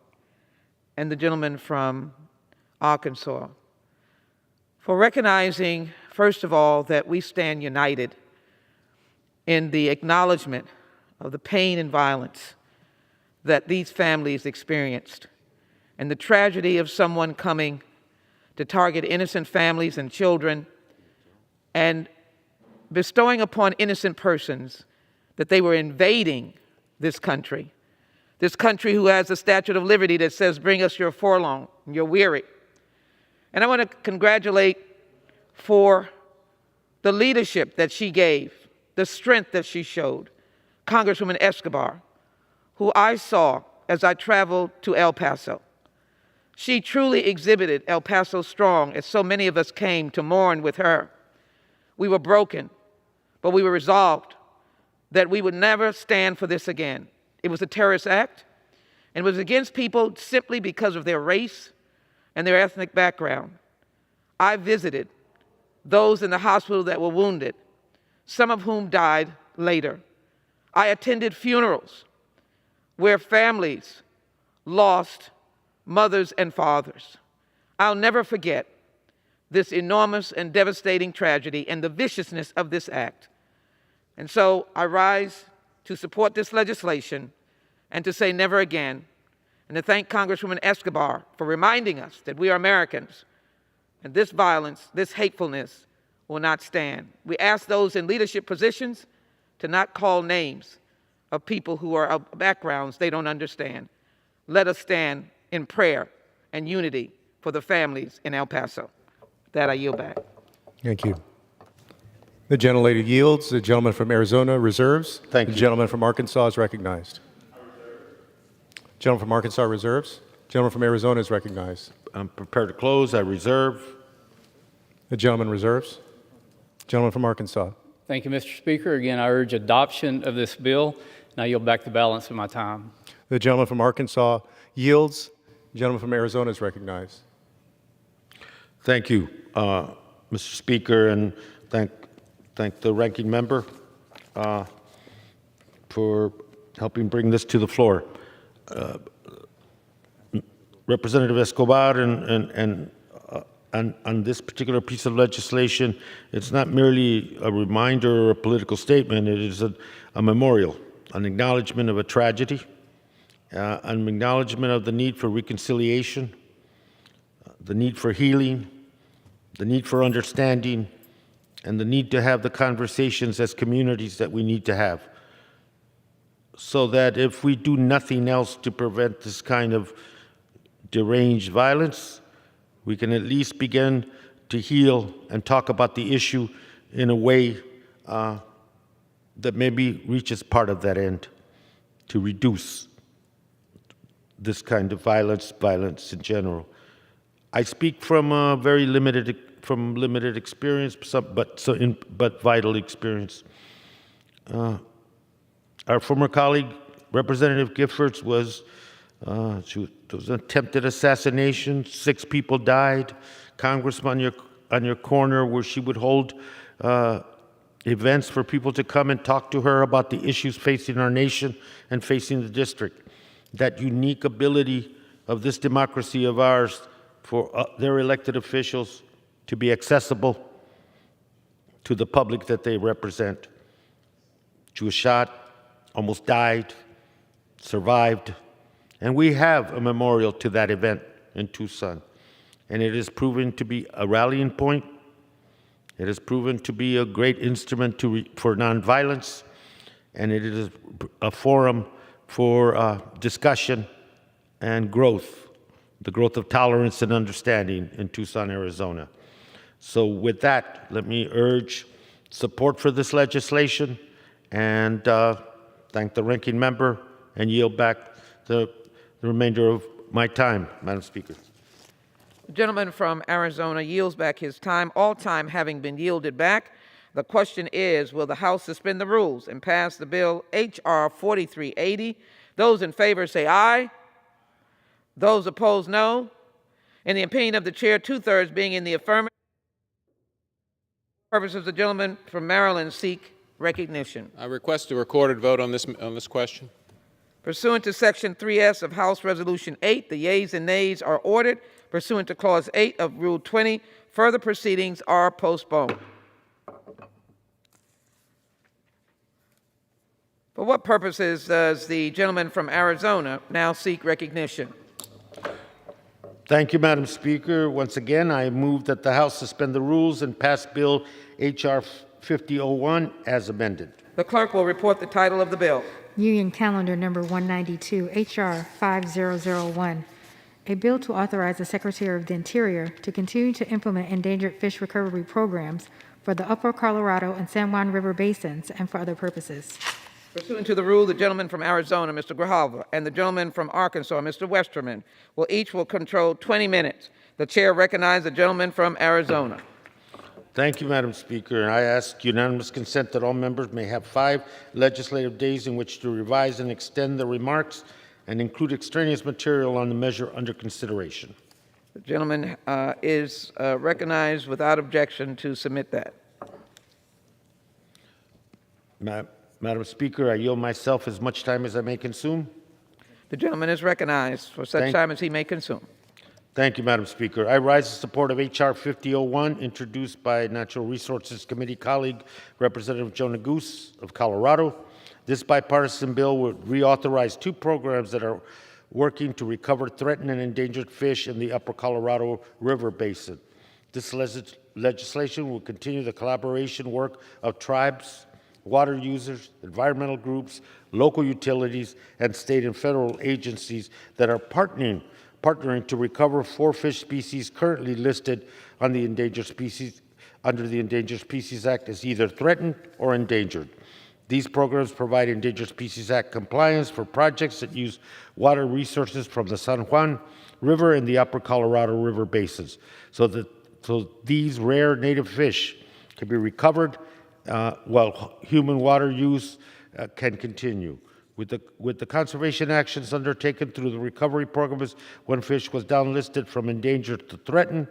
and the gentleman from Arkansas, for recognizing, first of all, that we stand united in the acknowledgement of the pain and violence that these families experienced, and the tragedy of someone coming to target innocent families and children and bestowing upon innocent persons that they were invading this country who has a statute of liberty that says, bring us your forlorn, your weary. And I want to congratulate for the leadership that she gave, the strength that she showed, Congresswoman Escobar, who I saw as I traveled to El Paso. She truly exhibited El Paso strong, as so many of us came to mourn with her. We were broken, but we were resolved that we would never stand for this again. It was a terrorist act, and it was against people simply because of their race and their ethnic background. I visited those in the hospital that were wounded, some of whom died later. I attended funerals where families lost mothers and fathers. I'll never forget this enormous and devastating tragedy and the viciousness of this act. And so I rise to support this legislation and to say never again, and to thank Congresswoman Escobar for reminding us that we are Americans, and this violence, this hatefulness will not stand. We ask those in leadership positions to not call names of people who are of backgrounds they don't understand. Let us stand in prayer and unity for the families in El Paso. With that, I yield back. Thank you. The gentlelady yields. The gentleman from Arizona reserves. Thank you. The gentleman from Arkansas is recognized. Gentleman from Arkansas reserves. Gentleman from Arizona is recognized. I'm prepared to close. I reserve. The gentleman reserves. Gentleman from Arkansas. Thank you, Mr. Speaker. Again, I urge adoption of this bill, and I yield back the balance of my time. The gentleman from Arkansas yields. The gentleman from Arizona is recognized. Thank you, Mr. Speaker, and thank the ranking member for helping bring this to the floor. Representative Escobar, and on this particular piece of legislation, it's not merely a reminder or a political statement. It is a memorial, an acknowledgement of a tragedy, an acknowledgement of the need for reconciliation, the need for healing, the need for understanding, and the need to have the conversations as communities that we need to have, so that if we do nothing else to prevent this kind of deranged violence, we can at least begin to heal and talk about the issue in a way that maybe reaches part of that end, to reduce this kind of violence in general. I speak from very limited experience, but vital experience. Our former colleague, Representative Giffords, was There was an attempted assassination. 6 people died. Congressman, on your corner, where she would hold events for people to come and talk to her about the issues facing our nation and facing the district. That unique ability of this democracy of ours for their elected officials to be accessible to the public that they represent. She was shot, almost died, survived, and we have a memorial to that event in Tucson. And it has proven to be a rallying point. It has proven to be a great instrument for nonviolence, and it is a forum for discussion and growth, the growth of tolerance and understanding in Tucson, Arizona. So with that, let me urge support for this legislation and thank the ranking member and yield back the remainder of my time, Madam Speaker. The gentleman from Arizona yields back his time, all time having been yielded back. The question is, will the House suspend the rules and pass the bill H.R. 4380? Those in favor say aye. Those opposed, no. In the opinion of the chair, 2/3 being in the affirmative. Purposes, the gentleman from Maryland seek recognition. I request a recorded vote on this question. Pursuant to Section 3S of House Resolution 8, the yeas and nays are ordered. Pursuant to Clause 8 of Rule 20, further proceedings are postponed. For what purposes does the gentleman from Arizona now seek recognition? Thank you, Madam Speaker. Once again, I move that the House suspend the rules and pass Bill H.R. 5001 as amended. The clerk will report the title of the bill. Union Calendar Number 192, H.R. 5001, a bill to authorize the Secretary of the Interior to continue to implement endangered fish recovery programs for the Upper Colorado and San Juan River basins and for other purposes. Pursuant to the rule, the gentleman from Arizona, Mr. Grijalva, and the gentleman from Arkansas, Mr. Westerman, will control 20 minutes. The chair recognizes the gentleman from Arizona. Thank you, Madam Speaker. And I ask unanimous consent that all members may have 5 legislative days in which to revise and extend the remarks and include extraneous material on the measure under consideration. The gentleman is recognized without objection to submit that. Madam Speaker, I yield myself as much time as I may consume. The gentleman is recognized for such time as he may consume. Thank you, Madam Speaker. I rise in support of H.R. 5001, introduced by Natural Resources Committee colleague Representative Joe Neguse of Colorado. This bipartisan bill would reauthorize 2 programs that are working to recover threatened and endangered fish in the Upper Colorado River Basin. This legislation will continue the collaboration work of tribes, water users, environmental groups, local utilities, and state and federal agencies that are partnering to recover 4 fish species currently listed on the Endangered Species under the Endangered Species Act as either threatened or endangered. These programs provide Endangered Species Act compliance for projects that use water resources from the San Juan River and the Upper Colorado River basins, so these rare native fish can be recovered while human water use can continue. With the conservation actions undertaken through the recovery programs, 1 fish was downlisted from endangered to threatened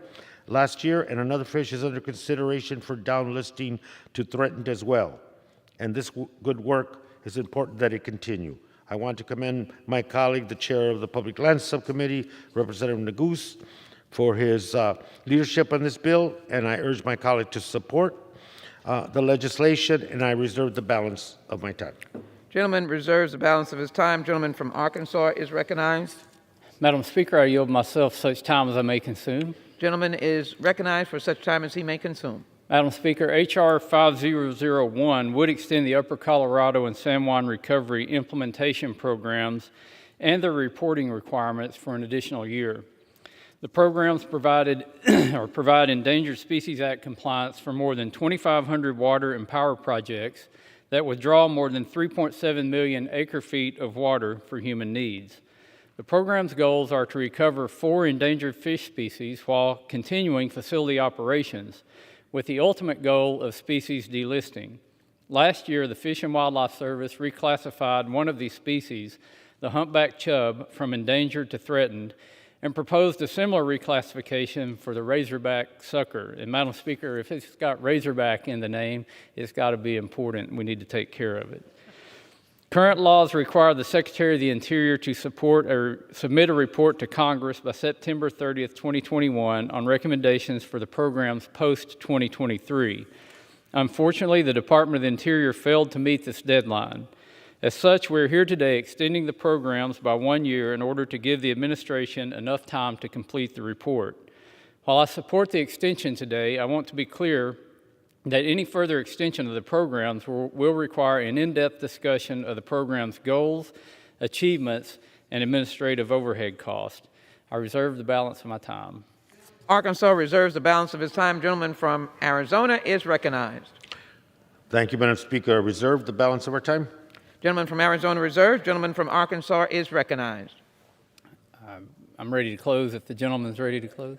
last year, and another fish is under consideration for downlisting to threatened as well. And this good work is important that it continue. I want to commend my colleague, the chair of the Public Lands Subcommittee, Representative Neguse, for his leadership on this bill, and I urge my colleague to support the legislation, and I reserve the balance of my time. Gentleman reserves the balance of his time. Gentleman from Arkansas is recognized. Madam Speaker, I yield myself such time as I may consume. Gentleman is recognized for such time as he may consume. Madam Speaker, H.R. 5001 would extend the Upper Colorado and San Juan recovery implementation programs and their reporting requirements for an additional year. The programs provide Endangered Species Act compliance for more than 2,500 water and power projects that withdraw more than 3.7 million acre-feet of water for human needs. The program's goals are to recover 4 endangered fish species while continuing facility operations, with the ultimate goal of species delisting. Last year, the Fish and Wildlife Service reclassified one of these species, the humpback chub, from endangered to threatened, and proposed a similar reclassification for the razorback sucker. And Madam Speaker, if it's got razorback in the name, it's got to be important. We need to take care of it. Current laws require the Secretary of the Interior to submit a report to Congress by September 30th, 2021 on recommendations for the programs post-2023. Unfortunately, the Department of the Interior failed to meet this deadline. As such, we're here today extending the programs by 1 year in order to give the administration enough time to complete the report. While I support the extension today, I want to be clear that any further extension of the programs will require an in-depth discussion of the program's goals, achievements, and administrative overhead costs. I reserve the balance of my time. Arkansas reserves the balance of his time. Gentleman from Arizona is recognized. Thank you, Madam Speaker. I reserve the balance of our time. Gentleman from Arizona reserved. Gentleman from Arkansas is recognized. I'm ready to close if the gentleman's ready to close.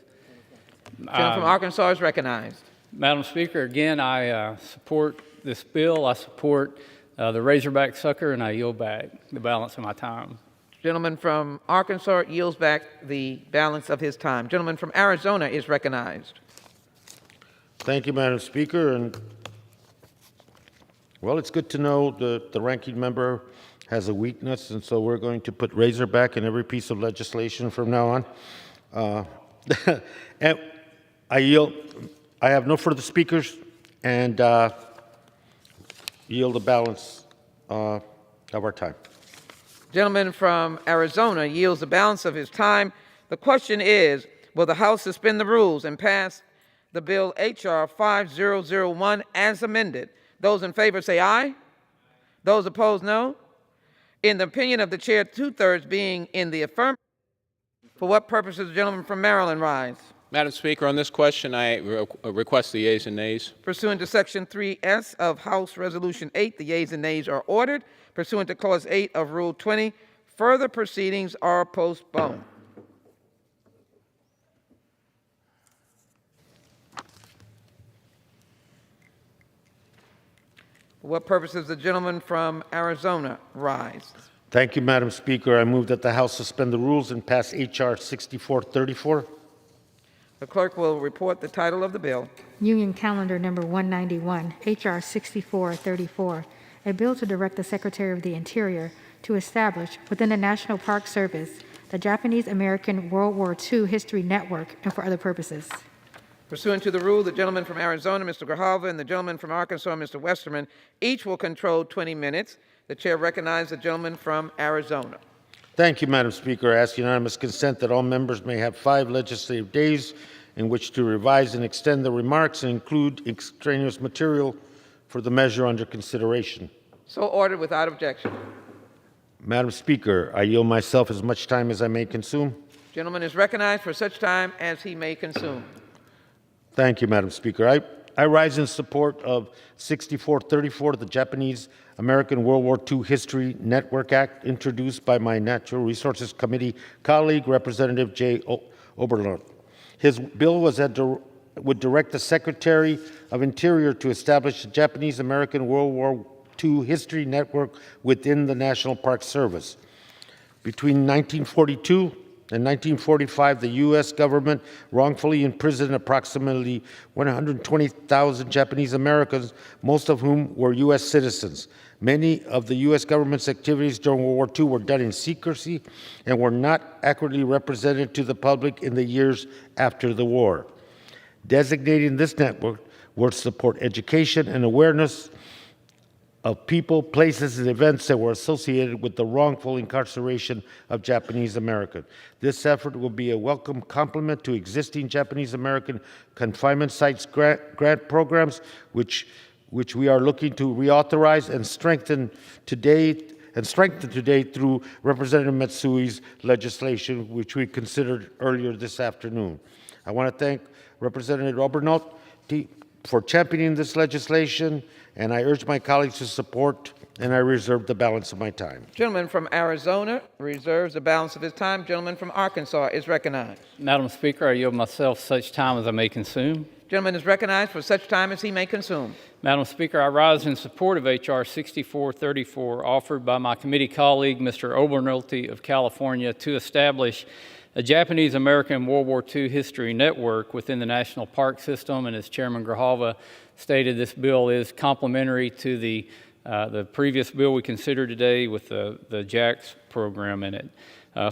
Gentleman from Arkansas is recognized. Madam Speaker, again, I support this bill. I support the razorback sucker, and I yield back the balance of my time. Gentleman from Arkansas yields back the balance of his time. Gentleman from Arizona is recognized. Thank you, Madam Speaker. And well, it's good to know that the ranking member has a weakness, and so we're going to put razorback in every piece of legislation from now on. And I yield. I have no further speakers, and yield the balance of our time. Gentleman from Arizona yields the balance of his time. The question is, will the House suspend the rules and pass the bill H.R. 5001 as amended? Those in favor say aye. Those opposed, no. In the opinion of the chair, 2/3 being in the affirmative. For what purpose does the gentleman from Maryland rise? Madam Speaker, on this question, I request the yeas and nays. Pursuant to Section 3S of House Resolution 8, the yeas and nays are ordered. Pursuant to Clause 8 of Rule 20, further proceedings are postponed. For what purpose does the gentleman from Arizona rise? Thank you, Madam Speaker. I move that the House suspend the rules and pass H.R. 6434. The clerk will report the title of the bill. Union Calendar Number 191, H.R. 6434, a bill to direct the Secretary of the Interior to establish within the National Park Service the Japanese-American World War II History Network and for other purposes. Pursuant to the rule, the gentleman from Arizona, Mr. Grijalva, and the gentleman from Arkansas, Mr. Westerman, each will control 20 minutes. The chair recognizes the gentleman from Arizona. Thank you, Madam Speaker. I ask unanimous consent that all members may have 5 legislative days in which to revise and extend the remarks and include extraneous material for the measure under consideration. So ordered without objection. Madam Speaker, I yield myself as much time as I may consume. Gentleman is recognized for such time as he may consume. Thank you, Madam Speaker. I rise in support of 6434, the Japanese-American World War II History Network Act, introduced by my Natural Resources Committee colleague, Representative Jay Oberlin. His bill would direct the Secretary of Interior to establish the Japanese-American World War II History Network within the National Park Service. Between 1942 and 1945, the U.S. government wrongfully imprisoned approximately 120,000 Japanese Americans, most of whom were U.S. citizens. Many of the U.S. government's activities during World War II were done in secrecy and were not accurately represented to the public in the years after the war. Designating this network would support education and awareness of people, places, and events that were associated with the wrongful incarceration of Japanese Americans. This effort will be a welcome complement to existing Japanese American confinement sites grant programs, which we are looking to reauthorize and strengthen today through Representative Matsui's legislation, which we considered earlier this afternoon. I want to thank Representative Obernolt for championing this legislation, and I urge my colleagues to support and I reserve the balance of my time. Gentleman from Arizona reserves the balance of his time. Gentleman from Arkansas is recognized. Madam Speaker, I yield myself such time as I may consume. Gentleman is recognized for such time as he may consume. Madam Speaker, I rise in support of H.R. 6434, offered by my committee colleague, Mr. Obernolte of California, to establish a Japanese-American World War II history network within the National Park System. And as Chairman Grijalva stated, this bill is complementary to the previous bill we considered today with the JAX program in it.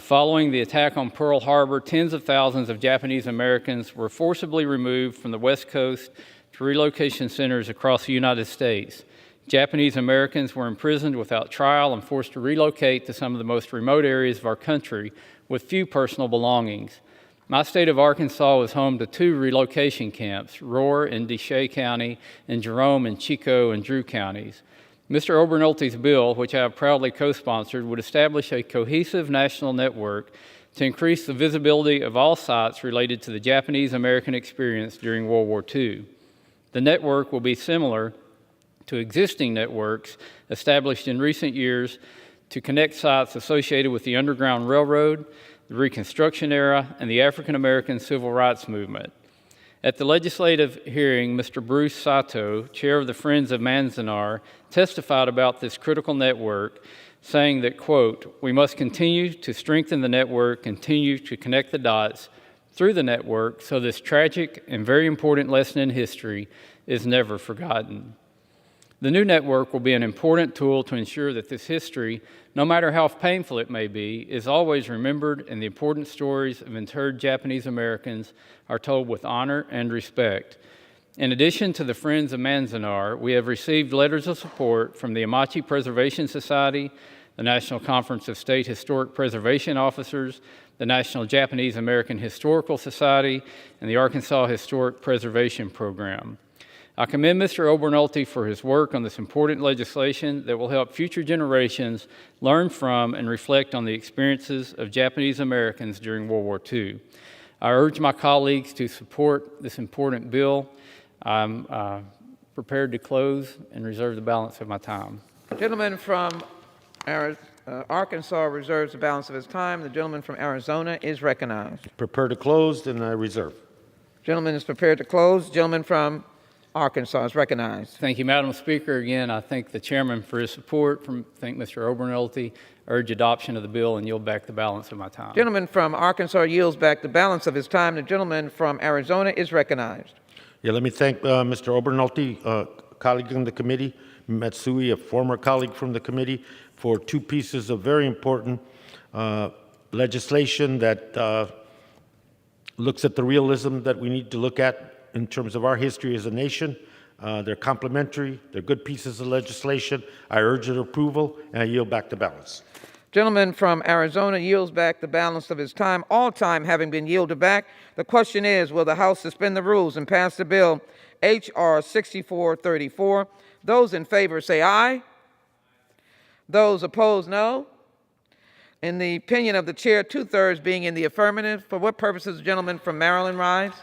Following the attack on Pearl Harbor, tens of thousands of Japanese Americans were forcibly removed from the West Coast to relocation centers across the United States. Japanese Americans were imprisoned without trial and forced to relocate to some of the most remote areas of our country with few personal belongings. My state of Arkansas was home to 2 relocation camps, Rohr in Desha County and Jerome in Chico and Drew counties. Mr. Obernolte's bill, which I have proudly co-sponsored, would establish a cohesive national network to increase the visibility of all sites related to the Japanese-American experience during World War II. The network will be similar to existing networks established in recent years to connect sites associated with the Underground Railroad, the Reconstruction era, and the African-American Civil Rights Movement. At the legislative hearing, Mr. Bruce Sato, chair of the Friends of Manzanar, testified about this critical network, saying that, quote, "We must continue to strengthen the network, continue to connect the dots through the network so this tragic and very important lesson in history is never forgotten." The new network will be an important tool to ensure that this history, no matter how painful it may be, is always remembered and the important stories of interred Japanese Americans are told with honor and respect. In addition to the Friends of Manzanar, we have received letters of support from the Amachi Preservation Society, the National Conference of State Historic Preservation Officers, the National Japanese American Historical Society, and the Arkansas Historic Preservation Program. I commend Mr. Obernolte for his work on this important legislation that will help future generations learn from and reflect on the experiences of Japanese Americans during World War II. I urge my colleagues to support this important bill. I'm prepared to close and reserve the balance of my time. Gentleman from Arkansas reserves the balance of his time. The gentleman from Arizona is recognized. Prepare to close, and I reserve. Gentleman is prepared to close. Gentleman from Arkansas is recognized. Thank you, Madam Speaker. Again, I thank the chairman for his support. Thank Mr. Obernolte. Urge adoption of the bill and yield back the balance of my time. Gentleman from Arkansas yields back the balance of his time. The gentleman from Arizona is recognized. Yeah, let me thank Mr. Obernolte, colleague in the committee, Matsui, a former colleague from the committee, for 2 pieces of very important legislation that looks at the realism that we need to look at in terms of our history as a nation. They're complementary. They're good pieces of legislation. I urge their approval, and I yield back the balance. Gentleman from Arizona yields back the balance of his time, all time having been yielded back. The question is, will the House suspend the rules and pass the bill H.R. 6434? Those in favor say aye. Those opposed, no. In the opinion of the chair, 2/3 being in the affirmative. For what purposes, the gentleman from Maryland rise?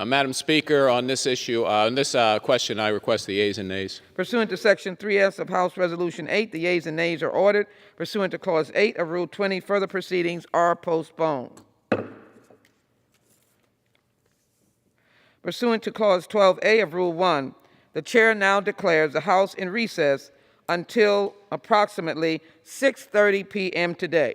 Madam Speaker, on this issue, on this question, I request the yeas and nays. Pursuant to Section 3S of House Resolution 8, the yeas and nays are ordered. Pursuant to Clause 8 of Rule 20, further proceedings are postponed. Pursuant to Clause 12A of Rule 1, the chair now declares the House in recess until approximately 6:30 p.m. today.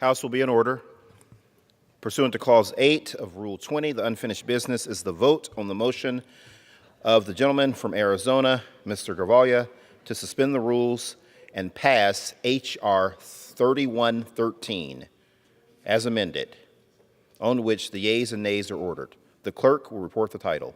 House will be in order. Pursuant to Clause 8 of Rule 20, the unfinished business is the vote on the motion of the gentleman from Arizona, Mr. Gravalla, to suspend the rules and pass H.R. 3113 as amended, on which the yeas and nays are ordered. The clerk will report the title.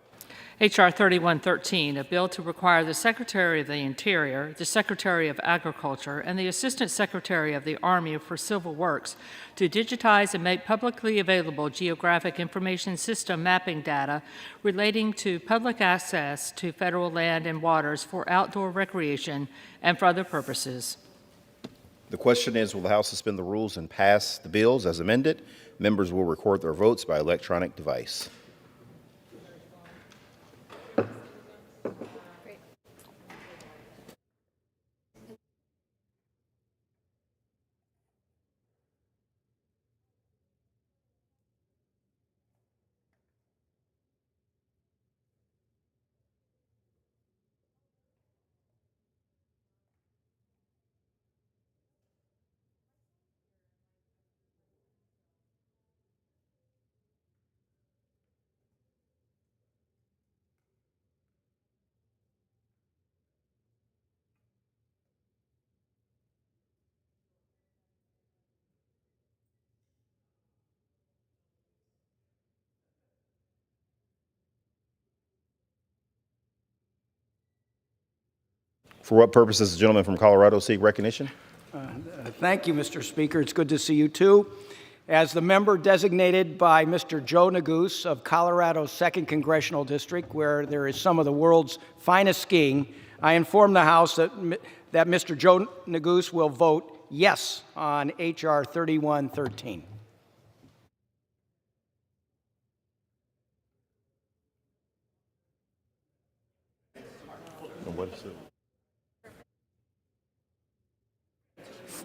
H.R. 3113, a bill to require the Secretary of the Interior, the Secretary of Agriculture, and the Assistant Secretary of the Army for Civil Works to digitize and make publicly available geographic information system mapping data relating to public access to federal land and waters for outdoor recreation and for other purposes. The question is, will the House suspend the rules and pass the bills as amended? Members will record their votes by electronic device. For what purpose does the gentleman from Colorado seek recognition? Thank you, Mr. Speaker. It's good to see you, too. As the member designated by Mr. Joe Neguse of Colorado's 2nd Congressional District, where there is some of the world's finest skiing, I inform the House that Mr. Joe Neguse will vote yes on H.R. 3113.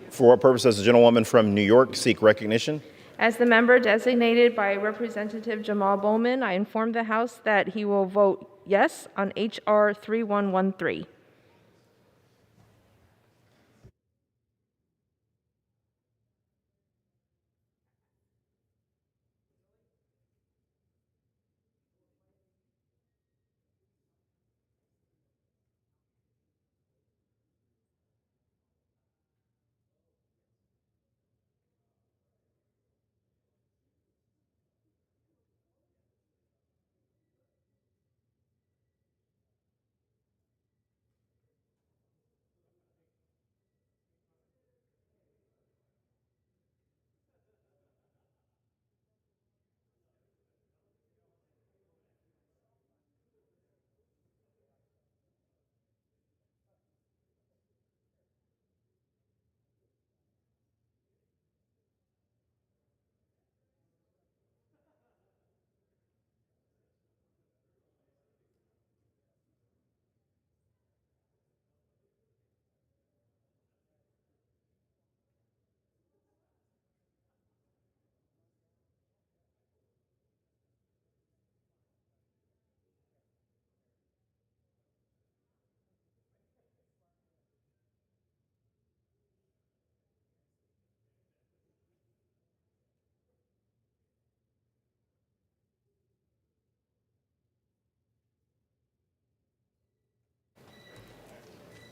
For what purpose does the gentlewoman from New York seek recognition? As the member designated by Representative Jamal Bowman, I inform the House that he will vote yes on H.R. 3113.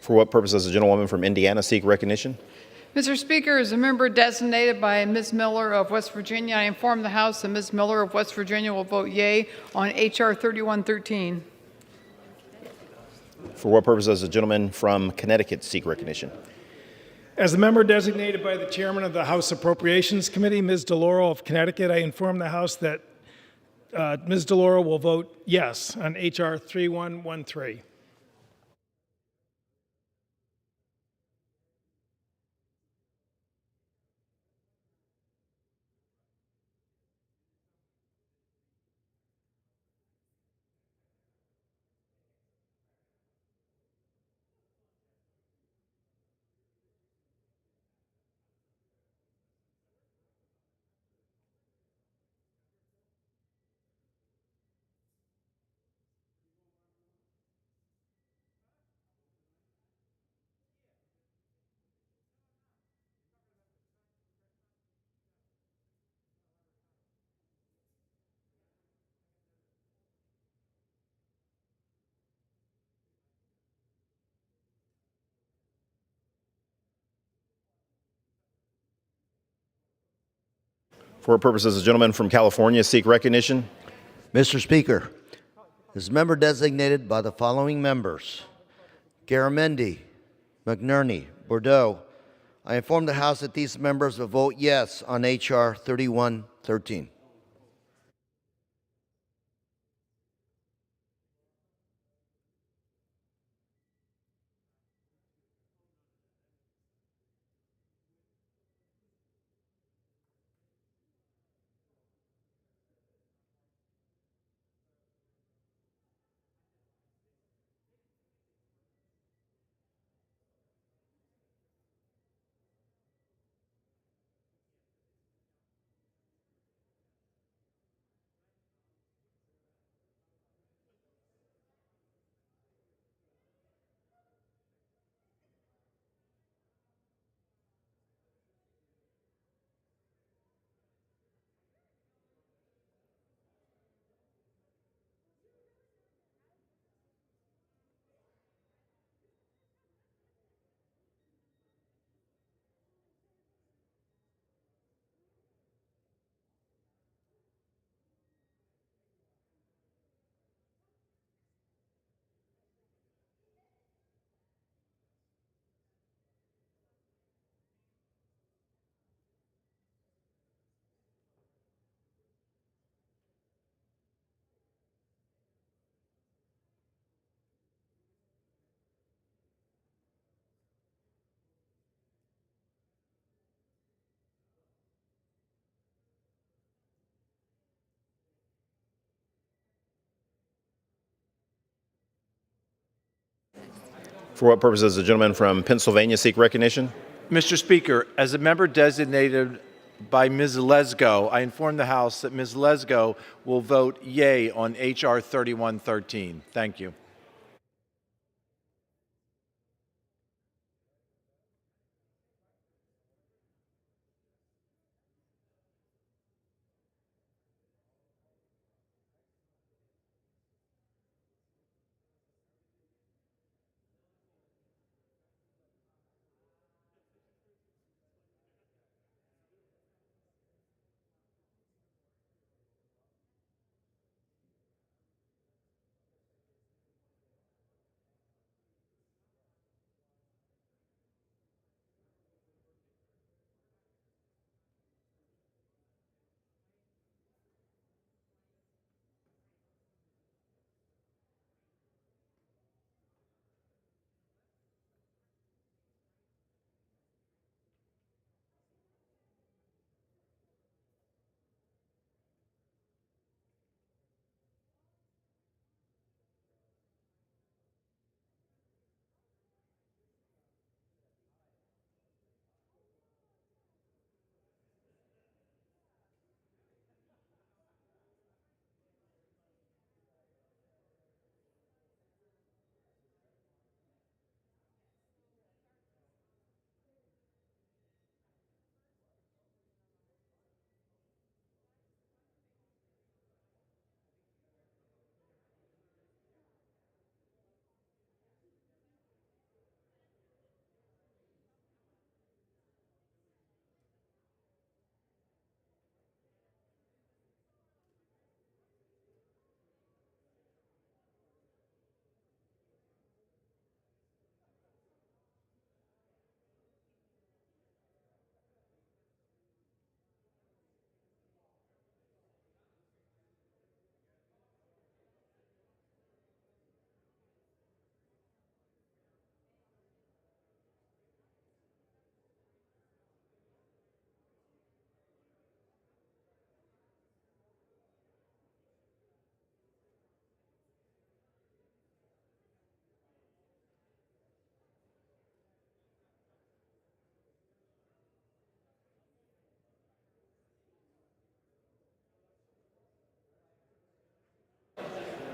For what purpose does the gentlewoman from Indiana seek recognition? Mr. Speaker, as a member designated by Ms. Miller of West Virginia, I inform the House that Ms. Miller of West Virginia will vote yea on H.R. 3113. For what purpose does the gentleman from Connecticut seek recognition? As the member designated by the chairman of the House Appropriations Committee, Ms. DeLauro of Connecticut, I inform the House that Ms. DeLauro will vote yes on H.R. 3113. For what purpose does the gentleman from California seek recognition? Mr. Speaker, as member designated by the following members: Garamendi, McNerney, Bordeaux, I inform the House that these members will vote yes on H.R. 3113. For what purpose does the gentleman from Pennsylvania seek recognition? Mr. Speaker, as a member designated by Ms. Lesko, I inform the House that Ms. Lesko will vote yea on H.R. 3113. Thank you.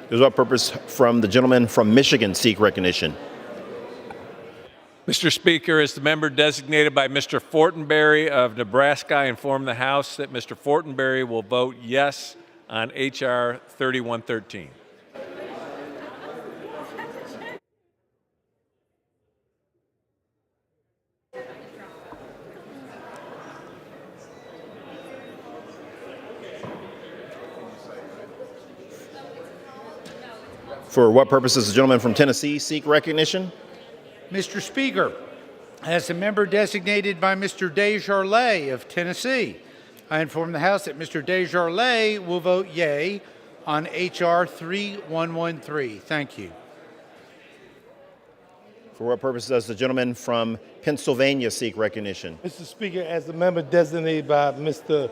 Does what purpose from the gentleman from Michigan seek recognition? Mr. Speaker, as the member designated by Mr. Fortenberry of Nebraska, I inform the House that Mr. Fortenberry will vote yes on H.R. 3113. For what purpose does the gentleman from Tennessee seek recognition? Mr. Speaker, as a member designated by Mr. Desjardins of Tennessee, I inform the House that Mr. Desjardins will vote yea on H.R. 3113. Thank you. For what purpose does the gentleman from Pennsylvania seek recognition? Mr. Speaker, as a member designated by Mr.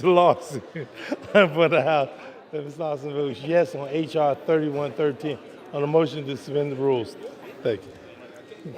Lawson, for the House, that Ms. Lawson votes yes on H.R. 3113 on the motion to suspend the rules. Thank you.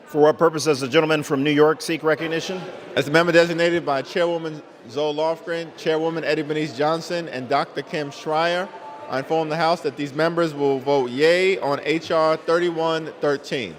For what purpose does the gentleman from New York seek recognition? As the member designated by Chairwoman Zoe Lofgren, Chairwoman Eddie Bernice Johnson, and Dr. Kim Schreier, I inform the House that these members will vote yea on H.R. 3113.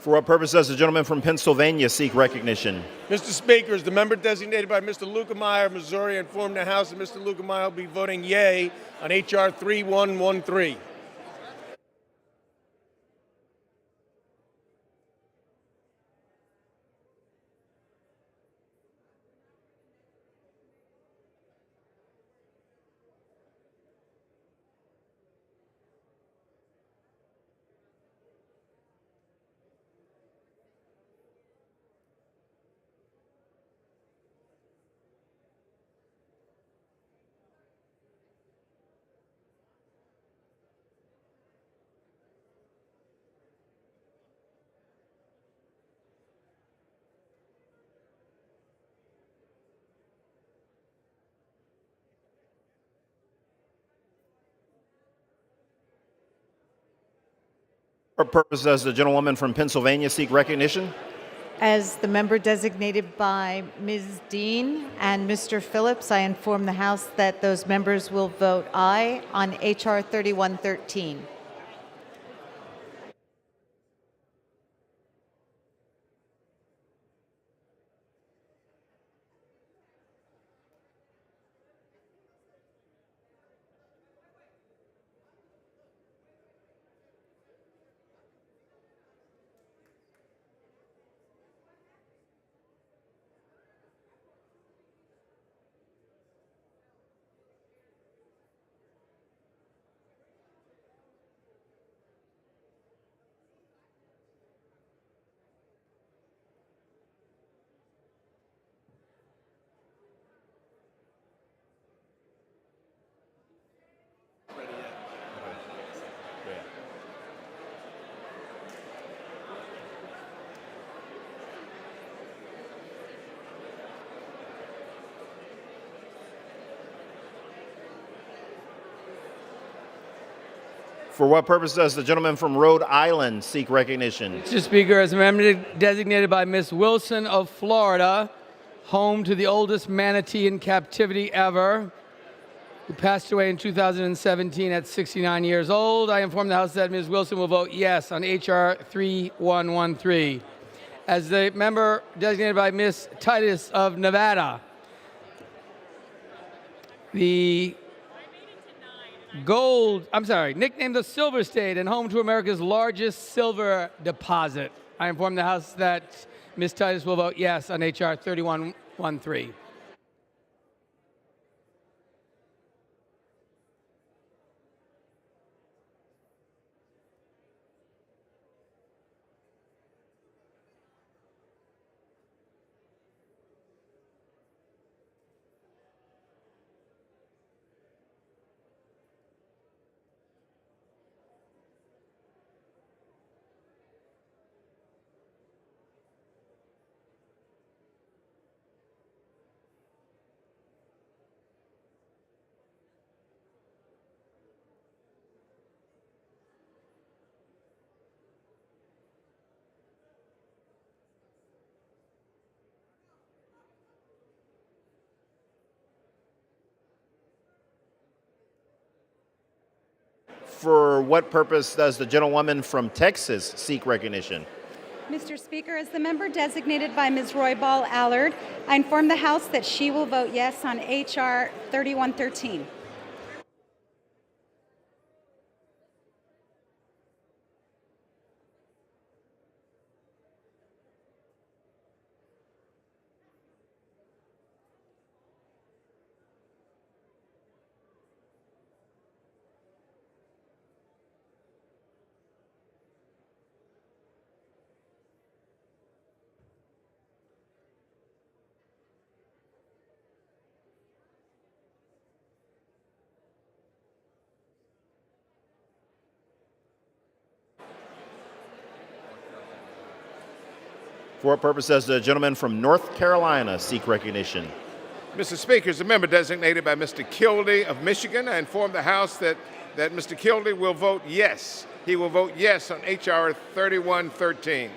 For what purpose does the gentleman from Pennsylvania seek recognition? Mr. Speaker, as the member designated by Mr. Lukemeyer of Missouri, I inform the House that Mr. Lukemeyer will be voting yea on H.R. 3113. For what purpose does the gentlewoman from Pennsylvania seek recognition? As the member designated by Ms. Dean and Mr. Phillips, I inform the House that those members will vote aye on H.R. 3113. For what purpose does the gentleman from Rhode Island seek recognition? Mr. Speaker, as a member designated by Ms. Wilson of Florida, home to the oldest manatee in captivity ever, who passed away in 2017 at 69 years old, I inform the House that Ms. Wilson will vote yes on H.R. 3113. As the member designated by Ms. Titus of Nevada, nicknamed the Silver State and home to America's largest silver deposit. I inform the House that Ms. Titus will vote yes on H.R. 3113. For what purpose does the gentlewoman from Texas seek recognition? Mr. Speaker, as the member designated by Ms. Roybal Allard, I inform the House that she will vote yes on H.R. 3113. For what purpose does the gentleman from North Carolina seek recognition? Mr. Speaker, as a member designated by Mr. Kildee of Michigan, I inform the House that Mr. Kildee will vote yes. He will vote yes on H.R. 3113.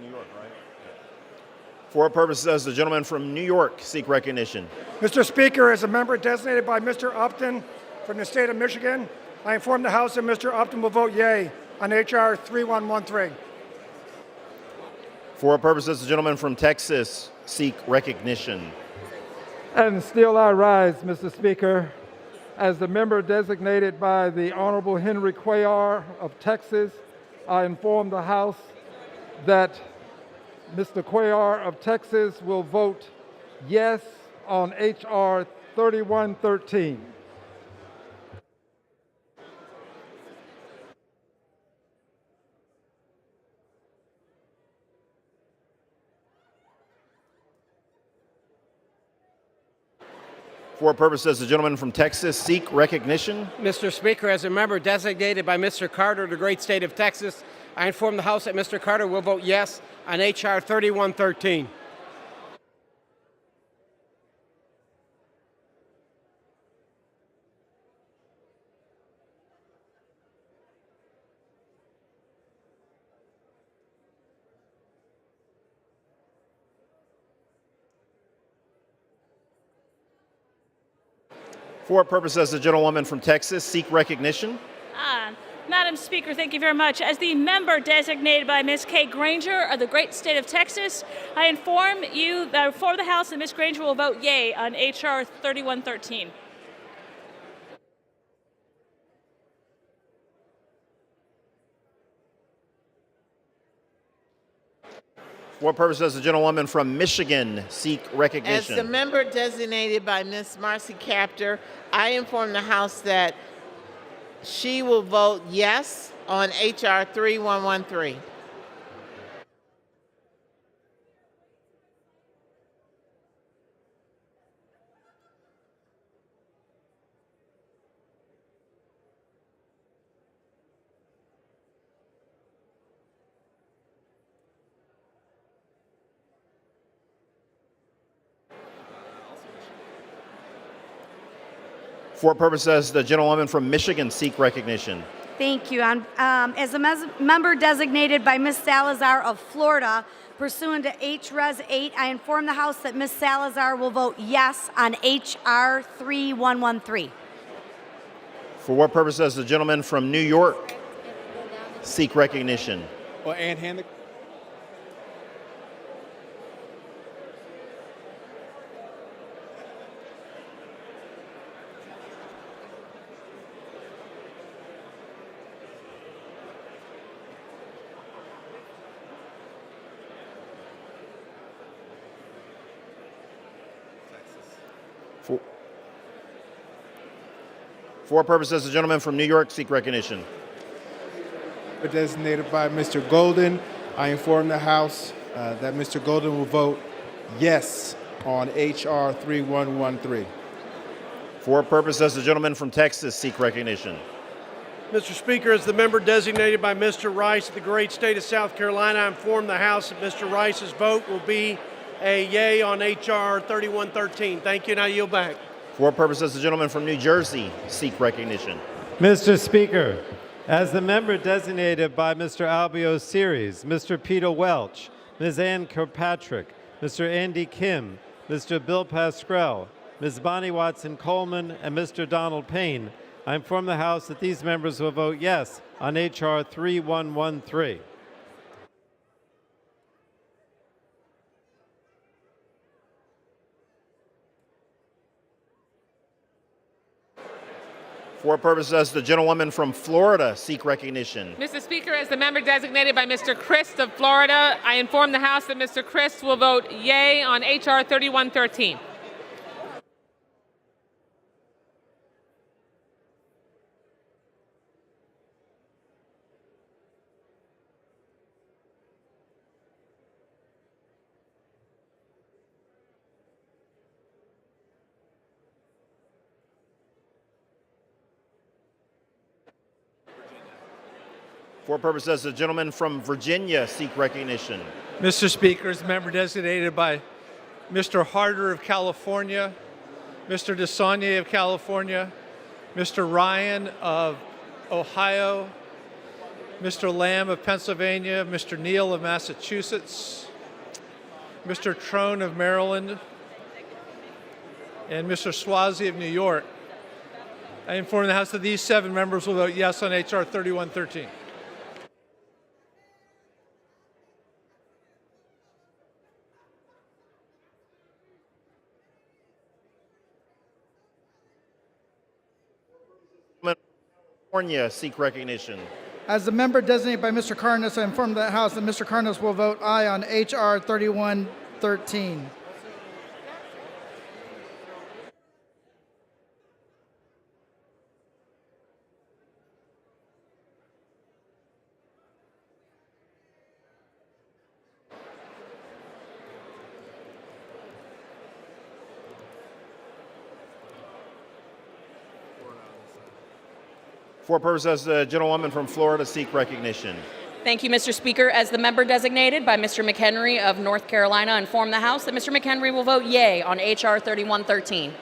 New York, right? For what purpose does the gentleman from New York seek recognition? Mr. Speaker, as a member designated by Mr. Upton from the state of Michigan, I inform the House that Mr. Upton will vote yea on H.R. 3113. For what purpose does the gentleman from Texas seek recognition? And still I rise, Mr. Speaker, as the member designated by the Honorable Henry Cuellar of Texas. I inform the House that Mr. Cuellar of Texas will vote yes on H.R. 3113. For what purpose does the gentleman from Texas seek recognition? Mr. Speaker, as a member designated by Mr. Carter of the great state of Texas, I inform the House that Mr. Carter will vote yes on H.R. 3113. For what purpose does the gentlewoman from Texas seek recognition? Madam Speaker, thank you very much. As the member designated by Ms. Kay Granger of the great state of Texas, I inform the House that Ms. Granger will vote yea on H.R. 3113. For what purpose does the gentlewoman from Michigan seek As recognition? the member designated by Ms. Marcy Kaptur, I inform the House that she will vote yes on H.R. 3113. For what purpose does the gentlewoman from Michigan seek recognition? Thank you. As a member designated by Ms. Salazar of Florida, pursuant to H-Res 8, I inform the House that Ms. Salazar will vote yes on H.R. 3113. For what purpose does the gentleman from New York seek recognition? Or Ann Hannick. For what purpose does the gentleman from New York seek recognition? Designated by Mr. Golden, I inform the House that Mr. Golden will vote yes on H.R. 3113. For what purpose does the gentleman from Texas seek recognition? Mr. Speaker, as the member designated by Mr. Rice of the great state of South Carolina, I inform the House that Mr. Rice's vote will be a yay on H.R. 3113. Thank you, and I yield back. For what purpose does the gentleman from New Jersey seek recognition? Mr. Speaker, as the member designated by Mr. Albio Series, Mr. Peter Welch, Ms. Ann Kirkpatrick, Mr. Andy Kim, Mr. Bill Pascrell, Ms. Bonnie Watson Coleman, and Mr. Donald Payne, I inform the House that these members will vote yes on H.R. 3113. For what purpose does the gentlewoman from Florida seek recognition? Mr. Speaker, as the member designated by Mr. Christ of Florida, I inform the House that Mr. Christ will vote yay on H.R. 3113. For what purpose does the gentleman from Virginia seek recognition? Mr. Speaker, as the member designated by Mr. Harder of California, Mr. DeSaulnier of California, Mr. Ryan of Ohio, Mr. Lamb of Pennsylvania, Mr. Neal of Massachusetts, Mr. Trone of Maryland, and Mr. Swazi of New York. I inform the House that these 7 members will vote yes on H.R. 3113. California seek recognition. As the member designated by Mr. Cardenas, I inform the House that Mr. Cardenas will vote aye on H.R. 3113. For what purpose does the gentlewoman from Florida seek recognition? Thank you, Mr. Speaker. As the member designated by Mr. McHenry of North Carolina, I inform the House that Mr. McHenry will vote yay on H.R. 3113.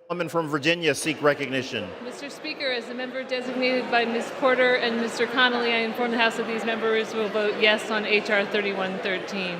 Gentleman from Virginia seek recognition. Mr. Speaker, as the member designated by Ms. Porter and Mr. Connolly, I inform the House that these members will vote yes on H.R. 3113.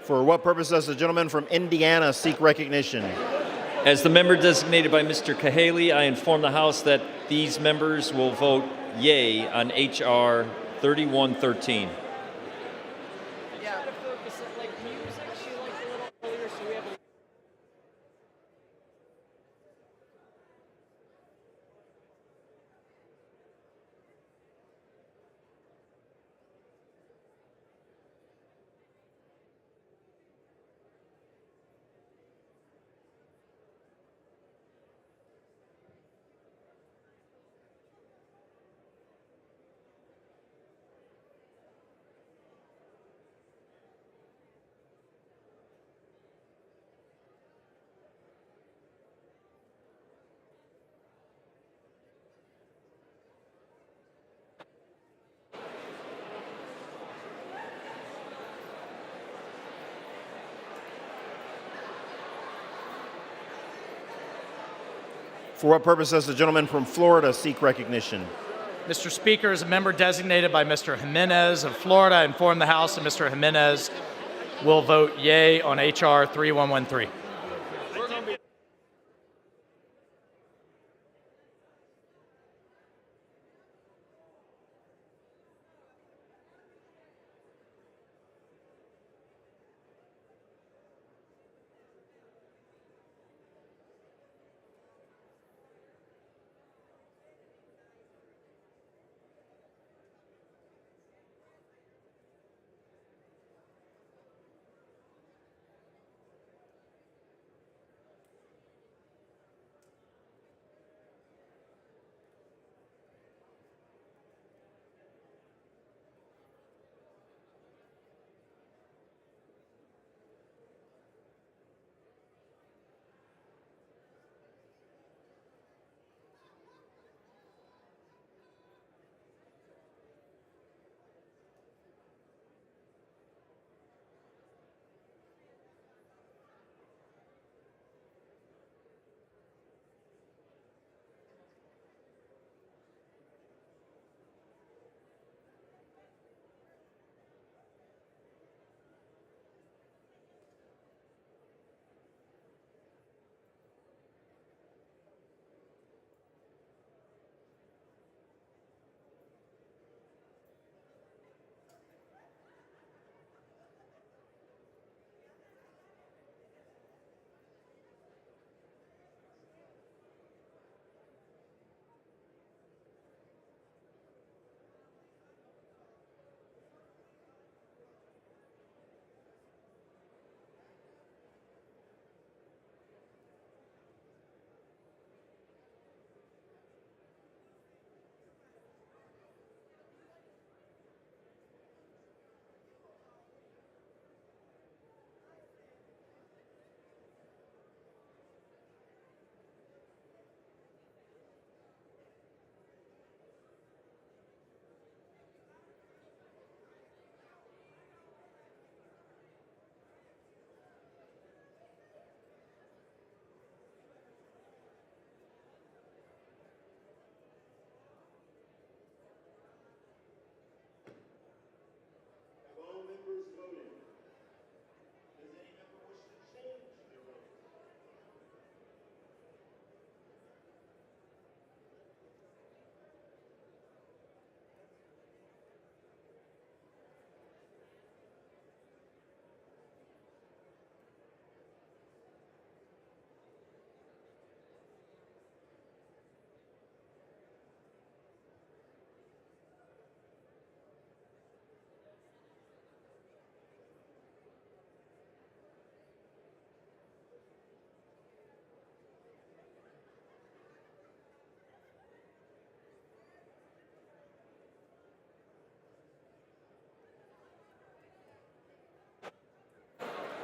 For what purpose does the gentleman from Indiana seek recognition? As the member designated by Mr. Cahaley, I inform the House that these members will vote yea on H.R. 3113. For what purpose does the gentleman from Florida seek recognition? Mr. Speaker, as a member designated by Mr. Jimenez of Florida, I inform the House that Mr. Jimenez will vote yay on H.R. 3113.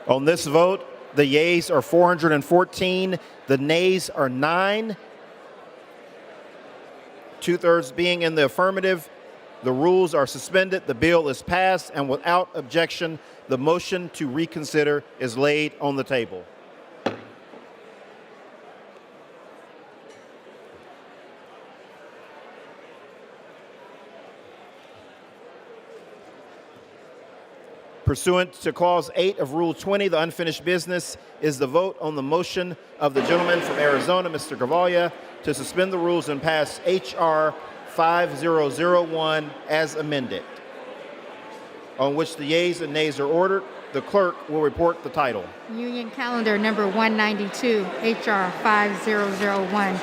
On this vote, the yeas are 414, the nays are 9. 2/3 being in the affirmative, the rules are suspended, the bill is passed, and without objection, the motion to reconsider is laid on the table. Pursuant to Clause 8 of Rule 20, the unfinished business is the vote on the motion of the gentleman from Arizona, Mr. Gravalia, to suspend the rules and pass H.R. 5001 as amended, on which the yeas and nays are ordered. The clerk will report the title. Union Calendar Number 192, H.R. 5001,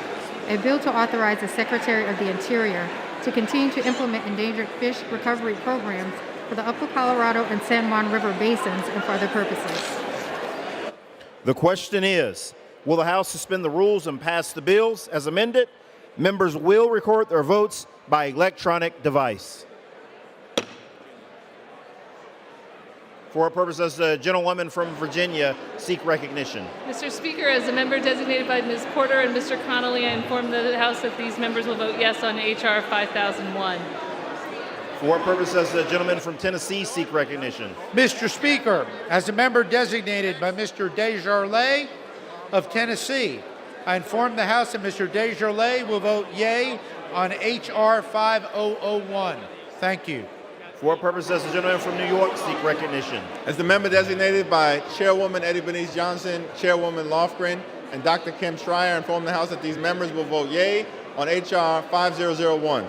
a bill to authorize the Secretary of the Interior to continue to implement endangered fish recovery programs for the Upper Colorado and San Juan River basins and for other purposes. The question is, will the House suspend the rules and pass the bills as amended? Members will record their votes by electronic device. For what purpose does the gentlewoman from Virginia seek recognition? Mr. Speaker, as a member designated by Ms. Porter and Mr. Connolly, I inform the House that these members will vote yes on H.R. 5001. For what purpose does the gentleman from Tennessee seek recognition? Mr. Speaker, as a member designated by Mr. Desjardins of Tennessee, I inform the House that Mr. Desjardins will vote yea on H.R. 5001. Thank you. For what purpose does the gentleman from New York seek recognition? As the member designated by Chairwoman Eddie Bernice Johnson, Chairwoman Lofgren, and Dr. Kim Schreier, inform the House that these members will vote yea on H.R. 5001.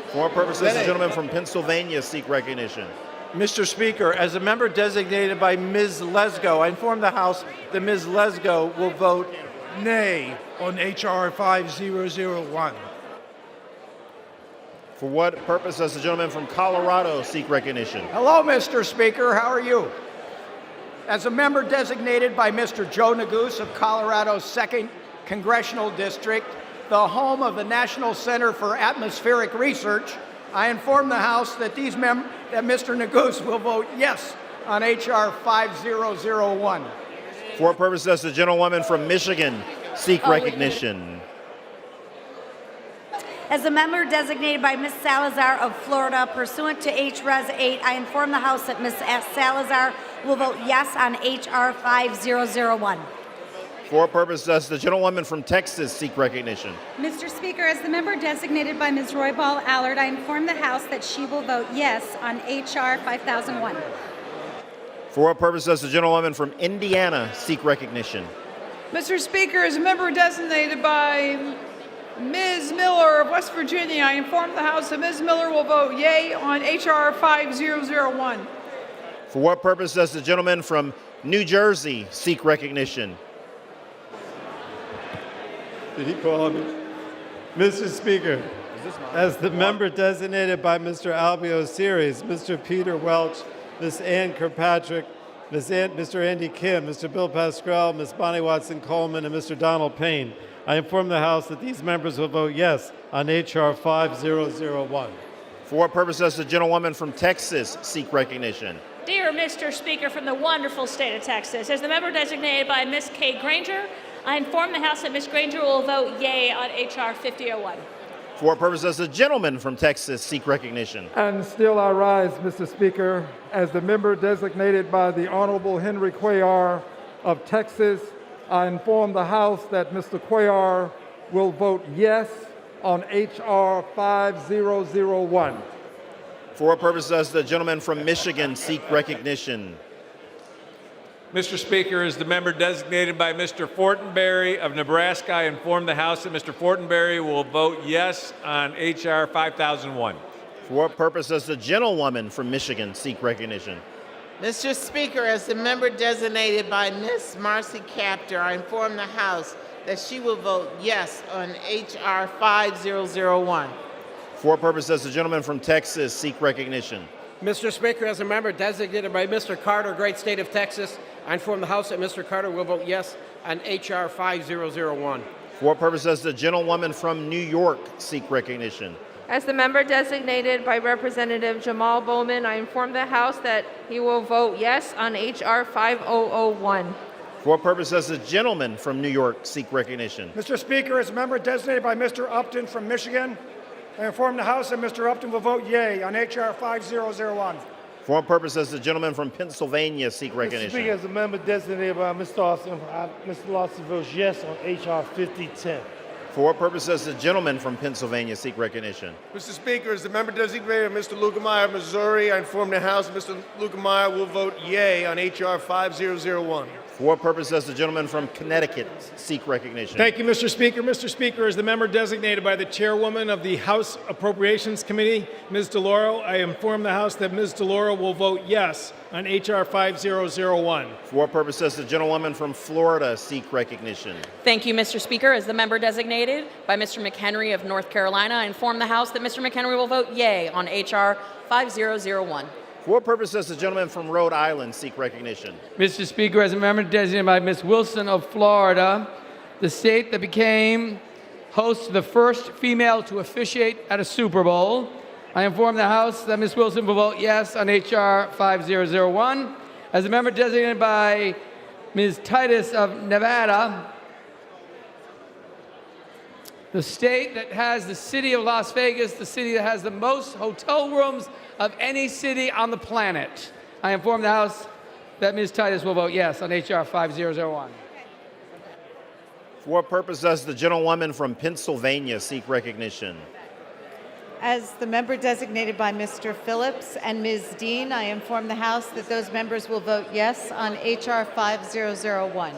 For what purpose does the gentleman from Pennsylvania seek recognition? Mr. Speaker, as a member designated by Ms. Lesko, I inform the House that Ms. Lesko will vote Nay on H.R. 5001. For what purpose does the gentleman from Colorado seek recognition? Hello, Mr. Speaker. How are you? As a member designated by Mr. Joe Neguse of Colorado's 2nd Congressional District, the home of the National Center for Atmospheric Research, I inform the House that that Mr. Neguse will vote yes on H.R. 5001. For what purpose does the gentlewoman from Michigan seek recognition? As a member designated by Ms. Salazar of Florida, pursuant to H.Res. 8, I inform the House that Ms. Salazar will vote yes on H.R. 5001. For what purpose does the gentlewoman from Texas seek recognition? Mr. Speaker, as the member designated by Ms. Roybal Allard, I inform the House that she will vote yes on H.R. 5001. For what purpose does the gentlewoman from Indiana seek recognition? Mr. Speaker, as a member designated by Ms. Miller of West Virginia, I inform the House that Ms. Miller will vote yea on H.R. 5001. For what purpose does the gentleman from New Jersey seek recognition? Did he call me? Mr. Speaker, as the member designated by Mr. Albio Series, Mr. Peter Welch, Ms. Ann Kirkpatrick, Mr. Andy Kim, Mr. Bill Pascrell, Ms. Bonnie Watson Coleman, and Mr. Donald Payne, I inform the House that these members will vote yes on H.R. 5001. For what purpose does the gentlewoman from Texas seek recognition? Dear Mr. Speaker from the wonderful state of Texas, as the member designated by Ms. Kay Granger, I inform the House that Ms. Granger will vote yea on H.R. 5001. For what purpose does the gentleman from Texas seek recognition? And still I rise, Mr. Speaker, as the member designated by the Honorable Henry Cuellar of Texas. I inform the House that Mr. Cuellar will vote yes on H.R. 5001. For what purpose does the gentleman from Michigan seek recognition? Mr. Speaker, as the member designated by Mr. Fortenberry of Nebraska, I inform the House that Mr. Fortenberry will vote yes on H.R. 5001. For what purpose does the gentlewoman from Michigan seek recognition? Mr. Speaker, as the member designated by Ms. Marcy Kaptur, I inform the House that she will vote yes on H.R. 5001. For what purpose does the gentleman from Texas seek recognition? Mr. Speaker, as a member designated by Mr. Carter, great state of Texas, I inform the House that Mr. Carter will vote yes on H.R. 5001. For what purpose does the gentlewoman from New York seek recognition? As the member designated by Representative Jamal Bowman, I inform the House that he will vote yes on H.R. 5001. For what purpose does the gentleman from New York seek recognition? Mr. Speaker, as a member designated by Mr. Upton from Michigan, I inform the House that Mr. Upton will vote yea on H.R. 5001. For what purpose does the gentleman from Pennsylvania seek Mr. recognition? Speaker, as a member designated by Mr. Austin, Mr. Lawson votes yes on H.R. 5010. For what purpose does the gentleman from Pennsylvania seek recognition? Mr. Speaker, as the member designated Mr. Lukemeyer of Missouri, I inform the House that Mr. Lukemeyer will vote yea on H.R. 5001. For what purpose does the gentleman from Connecticut seek recognition? Thank you, Mr. Speaker. Mr. Speaker, as the member designated by the chairwoman of the House Appropriations Committee, Ms. DeLauro, I inform the House that Ms. DeLauro will vote yes on H.R. 5001. For what purpose does the gentlewoman from Florida seek recognition? Thank you, Mr. Speaker. As the member designated by Mr. McHenry of North Carolina, I inform the House that Mr. McHenry will vote yea on H.R. 5001. For what purpose does the gentleman from Rhode Island seek recognition? Mr. Speaker, as a member designated by Ms. Wilson of Florida, the state that became host to the first female to officiate at a Super Bowl, I inform the House that Ms. Wilson will vote yes on H.R. 5001. As a member designated by Ms. Titus of Nevada, the state that has the city of Las Vegas, the city that has the most hotel rooms of any city on the planet, I inform the House that Ms. Titus will vote yes on H.R. 5001. For what purpose does the gentlewoman from Pennsylvania seek recognition? As the member designated by Mr. Phillips and Ms. Dean, I inform the House that those members will vote yes on H.R. 5001.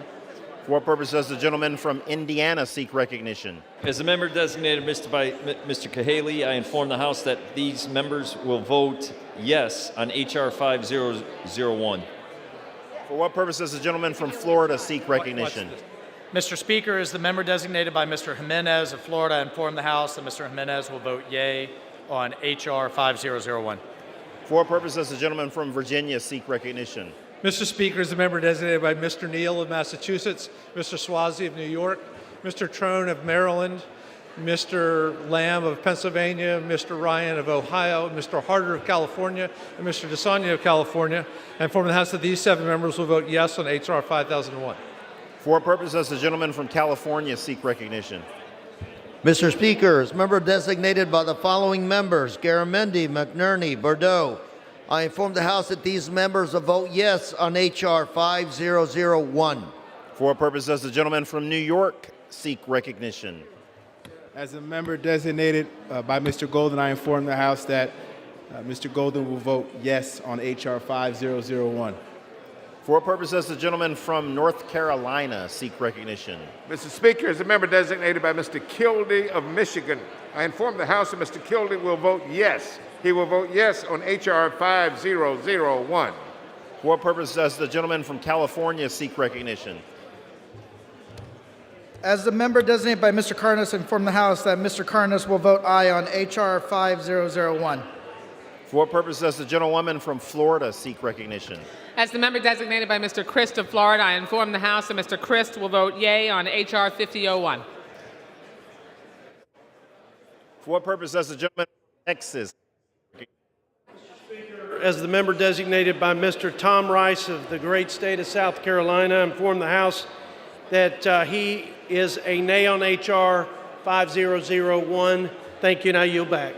For what purpose does the gentleman from Indiana seek recognition? As a member designated by Mr. Cahaley, I inform the House that these members will vote yes on H.R. 5001. For what purpose does the gentleman from Florida seek recognition? Mr. Speaker, as the member designated by Mr. Jimenez of Florida, I inform the House that Mr. Jimenez will vote yea on H.R. 5001. For what purpose does the gentleman from Virginia seek recognition? Mr. Speaker, as the member designated by Mr. Neal of Massachusetts, Mr. Swazi of New York, Mr. Trone of Maryland, Mr. Lamb of Pennsylvania, Mr. Ryan of Ohio, Mr. Harder of California, and Mr. DeSanya of California, I inform the House that these 7 members will vote yes on H.R. 5001. For what purpose does the gentleman from California seek recognition? Mr. Speaker, as member designated by the following members, Garamendi, McNerney, Bordeaux, I inform the House that these members will vote yes on H.R. 5001. For what purpose does the gentleman from New York seek recognition? As a member designated by Mr. Golden, I inform the House that Mr. Golden will vote yes on H.R. 5001. For what purpose does the gentleman from North Carolina seek recognition? Mr. Speaker, as a member designated by Mr. Kildee of Michigan, I inform the House that Mr. Kildee will vote yes. He will vote yes on H.R. 5001. For what purpose does the gentleman from California seek recognition? As the member designated by Mr. Carnes, I inform the House that Mr. Carnes will vote aye on H.R. 5001. For what purpose does the gentlewoman from Florida seek recognition? As the member designated by Mr. Christ of Florida, I inform the House that Mr. Christ will vote yea on H.R. 5001. For what purpose does the gentleman from Texas? As the member designated by Mr. Tom Rice of the great state of South Carolina, I inform the House that he is a nay on H.R. 5001. Thank you, and I yield back.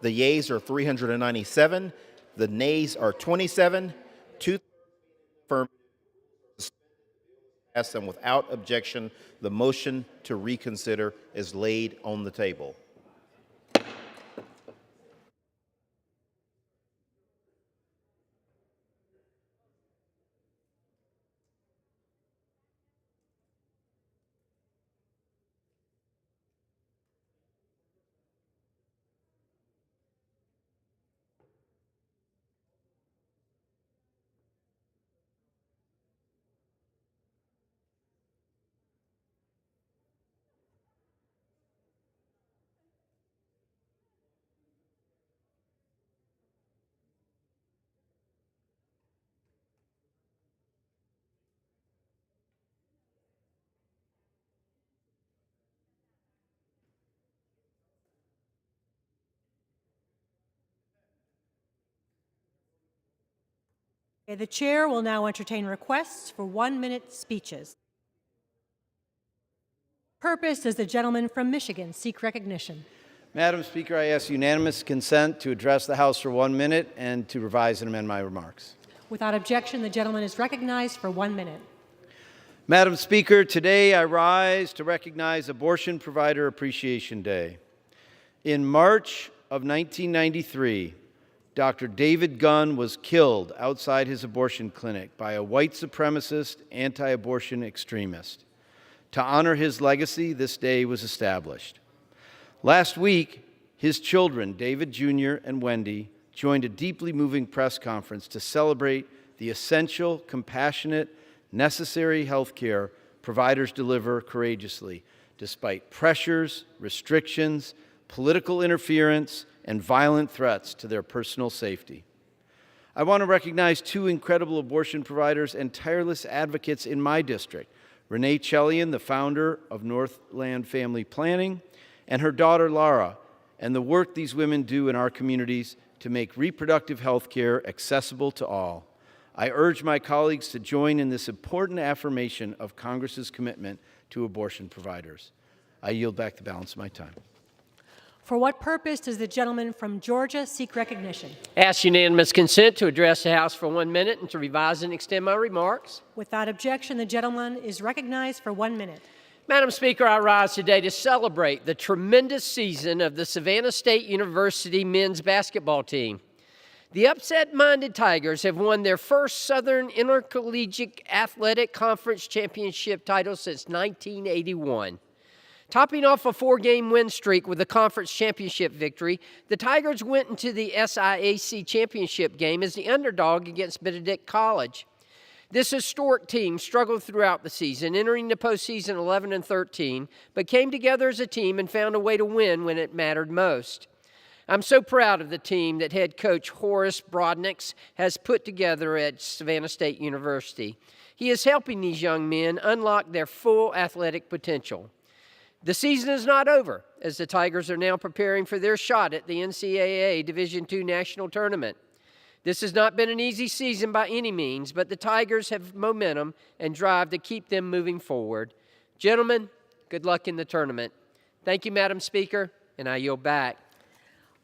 The yeas are 397. The nays are 27. Two affirmative. Pass them without objection. The motion to reconsider is laid on the table. Okay, the chair will now entertain requests for 1-minute speeches. Purpose does the gentleman from Michigan seek recognition? Madam Speaker, I ask unanimous consent to address the House for 1 minute and to revise and amend my remarks. Without objection, the gentleman is recognized for 1 minute. Madam Speaker, today I rise to recognize Abortion Provider Appreciation Day. In March of 1993, Dr. David Gunn was killed outside his abortion clinic by a white supremacist, anti-abortion extremist. To honor his legacy, this day was established. Last week, his children, David Jr. and Wendy, joined a deeply moving press conference to celebrate the essential, compassionate, necessary health care providers deliver courageously, despite pressures, restrictions, political interference, and violent threats to their personal safety. I want to recognize two incredible abortion providers and tireless advocates in my district, Renee Chelian, the founder of Northland Family Planning, and her daughter Lara, and the work these women do in our communities to make reproductive health care accessible to all. I urge my colleagues to join in this important affirmation of Congress's commitment to abortion providers. I yield back the balance of my time. For what purpose does the gentleman from Georgia seek recognition? Ask unanimous consent to address the House for 1 minute and to revise and extend my remarks. Without objection, the gentleman is recognized for 1 minute. Madam Speaker, I rise today to celebrate the tremendous season of the Savannah State University men's basketball team. The upset-minded Tigers have won their first Southern Intercollegiate Athletic Conference championship title since 1981. Topping off a 4-game win streak with a conference championship victory, the Tigers went into the SIAC championship game as the underdog against Benedict College. This historic team struggled throughout the season, entering the postseason 11-13, but came together as a team and found a way to win when it mattered most. I'm so proud of the team that head coach Horace Brodniks has put together at Savannah State University. He is helping these young men unlock their full athletic potential. The season is not over, as the Tigers are now preparing for their shot at the NCAA Division II National Tournament. This has not been an easy season by any means, but the Tigers have momentum and drive to keep them moving forward. Gentlemen, good luck in the tournament. Thank you, Madam Speaker, and I yield back.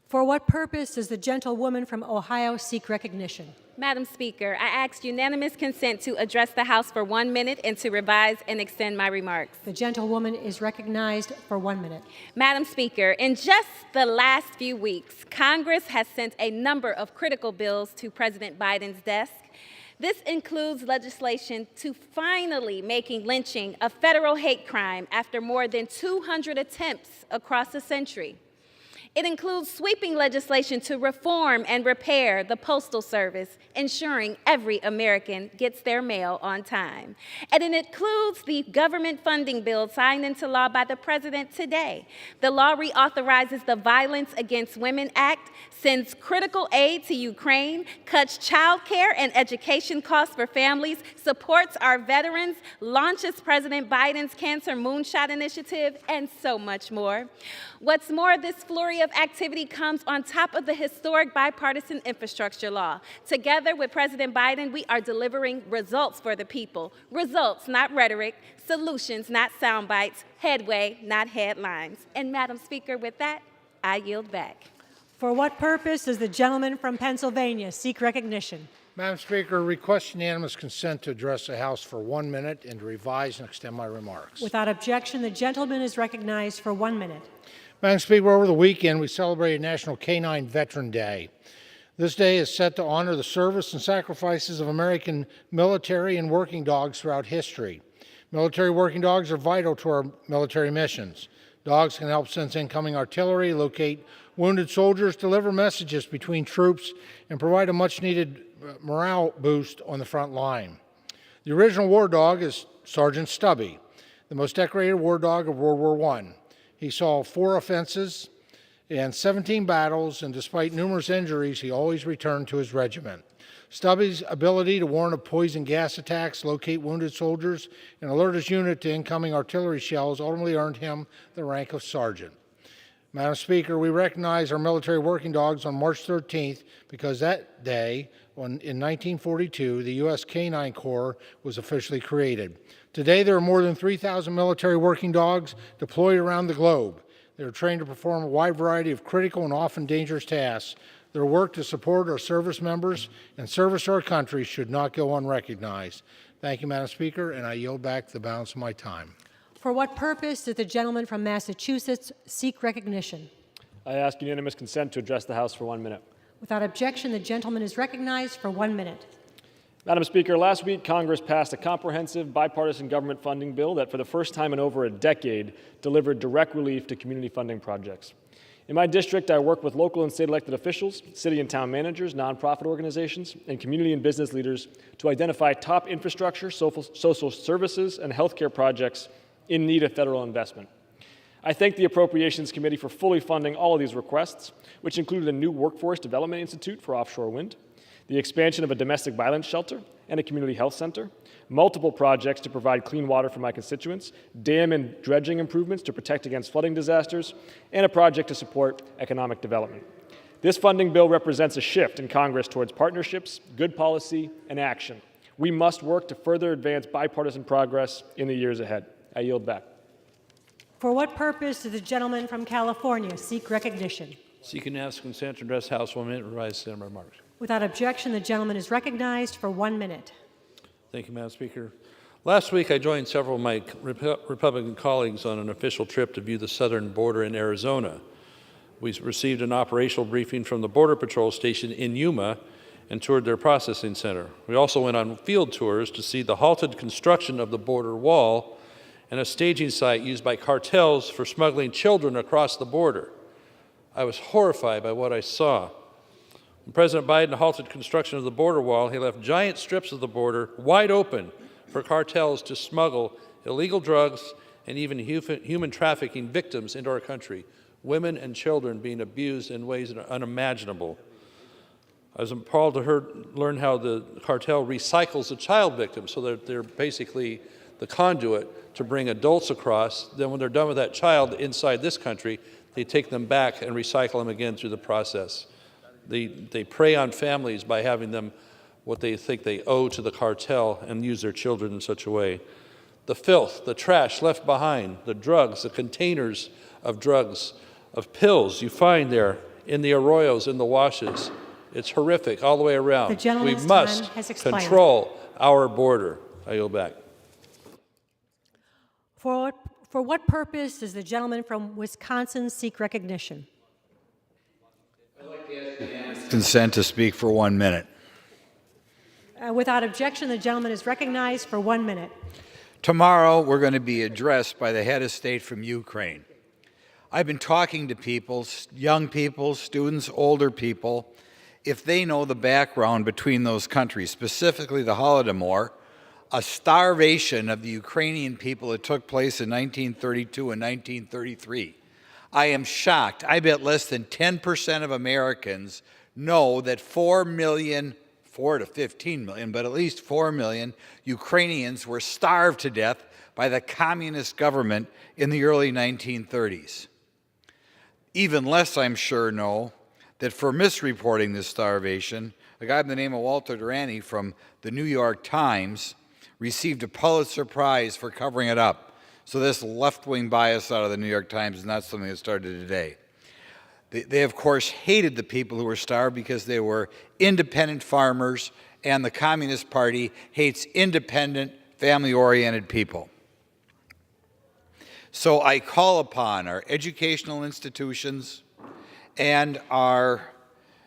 For what purpose does the gentlewoman from Ohio seek recognition? Madam Speaker, I ask unanimous consent to address the House for 1 minute and to revise and extend my remarks. The gentlewoman is recognized for 1 minute. Madam Speaker, in just the last few weeks, Congress has sent a number of critical bills to President Biden's desk. This includes legislation to finally making lynching a federal hate crime after more than 200 attempts across a century. It includes sweeping legislation to reform and repair the Postal Service, ensuring every American gets their mail on time. And it includes the government funding bill signed into law by the President today. The law reauthorizes the Violence Against Women Act, sends critical aid to Ukraine, cuts child care and education costs for families, supports our veterans, launches President Biden's Cancer Moonshot Initiative, and so much more. What's more, this flurry of activity comes on top of the historic bipartisan infrastructure law. Together with President Biden, we are delivering results for the people. Results, not rhetoric. Solutions, not sound bites. Headway, not headlines. And Madam Speaker, with that, I yield back. For what purpose does the gentleman from Pennsylvania seek recognition? Madam Speaker, request unanimous consent to address the House for 1 minute and to revise and extend my remarks. Without objection, the gentleman is recognized for 1 minute. Madam Speaker, over the weekend we celebrated National Canine Veteran Day. This day is set to honor the service and sacrifices of American military and working dogs throughout history. Military working dogs are vital to our military missions. Dogs can help sense incoming artillery, locate wounded soldiers, deliver messages between troops, and provide a much-needed morale boost on the front line. The original war dog is Sergeant Stubby, the most decorated war dog of World War I. He saw 4 offenses and 17 battles, and despite numerous injuries, he always returned to his regiment. Stubby's ability to warn of poison gas attacks, locate wounded soldiers, and alert his unit to incoming artillery shells ultimately earned him the rank of sergeant. Madam Speaker, we recognize our military working dogs on March 13th because that day, in 1942, the U.S. Canine Corps was officially created. Today, there are more than 3,000 military working dogs deployed around the globe. They are trained to perform a wide variety of critical and often dangerous tasks. Their work to support our service members and service our country should not go unrecognized. Thank you, Madam Speaker, and I yield back the balance of my time. For what purpose does the gentleman from Massachusetts seek recognition? I ask unanimous consent to address the House for 1 minute. Without objection, the gentleman is recognized for 1 minute. Madam Speaker, last week Congress passed a comprehensive bipartisan government funding bill that for the first time in over a decade delivered direct relief to community funding projects. In my district, I work with local and state elected officials, city and town managers, nonprofit organizations, and community and business leaders to identify top infrastructure, social services, and healthcare projects in need of federal investment. I thank the Appropriations Committee for fully funding all of these requests, which included a new workforce development institute for offshore wind, the expansion of a domestic violence shelter and a community health center, multiple projects to provide clean water for my constituents, dam and dredging improvements to protect against flooding disasters, and a project to support economic development. This funding bill represents a shift in Congress towards partnerships, good policy, and action. We must work to further advance bipartisan progress in the years ahead. I yield back. For what purpose does the gentleman from California seek recognition? Seek unanimous consent to address House 1 minute and revise the remarks. Without objection, the gentleman is recognized for 1 minute. Thank you, Madam Speaker. Last week, I joined several of my Republican colleagues on an official trip to view the southern border in Arizona. We received an operational briefing from the Border Patrol station in Yuma and toured their processing center. We also went on field tours to see the halted construction of the border wall and a staging site used by cartels for smuggling children across the border. I was horrified by what I saw. When President Biden halted construction of the border wall, he left giant strips of the border wide open for cartels to smuggle illegal drugs and even human trafficking victims into our country, women and children being abused in ways that are unimaginable. I was appalled to learn how the cartel recycles the child victims, so that they're basically the conduit to bring adults across. Then when they're done with that child inside this country, they take them back and recycle them again through the process. They prey on families by having them what they think they owe to the cartel and use their children in such a way. The filth, the trash left behind, the drugs, the containers of drugs, of pills you find there in the arroyos, in the washes. It's horrific all the way around. The gentleman's we must time has expired. control our border. I yield back. For what purpose does the gentleman from Wisconsin seek recognition? Consent to speak for 1 minute. Without objection, the gentleman is recognized for 1 minute. Tomorrow, we're going to be addressed by the head of state from Ukraine. I've been talking to people, young people, students, older people, if they know the background between those countries, specifically the Holodomor, a starvation of the Ukrainian people that took place in 1932 and 1933. I am shocked. I bet less than 10% of Americans know that 4 to 15 million, but at least 4 million Ukrainians were starved to death by the communist government in the early 1930s. Even less, I'm sure, know that for misreporting this starvation, a guy by the name of Walter Durante from the New York Times received a Pulitzer Prize for covering it up. So this left-wing bias out of the New York Times is not something that started today. They, of course, hated the people who were starved because they were independent farmers, and the Communist Party hates independent, family-oriented people. So I call upon our educational institutions and our...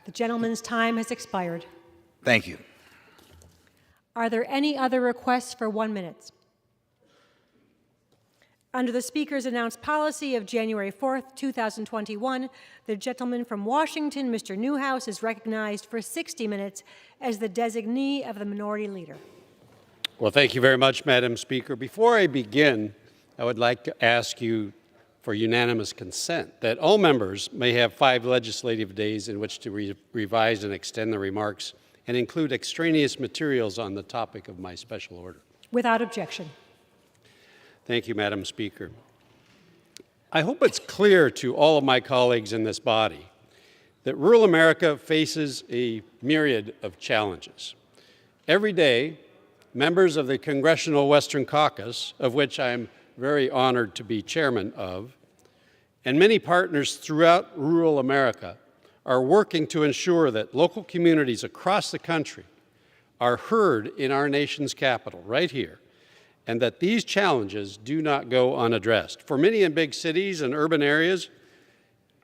The gentleman's time has expired. Thank you. Are there any other requests for 1 minute? Under the Speaker's announced policy of January 4th, 2021, the gentleman from Washington, Mr. Newhouse, is recognized for 60 minutes as the designee of the Minority Leader. Well, thank you very much, Madam Speaker. Before I begin, I would like to ask you for unanimous consent that all members may have 5 legislative days in which to revise and extend the remarks and include extraneous materials on the topic of my special order. Without objection. Thank you, Madam Speaker. I hope it's clear to all of my colleagues in this body that rural America faces a myriad of challenges. Every day, members of the Congressional Western Caucus, of which I'm very honored to be chairman of, and many partners throughout rural America are working to ensure that local communities across the country are heard in our nation's capital, right here, and that these challenges do not go unaddressed. For many in big cities and urban areas,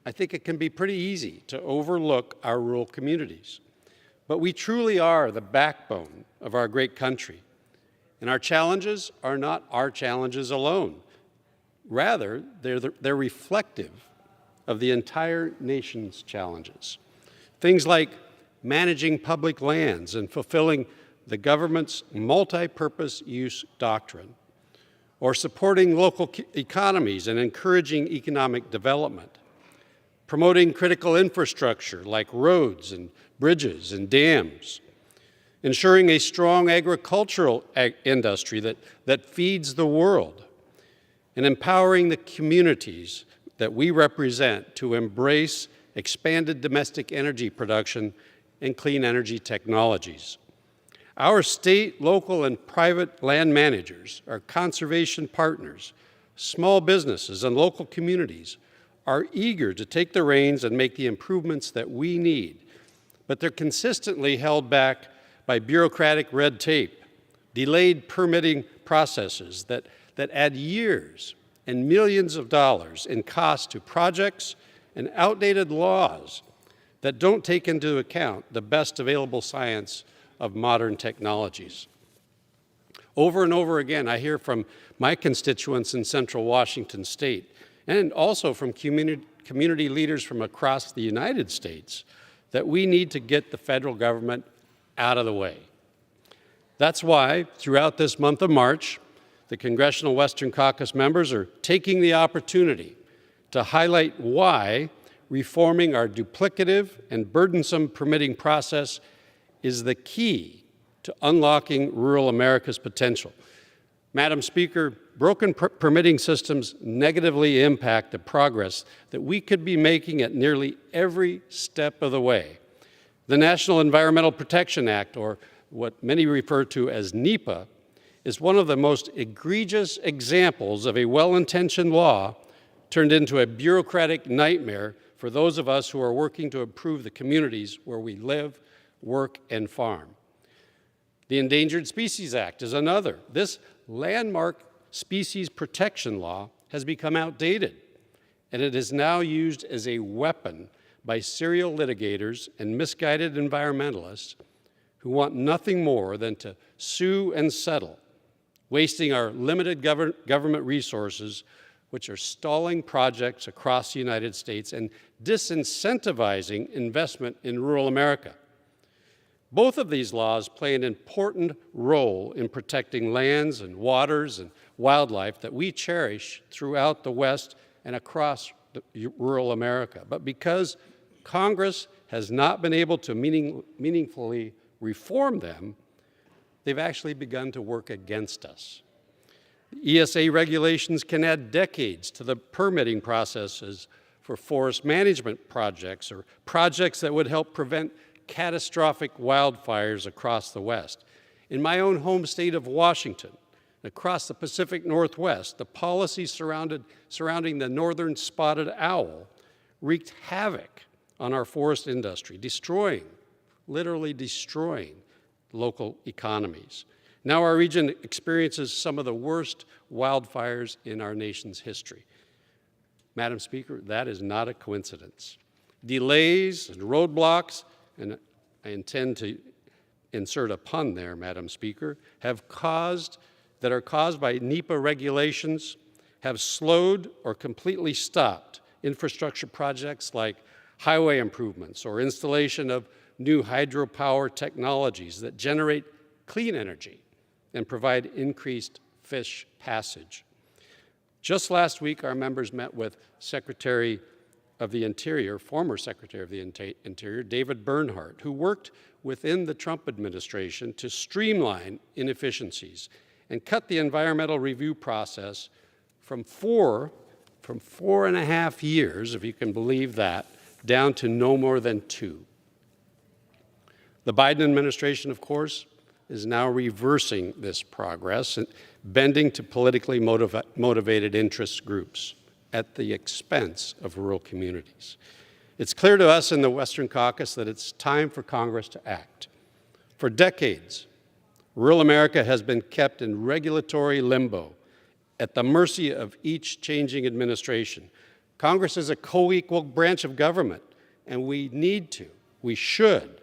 I think it can be pretty easy to overlook our rural communities. But we truly are the backbone of our great country. And our challenges are not our challenges alone. Rather, they're reflective of the entire nation's challenges. Things like managing public lands and fulfilling the government's multi-purpose use doctrine, or supporting local economies and encouraging economic development, promoting critical infrastructure like roads and bridges and dams, ensuring a strong agricultural industry that feeds the world, and empowering the communities that we represent to embrace expanded domestic energy production and clean energy technologies. Our state, local, and private land managers, our conservation partners, small businesses, and local communities are eager to take the reins and make the improvements that we need, but they're consistently held back by bureaucratic red tape, delayed permitting processes that add years and millions of dollars in cost to projects, and outdated laws that don't take into account the best available science of modern technologies. Over and over again, I hear from my constituents in Central Washington State, and also from community leaders from across the United States, that we need to get the federal government out of the way. That's why, throughout this month of March, the Congressional Western Caucus members are taking the opportunity to highlight why reforming our duplicative and burdensome permitting process is the key to unlocking rural America's potential. Madam Speaker, broken permitting systems negatively impact the progress that we could be making at nearly every step of the way. The National Environmental Protection Act, or what many refer to as NEPA, is one of the most egregious examples of a well-intentioned law turned into a bureaucratic nightmare for those of us who are working to improve the communities where we live, work, and farm. The Endangered Species Act is another. This landmark species protection law has become outdated, and it is now used as a weapon by serial litigators and misguided environmentalists who want nothing more than to sue and settle, wasting our limited government resources, which are stalling projects across the United States and disincentivizing investment in rural America. Both of these laws play an important role in protecting lands and waters and wildlife that we cherish throughout the West and across rural America. But because Congress has not been able to meaningfully reform them, they've actually begun to work against us. The ESA regulations can add decades to the permitting processes for forest management projects or projects that would help prevent catastrophic wildfires across the West. In my own home state of Washington, across the Pacific Northwest, the policy surrounding the northern spotted owl wreaked havoc on our forest industry, literally destroying local economies. Now our region experiences some of the worst wildfires in our nation's history. Madam Speaker, that is not a coincidence. Delays and roadblocks, and I intend to insert a pun there, Madam Speaker, that are caused by NEPA regulations have slowed or completely stopped infrastructure projects like highway improvements or installation of new hydropower technologies that generate clean energy and provide increased fish passage. Just last week, our members met with Secretary of the Interior, former Secretary of the Interior, David Bernhardt, who worked within the Trump administration to streamline inefficiencies and cut the environmental review process from 4.5 years, if you can believe that, down to no more than 2. The Biden administration, of course, is now reversing this progress and bending to politically motivated interest groups at the expense of rural communities. It's clear to us in the Western Caucus that it's time for Congress to act. For decades, rural America has been kept in regulatory limbo at the mercy of each changing administration. Congress is a co-equal branch of government, and we should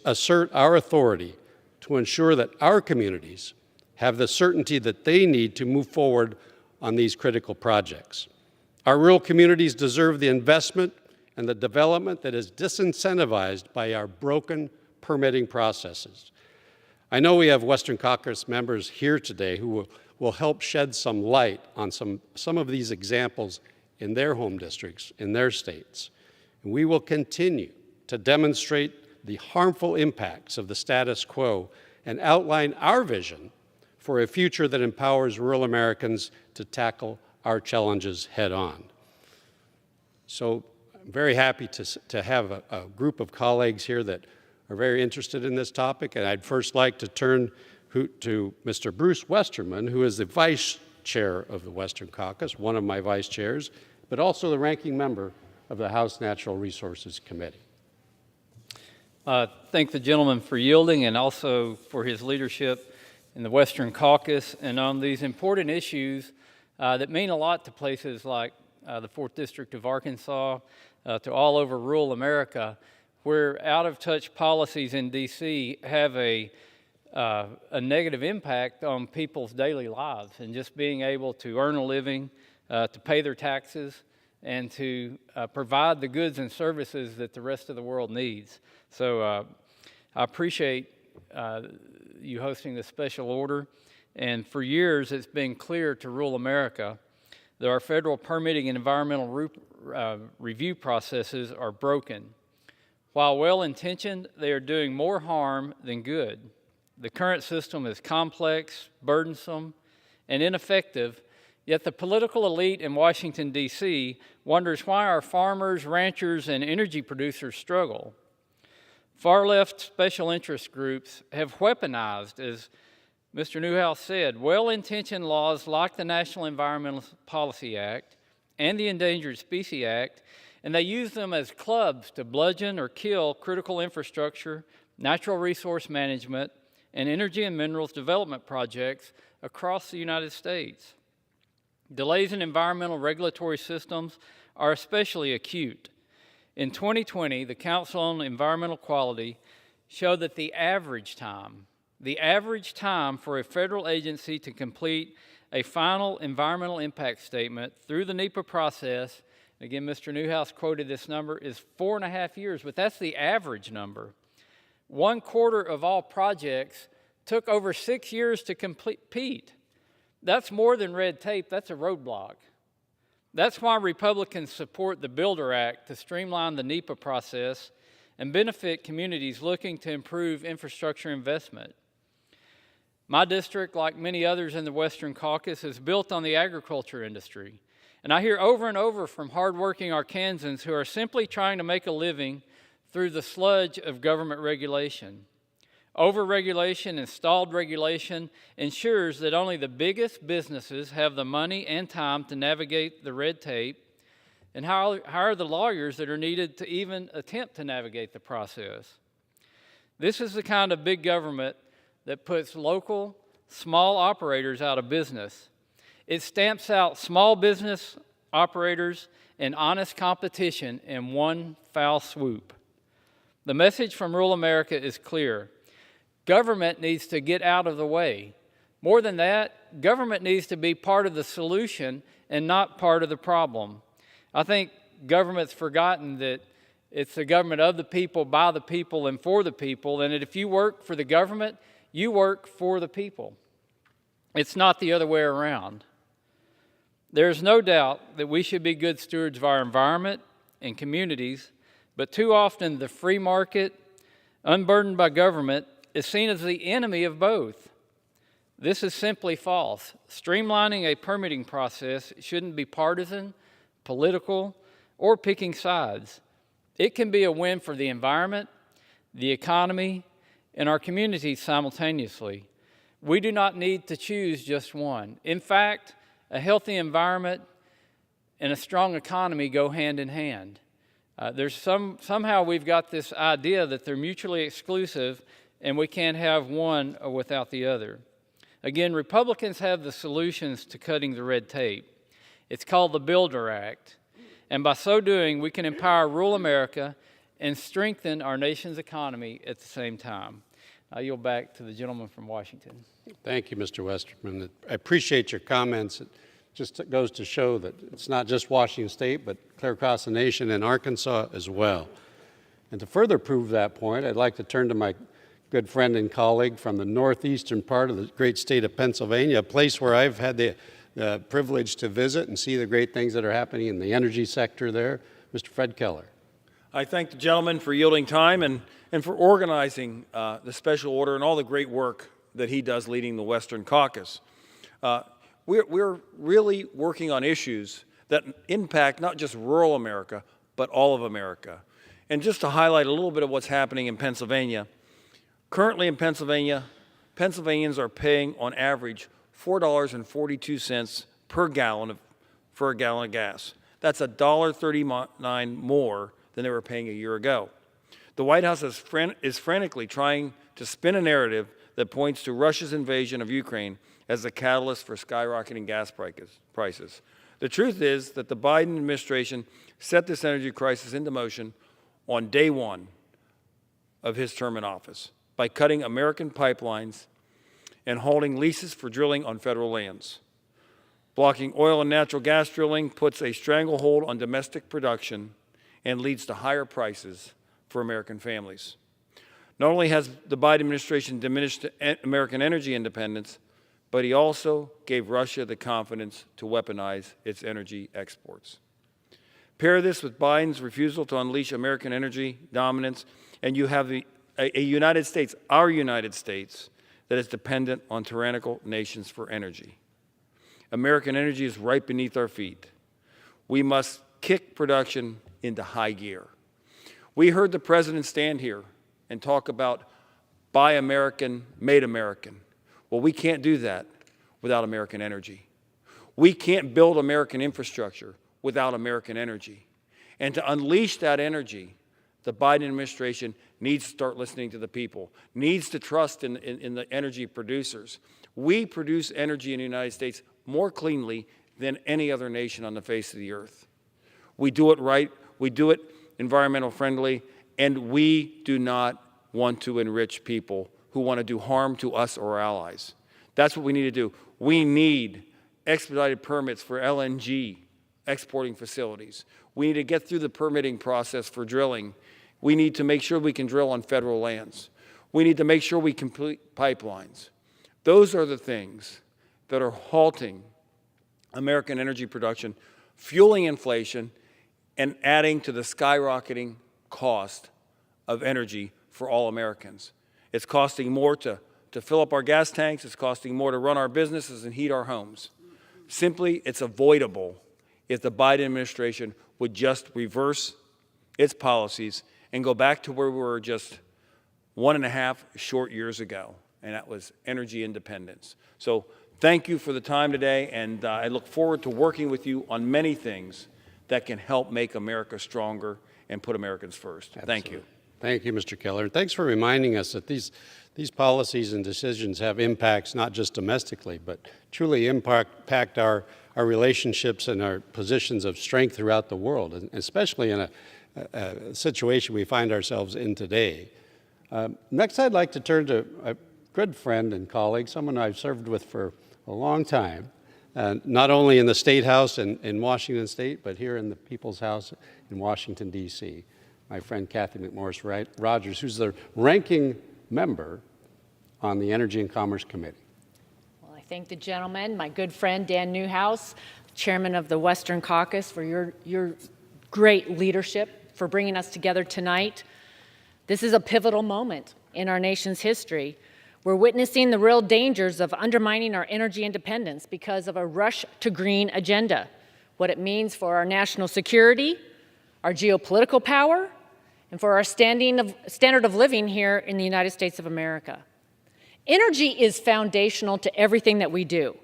assert our authority to ensure that our communities have the certainty that they need to move forward on these critical projects. Our rural communities deserve the investment and the development that is disincentivized by our broken permitting processes. I know we have Western Caucus members here today who will help shed some light on some of these examples in their home districts, in their states. And we will continue to demonstrate the harmful impacts of the status quo and outline our vision for a future that empowers rural Americans to tackle our challenges head on. So I'm very happy to have a group of colleagues here that are very interested in this topic, and I'd first like to turn to Mr. Bruce Westerman, who is the Vice Chair of the Western Caucus, one of my vice chairs, but also the ranking member of the House Natural Resources Committee. Thank the gentleman for yielding and also for his leadership in the Western Caucus and on these important issues that mean a lot to places like the 4th District of Arkansas, to all over rural America, where out-of-touch policies in D.C. have a negative impact on people's daily lives and just being able to earn a living, to pay their taxes, and to provide the goods and services that the rest of the world needs. So I appreciate you hosting this special order. And for years, it's been clear to rural America that our federal permitting and environmental review processes are broken. While well-intentioned, they are doing more harm than good. The current system is complex, burdensome, and ineffective, yet the political elite in Washington, D.C. wonders why our farmers, ranchers, and energy producers struggle. Far-left special interest groups have weaponized, as Mr. Newhouse said, well-intentioned laws like the National Environmental Policy Act and the Endangered Species Act, and they use them as clubs to bludgeon or kill critical infrastructure, natural resource management, and energy and minerals development projects across the United States. Delays in environmental regulatory systems are especially acute. In 2020, the Council on Environmental Quality showed that the average time for a federal agency to complete a final environmental impact statement through the NEPA process, again, Mr. Newhouse quoted this number, is 4.5 years, but that's the average number. 1/4 of all projects took over 6 years to complete. That's more than red tape, that's a roadblock. That's why Republicans support the Builder Act to streamline the NEPA process and benefit communities looking to improve infrastructure investment. My district, like many others in the Western Caucus, is built on the agriculture industry. And I hear over and over from hardworking Arkansans who are simply trying to make a living through the sludge of government regulation. Over-regulation and stalled regulation ensures that only the biggest businesses have the money and time to navigate the red tape, and hire the lawyers that are needed to even attempt to navigate the process. This is the kind of big government that puts local, small operators out of business. It stamps out small business operators and honest competition in one foul swoop. The message from rural America is clear. Government needs to get out of the way. More than that, government needs to be part of the solution and not part of the problem. I think government's forgotten that it's the government of the people, by the people, and for the people, and that if you work for the government, you work for the people. It's not the other way around. There's no doubt that we should be good stewards of our environment and communities, but too often the free market, unburdened by government, is seen as the enemy of both. This is simply false. Streamlining a permitting process shouldn't be partisan, political, or picking sides. It can be a win for the environment, the economy, and our communities simultaneously. We do not need to choose just one. In fact, a healthy environment and a strong economy go hand in hand. Somehow we've got this idea that they're mutually exclusive and we can't have one without the other. Again, Republicans have the solutions to cutting the red tape. It's called the Builder Act. And by so doing, we can empower rural America and strengthen our nation's economy at the same time. I yield back to the gentleman from Washington. Thank you, Mr. Westerman. I appreciate your comments. It just goes to show that it's not just Washington State, but clear across the nation and Arkansas as well. And to further prove that point, I'd like to turn to my good friend and colleague from the northeastern part of the great state of Pennsylvania, a place where I've had the privilege to visit and see the great things that are happening in the energy sector there, Mr. Fred Keller. I thank the gentleman for yielding time and for organizing the special order and all the great work that he does leading the Western Caucus. We're really working on issues that impact not just rural America, but all of America. And just to highlight a little bit of what's happening in Pennsylvania, currently in Pennsylvania, Pennsylvanians are paying on average $4.42 per gallon for a gallon of gas. That's $1.39 more than they were paying a year ago. The White House is frantically trying to spin a narrative that points to Russia's invasion of Ukraine as the catalyst for skyrocketing gas prices. The truth is that the Biden administration set this energy crisis into motion on day one of his term in office by cutting American pipelines and halting leases for drilling on federal lands. Blocking oil and natural gas drilling puts a stranglehold on domestic production and leads to higher prices for American families. Not only has the Biden administration diminished American energy independence, but he also gave Russia the confidence to weaponize its energy exports. Pair this with Biden's refusal to unleash American energy dominance, and you have a United States, our United States, that is dependent on tyrannical nations for energy. American energy is right beneath our feet. We must kick production into high gear. We heard the president stand here and talk about buy American, made American. Well, we can't do that without American energy. We can't build American infrastructure without American energy. And to unleash that energy, the Biden administration needs to start listening to the people, needs to trust in the energy producers. We produce energy in the United States more cleanly than any other nation on the face of the earth. We do it right, we do it environmental friendly, and we do not want to enrich people who want to do harm to us or our allies. That's what we need to do. We need expedited permits for LNG exporting facilities. We need to get through the permitting process for drilling. We need to make sure we can drill on federal lands. We need to make sure we complete pipelines. Those are the things that are halting American energy production, fueling inflation, and adding to the skyrocketing cost of energy for all Americans. It's costing more to fill up our gas tanks. It's costing more to run our businesses and heat our homes. Simply, it's avoidable if the Biden administration would just reverse its policies and go back to where we were just 1.5 short years ago, and that was energy independence. So thank you for the time today, and I look forward to working with you on many things that can help make America stronger and put Americans first. Thank you. Thank you, Mr. Keller. Thanks for reminding us that these policies and decisions have impacts not just domestically, but truly impact our relationships and our positions of strength throughout the world, and especially in a situation we find ourselves in today. Next, I'd like to turn to a good friend and colleague, someone I've served with for a long time, not only in the State House in Washington State, but here in the People's House in Washington, D.C., my friend Kathy McMorris Rogers, who's the ranking member on the Energy and Commerce Committee. Well, I thank the gentleman, my good friend Dan Newhouse, chairman of the Western Caucus, for your great leadership, for bringing us together tonight. This is a pivotal moment in our nation's history. We're witnessing the real dangers of undermining our energy independence because of a rush to green agenda, what it means for our national security, our geopolitical power, and for our standard of living here in the United States of America. Energy is foundational to everything that we do.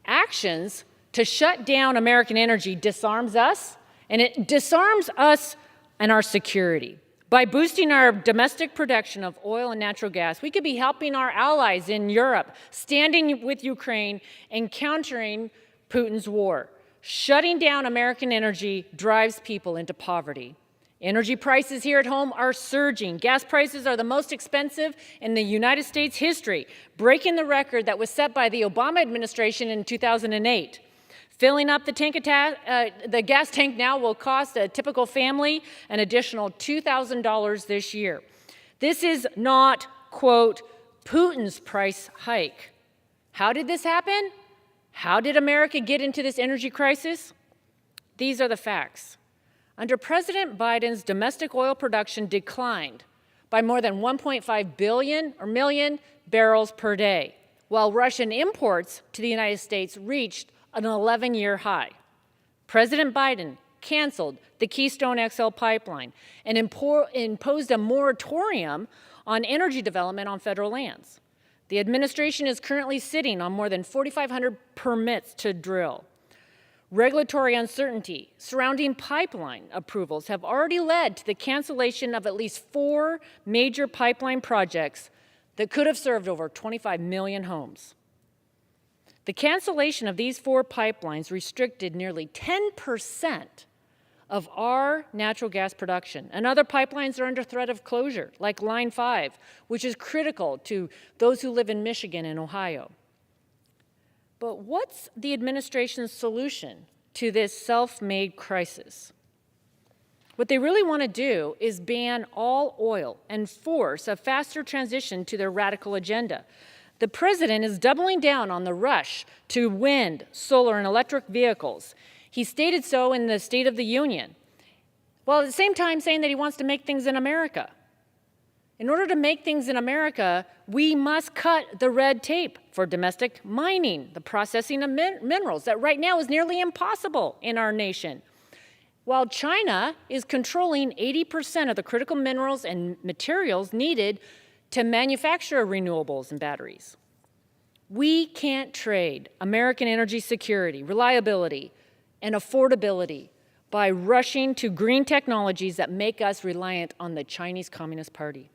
Actions to shut down American energy disarms us, and it disarms us and our security. By boosting our domestic production of oil and natural gas, we could be helping our allies in Europe, standing with Ukraine, and countering Putin's war. Shutting down American energy drives people into poverty. Energy prices here at home are surging. Gas prices are the most expensive in the United States history, breaking the record that was set by the Obama administration in 2008. Filling up the gas tank now will cost a typical family an additional $2,000 this year. This is not, quote, Putin's price hike. How did this happen? How did America get into this energy crisis? These are the facts. Under President Biden's domestic oil production declined by more than 1.5 million barrels per day, while Russian imports to the United States reached an 11-year high. President Biden canceled the Keystone XL pipeline and imposed a moratorium on energy development on federal lands. The administration is currently sitting on more than 4,500 permits to drill. Regulatory uncertainty surrounding pipeline approvals have already led to the cancellation of at least 4 major pipeline projects that could have served over 25 million homes. The cancellation of these 4 pipelines restricted nearly 10% of our natural gas production, and other pipelines are under threat of closure, like Line 5, which is critical to those who live in Michigan and Ohio. But what's the administration's solution to this self-made crisis? What they really want to do is ban all oil and force a faster transition to their radical agenda. The president is doubling down on the rush to wind, solar, and electric vehicles. He stated so in the State of the Union, while at the same time saying that he wants to make things in America. In order to make things in America, we must cut the red tape for domestic mining, the processing of minerals that right now is nearly impossible in our nation. While China is controlling 80% of the critical minerals and materials needed to manufacture renewables and batteries. We can't trade American energy security, reliability, and affordability by rushing to green technologies that make us reliant on the Chinese Communist Party.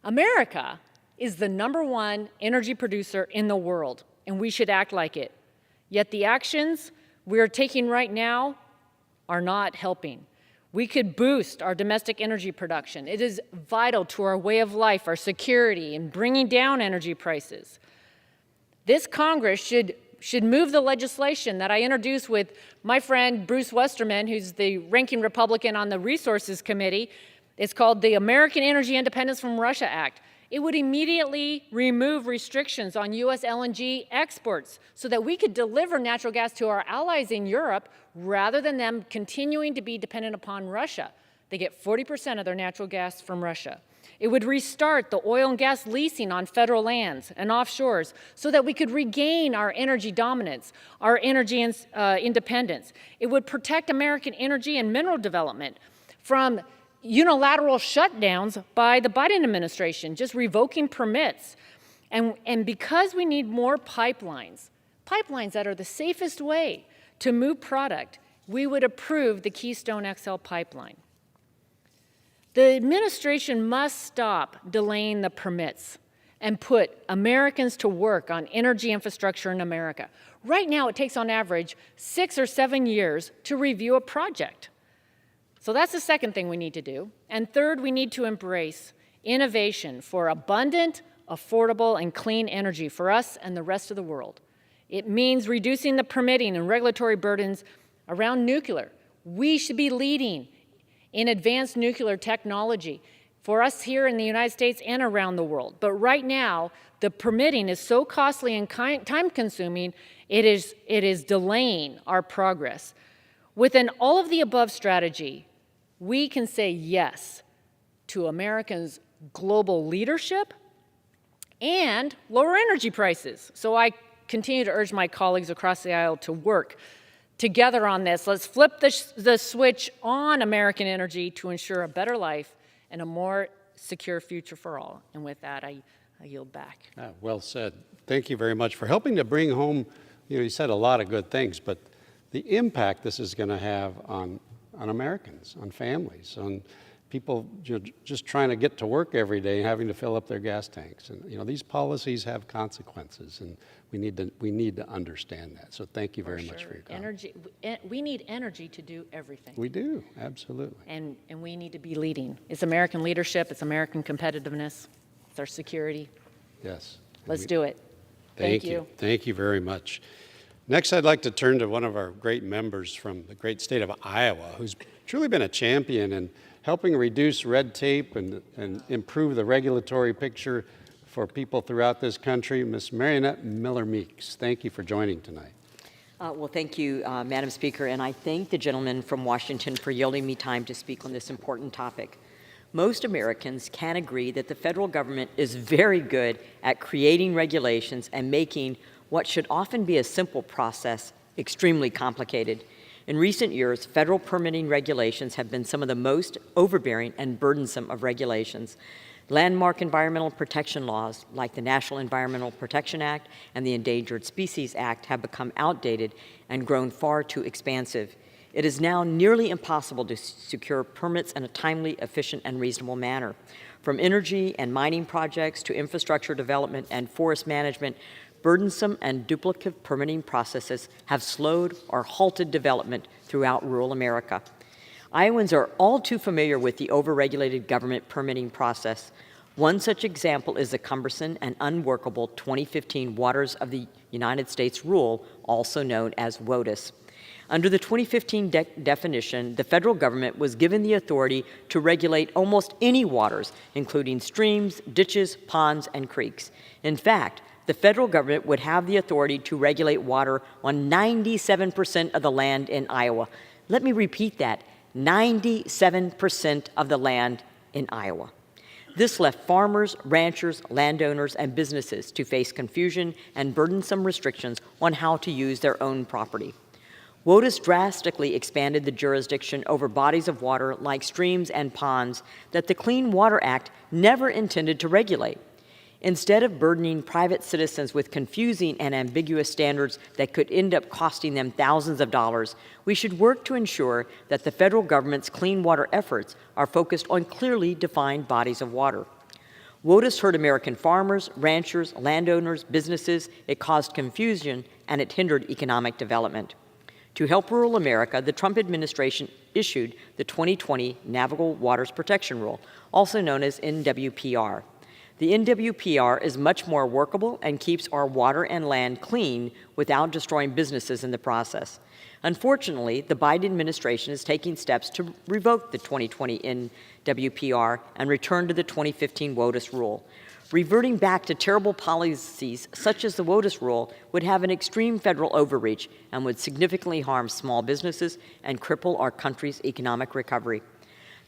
America is the #1 energy producer in the world, and we should act like it. Yet the actions we are taking right now are not helping. We could boost our domestic energy production. It is vital to our way of life, our security, and bringing down energy prices. This Congress should move the legislation that I introduced with my friend Bruce Westerman, who's the ranking Republican on the Resources Committee. It's called the American Energy Independence from Russia Act. It would immediately remove restrictions on U.S. LNG exports so that we could deliver natural gas to our allies in Europe rather than them continuing to be dependent upon Russia. They get 40% of their natural gas from Russia. It would restart the oil and gas leasing on federal lands and offshores so that we could regain our energy dominance, our energy independence. It would protect American energy and mineral development from unilateral shutdowns by the Biden administration, just revoking permits. And because we need more pipelines that are the safest way to move product we would approve the Keystone XL pipeline. The administration must stop delaying the permits and put Americans to work on energy infrastructure in America. Right now, it takes on average 6 or 7 years to review a project. So that's the second thing we need to do. And third, we need to embrace innovation for abundant, affordable, and clean energy for us and the rest of the world. It means reducing the permitting and regulatory burdens around nuclear. We should be leading in advanced nuclear technology for us here in the United States and around the world. But right now, the permitting is so costly and time-consuming, it is delaying our progress. With an all-of-the-above strategy, we can say yes to Americans' global leadership and lower energy prices. So I continue to urge my colleagues across the aisle to work together on this. Let's flip the switch on American energy to ensure a better life and a more secure future for all. And with that, I yield back. Well said. Thank you very much for helping to bring home, you said a lot of good things, but the impact this is going to have on Americans, on families, on people just trying to get to work every day, having to fill up their gas tanks. And these policies have consequences, and we need to understand that. So thank you very much for your comment. We need energy to do everything. We do, absolutely. And we need to be leading. It's American leadership, it's American competitiveness, it's our security. Yes. Let's do it. Thank you. Thank you very much. Next, I'd like to turn to one of our great members from the great state of Iowa, who's truly been a champion in helping reduce red tape and improve the regulatory picture for people throughout this country, Ms. Marionette Miller-Meeks. Thank you for joining tonight. Well, thank you, Madam Speaker, and I thank the gentleman from Washington for yielding me time to speak on this important topic. Most Americans can agree that the federal government is very good at creating regulations and making what should often be a simple process extremely complicated. In recent years, federal permitting regulations have been some of the most overbearing and burdensome of regulations. Landmark environmental protection laws, like the National Environmental Protection Act and the Endangered Species Act, have become outdated and grown far too expansive. It is now nearly impossible to secure permits in a timely, efficient, and reasonable manner. From energy and mining projects to infrastructure development and forest management, burdensome and duplicative permitting processes have slowed or halted development throughout rural America. Iowans are all too familiar with the overregulated government permitting process. One such example is the cumbersome and unworkable 2015 Waters of the United States Rule, also known as WOTUS. Under the 2015 definition, the federal government was given the authority to regulate almost any waters, including streams, ditches, ponds, and creeks. In fact, the federal government would have the authority to regulate water on 97% of the land in Iowa. Let me repeat that, 97% of the land in Iowa. This left farmers, ranchers, landowners, and businesses to face confusion and burdensome restrictions on how to use their own property. WOTUS drastically expanded the jurisdiction over bodies of water like streams and ponds that the Clean Water Act never intended to regulate. Instead of burdening private citizens with confusing and ambiguous standards that could end up costing them thousands of dollars, we should work to ensure that the federal government's clean water efforts are focused on clearly defined bodies of water. WOTUS hurt American farmers, ranchers, landowners, businesses. It caused confusion, and it hindered economic development. To help rural America, the Trump administration issued the 2020 Navigable Waters Protection Rule, also known as NWPR. The NWPR is much more workable and keeps our water and land clean without destroying businesses in the process. Unfortunately, the Biden administration is taking steps to revoke the 2020 NWPR and return to the 2015 WOTUS rule. Reverting back to terrible policies such as the WOTUS rule would have an extreme federal overreach and would significantly harm small businesses and cripple our country's economic recovery.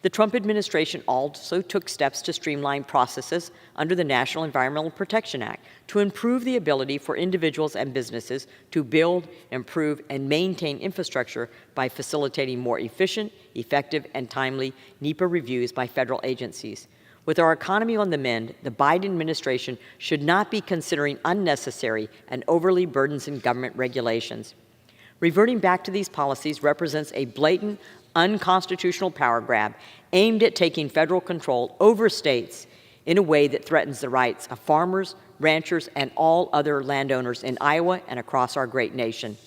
The Trump administration also took steps to streamline processes under the National Environmental Protection Act to improve the ability for individuals and businesses to build, improve, and maintain infrastructure by facilitating more efficient, effective, and timely NEPA reviews by federal agencies. With our economy on the mend, the Biden administration should not be considering unnecessary and overly burdensome government regulations. Reverting back to these policies represents a blatant, unconstitutional power grab aimed at taking federal control over states in a way that threatens the rights of farmers, ranchers, and all other landowners in Iowa and across our great nation.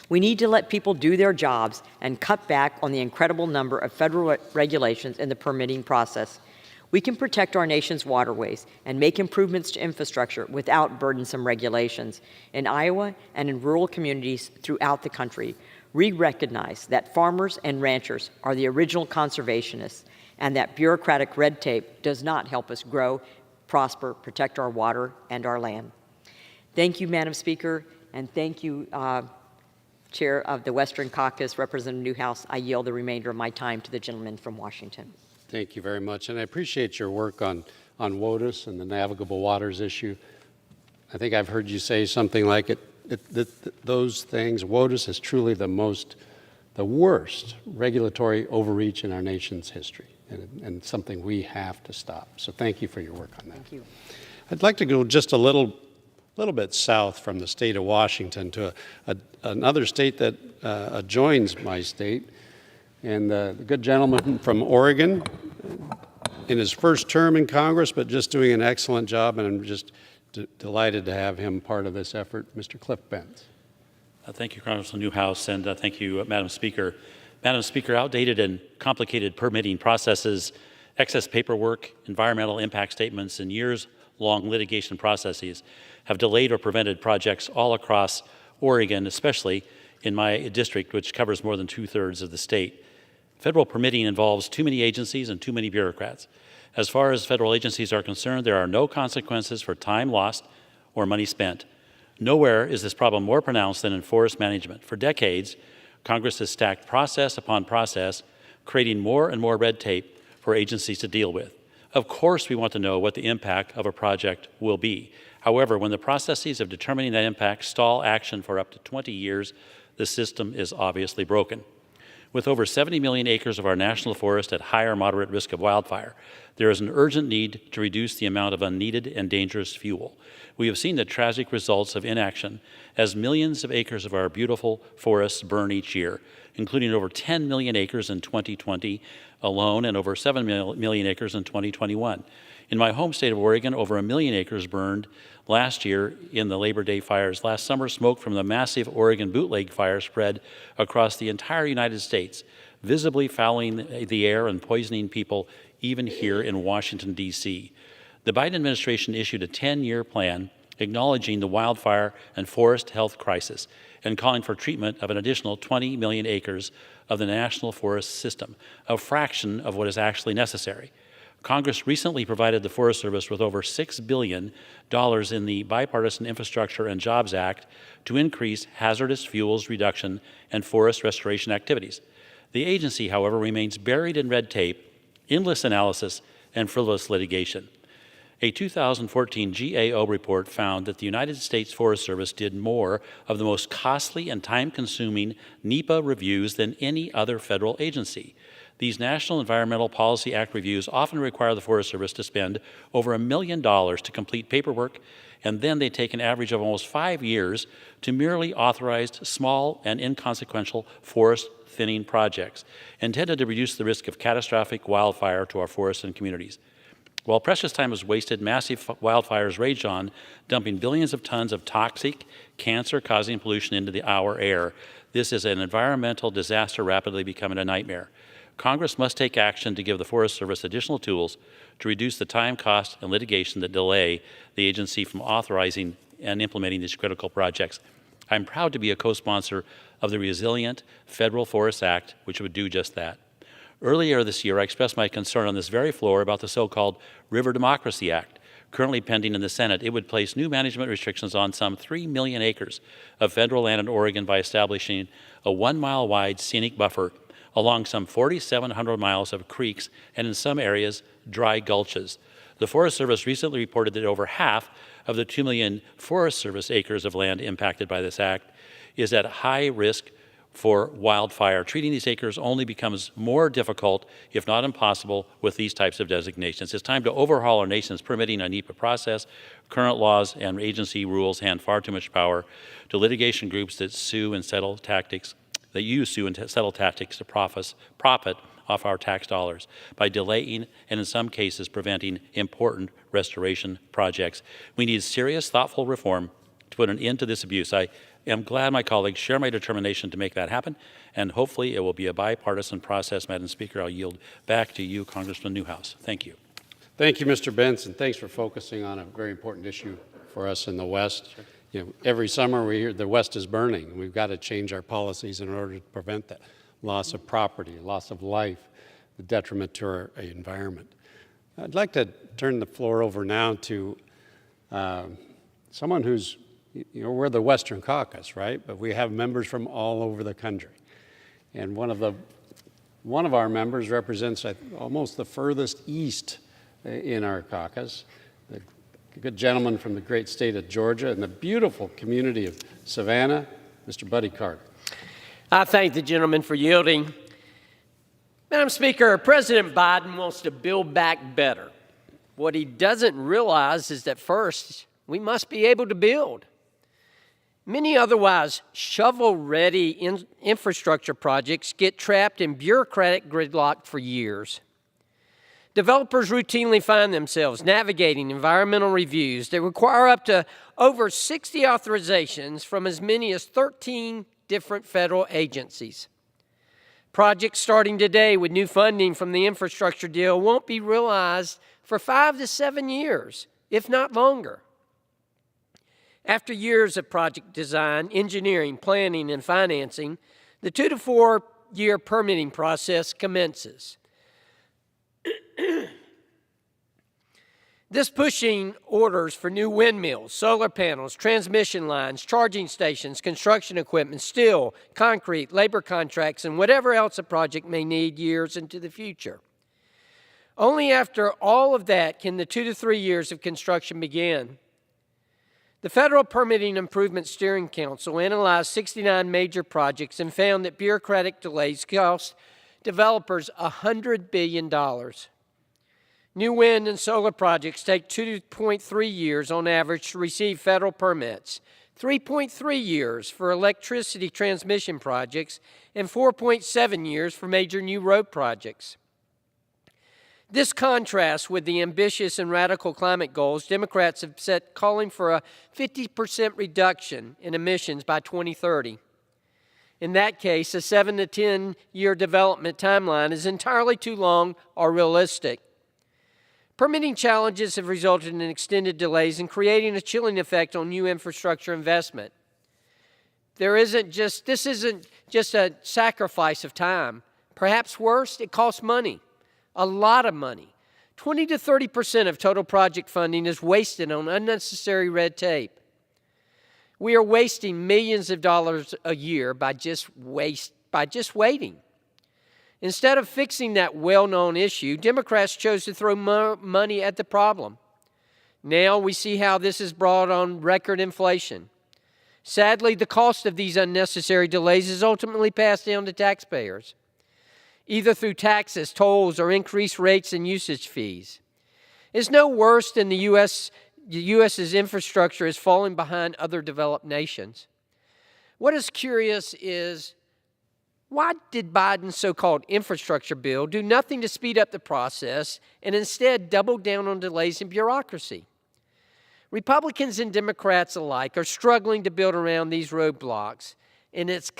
We need to let people do their jobs and cut back on the incredible number of federal regulations in the permitting process. We can protect our nation's waterways and make improvements to infrastructure without burdensome regulations. In Iowa and in rural communities throughout the country, we recognize that farmers and ranchers are the original conservationists and that bureaucratic red tape does not help us grow, prosper, protect our water and our land. Thank you, Madam Speaker, and thank you, Chair of the Western Caucus, Representative Newhouse. I yield the remainder of my time to the gentleman from Washington. Thank you very much, and I appreciate your work on WOTUS and the navigable waters issue. I think I've heard you say something like those things. WOTUS is truly the worst regulatory overreach in our nation's history, and something we have to stop. So thank you for your work on that. Thank you. I'd like to go just a little bit south from the state of Washington to another state that adjoins my state. And the good gentleman from Oregon, in his first term in Congress, but just doing an excellent job, and I'm just delighted to have him part of this effort, Mr. Cliff Benz. Thank you, Congressman Newhouse, and thank you, Madam Speaker. Madam Speaker, outdated and complicated permitting processes, excess paperwork, environmental impact statements, and years-long litigation processes have delayed or prevented projects all across Oregon, especially in my district, which covers more than 2/3 of the state. Federal permitting involves too many agencies and too many bureaucrats. As far as federal agencies are concerned, there are no consequences for time lost or money spent. Nowhere is this problem more pronounced than in forest management. For decades, Congress has stacked process upon process, creating more and more red tape for agencies to deal with. Of course, we want to know what the impact of a project will be. However, when the processes of determining that impact stall action for up to 20 years, the system is obviously broken. With over 70 million acres of our national forest at high or moderate risk of wildfire, there is an urgent need to reduce the amount of unneeded and dangerous fuel. We have seen the tragic results of inaction as millions of acres of our beautiful forests burn each year, including over 10 million acres in 2020 alone and over 7 million acres in 2021. In my home state of Oregon, over 1 million acres burned last year in the Labor Day fires. Last summer, smoke from the massive Oregon bootleg fire spread across the entire United States, visibly fouling the air and poisoning people even here in Washington, D.C. The Biden administration issued a 10-year plan acknowledging the wildfire and forest health crisis and calling for treatment of an additional 20 million acres of the national forest system, a fraction of what is actually necessary. Congress recently provided the Forest Service with over $6 billion in the Bipartisan Infrastructure and Jobs Act to increase hazardous fuels reduction and forest restoration activities. The agency, however, remains buried in red tape, endless analysis, and frivolous litigation. A 2014 GAO report found that the United States Forest Service did more of the most costly and time-consuming NEPA reviews than any other federal agency. These National Environmental Policy Act reviews often require the Forest Service to spend over $1 million to complete paperwork, and then they take an average of almost 5 years to merely authorize small and inconsequential forest thinning projects intended to reduce the risk of catastrophic wildfire to our forests and communities. While precious time is wasted, massive wildfires rage on, dumping billions of tons of toxic, cancer-causing pollution into our air. This is an environmental disaster rapidly becoming a nightmare. Congress must take action to give the Forest Service additional tools to reduce the time, cost, and litigation that delay the agency from authorizing and implementing these critical projects. I'm proud to be a co-sponsor of the Resilient Federal Forest Act, which would do just that. Earlier this year, I expressed my concern on this very floor about the so-called River Democracy Act, currently pending in the Senate. It would place new management restrictions on some 3 million acres of federal land in Oregon by establishing a 1-mile-wide scenic buffer along some 4,700 miles of creeks and in some areas, dry gulches. The Forest Service recently reported that over half of the 2 million Forest Service acres of land impacted by this act is at high risk for wildfire. Treating these acres only becomes more difficult, if not impossible, with these types of designations. It's time to overhaul our nation's permitting and NEPA process. Current laws and agency rules hand far too much power to litigation groups that sue and settle tactics, to profit off our tax dollars by delaying and in some cases preventing important restoration projects. We need serious, thoughtful reform to put an end to this abuse. I am glad my colleagues share my determination to make that happen, and hopefully it will be a bipartisan process. Madam Speaker, I'll yield back to you, Congressman Newhouse. Thank you. Thank you, Mr. Benson. Thanks for focusing on a very important issue for us in the West. Sure. You know, every summer we hear the West is burning. We've got to change our policies in order to prevent that loss of property, loss of life, the detriment to our environment. I'd like to turn the floor over now to someone who's, you know, we're the Western Caucus, right? But we have members from all over the country. And one of our members represents almost the furthest east in our caucus, the good gentleman from the great state of Georgia and the beautiful community of Savannah, Mr. Buddy Carter. I thank the gentleman for yielding. Madam Speaker, President Biden wants to build back better. What he doesn't realize is that first, we must be able to build. Many otherwise shovel-ready infrastructure projects get trapped in bureaucratic gridlock for years. Developers routinely find themselves navigating environmental reviews that require up to over 60 authorizations from as many as 13 different federal agencies. Projects starting today with new funding from the infrastructure deal won't be realized for 5 to 7 years, if not longer. After years of project design, engineering, planning, and financing, the 2 to 4 year permitting process commences. This pushing orders for new windmills, solar panels, transmission lines, charging stations, construction equipment, steel, concrete, labor contracts, and whatever else a project may need years into the future. Only after all of that can the 2 to 3 years of construction begin. The Federal Permitting Improvement Steering Council analyzed 69 major projects and found that bureaucratic delays cost developers $100 billion. New wind and solar projects take 2.3 years on average to receive federal permits, 3.3 years for electricity transmission projects, and 4.7 years for major new road projects. This contrasts with the ambitious and radical climate goals Democrats have set, calling for a 50% reduction in emissions by 2030. In that case, a 7 to 10 year development timeline is entirely too long or realistic. Permitting challenges have resulted in extended delays and creating a chilling effect on new infrastructure investment. This isn't just a sacrifice of time. Perhaps worse, it costs money. A lot of money. 20 to 30% of total project funding is wasted on unnecessary red tape. We are wasting millions of dollars a year by just waiting. Instead of fixing that well-known issue, Democrats chose to throw more money at the problem. Now we see how this has brought on record inflation. Sadly, the cost of these unnecessary delays is ultimately passed down to taxpayers, either through taxes, tolls, or increased rates and usage fees. It's no worse than the U.S.'s infrastructure is falling behind other developed nations. What is curious is, why did Biden's so-called infrastructure bill do nothing to speed up the process and instead double down on delays and bureaucracy? Republicans and Democrats alike are struggling to build around these roadblocks, and it's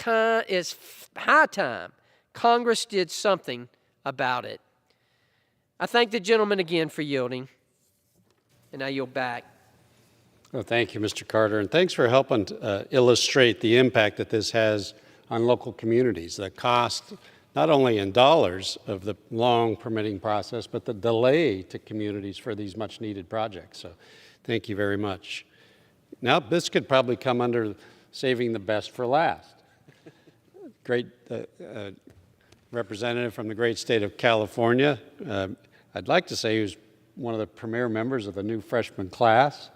high time Congress did something about it. I thank the gentleman again for yielding, and I yield back. Well, thank you, Mr. Carter, and thanks for helping illustrate the impact that this has on local communities, the cost, not only in dollars of the long permitting process, but the delay to communities for these much-needed projects. So thank you very much. Now, this could probably come under saving the best for last. Great representative from the great state of California. I'd like to say he was one of the premier members of the new freshman class,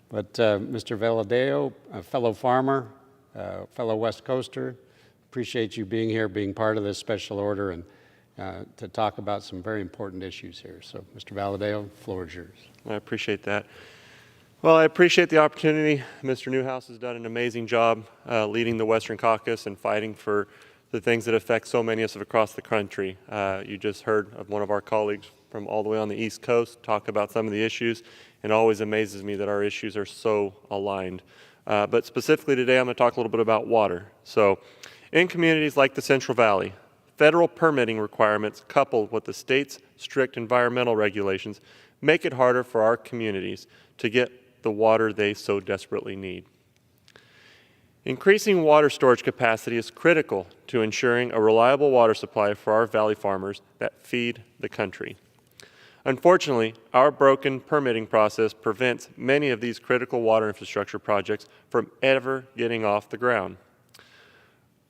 but Mr. Valadeo, a fellow farmer, fellow West Coaster, appreciate you being here, being part of this special order, and to talk about some very important issues here. So, Mr. Valadao, the floor is yours. I appreciate that. Well, I appreciate the opportunity. Mr. Newhouse has done an amazing job leading the Western Caucus and fighting for the things that affect so many of us across the country. You just heard of one of our colleagues from all the way on the East Coast talk about some of the issues. It always amazes me that our issues are so aligned. But specifically today, I'm going to talk a little bit about water. So, in communities like the Central Valley, federal permitting requirements coupled with the state's strict environmental regulations make it harder for our communities to get the water they so desperately need. Increasing water storage capacity is critical to ensuring a reliable water supply for our valley farmers that feed the country. Unfortunately, our broken permitting process prevents many of these critical water infrastructure projects from ever getting off the ground.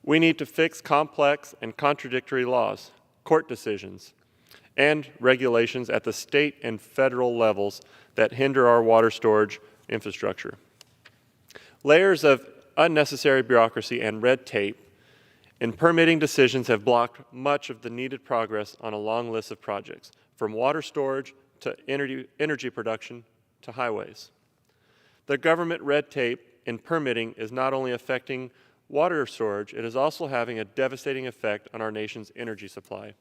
We need to fix complex and contradictory laws, court decisions, and regulations at the state and federal levels that hinder our water storage infrastructure. Layers of unnecessary bureaucracy and red tape in permitting decisions have blocked much of the needed progress on a long list of projects, from water storage to energy production to highways. The government red tape in permitting is not only affecting water storage, it is also having a devastating effect on our nation's energy supply.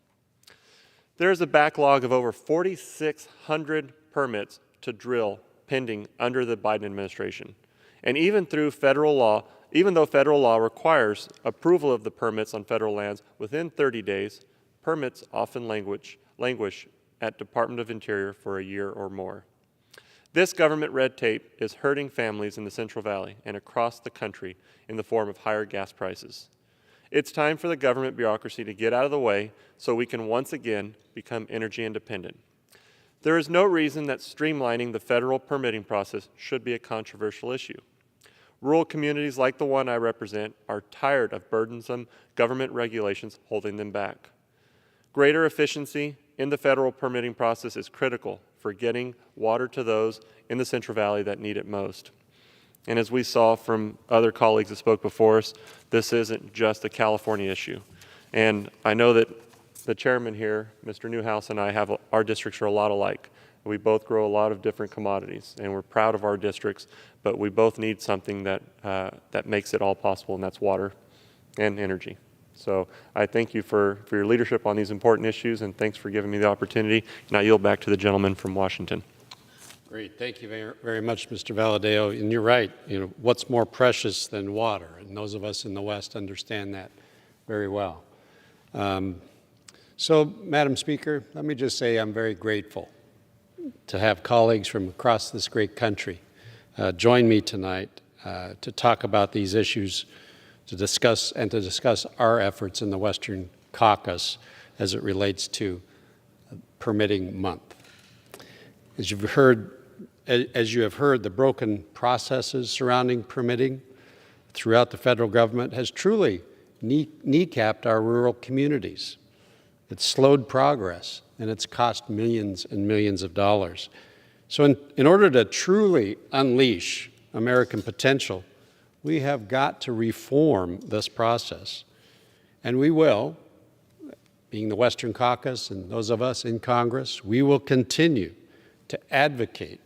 There is a backlog of over 4,600 permits to drill pending under the Biden administration. And even though federal law requires approval of the permits on federal lands within 30 days, permits often languish at Department of Interior for a year or more. This government red tape is hurting families in the Central Valley and across the country in the form of higher gas prices. It's time for the government bureaucracy to get out of the way so we can once again become energy independent. There is no reason that streamlining the federal permitting process should be a controversial issue. Rural communities like the one I represent are tired of burdensome government regulations holding them back. Greater efficiency in the federal permitting process is critical for getting water to those in the Central Valley that need it most. And as we saw from other colleagues that spoke before us, this isn't just a California issue. And I know that the chairman here, Mr. Newhouse, and I our districts are a lot alike. We both grow a lot of different commodities, and we're proud of our districts, but we both need something that makes it all possible, and that's water and energy. So I thank you for your leadership on these important issues, and thanks for giving me the opportunity. And I yield back to the gentleman from Washington. Great. Thank you very, very much, Mr. Valadao. And you're right. What's more precious than water? And those of us in the West understand that very well. So, Madam Speaker, let me just say I'm very grateful to have colleagues from across this great country join me tonight to talk about these issues, to discuss our efforts in the Western Caucus as it relates to Permitting Month. As you have heard, the broken processes surrounding permitting throughout the federal government has truly kneecapped our rural communities. It's slowed progress, and it's cost millions and millions of dollars. So in order to truly unleash American potential, we have got to reform this process. And we will, being the Western Caucus and those of us in Congress, we will continue to advocate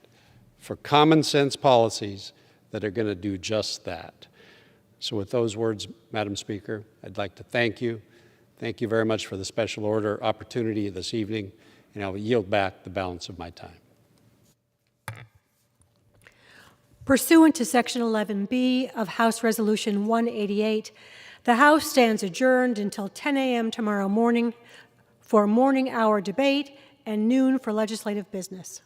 for common sense policies that are going to do just that. So with those words, Madam Speaker, I'd like to thank you. Thank you very much for the special order opportunity this evening, and I will yield back the balance of my time. Pursuant to Section 11B of House Resolution 188, the House stands adjourned until 10 a.m. tomorrow morning for morning hour debate and noon for legislative business.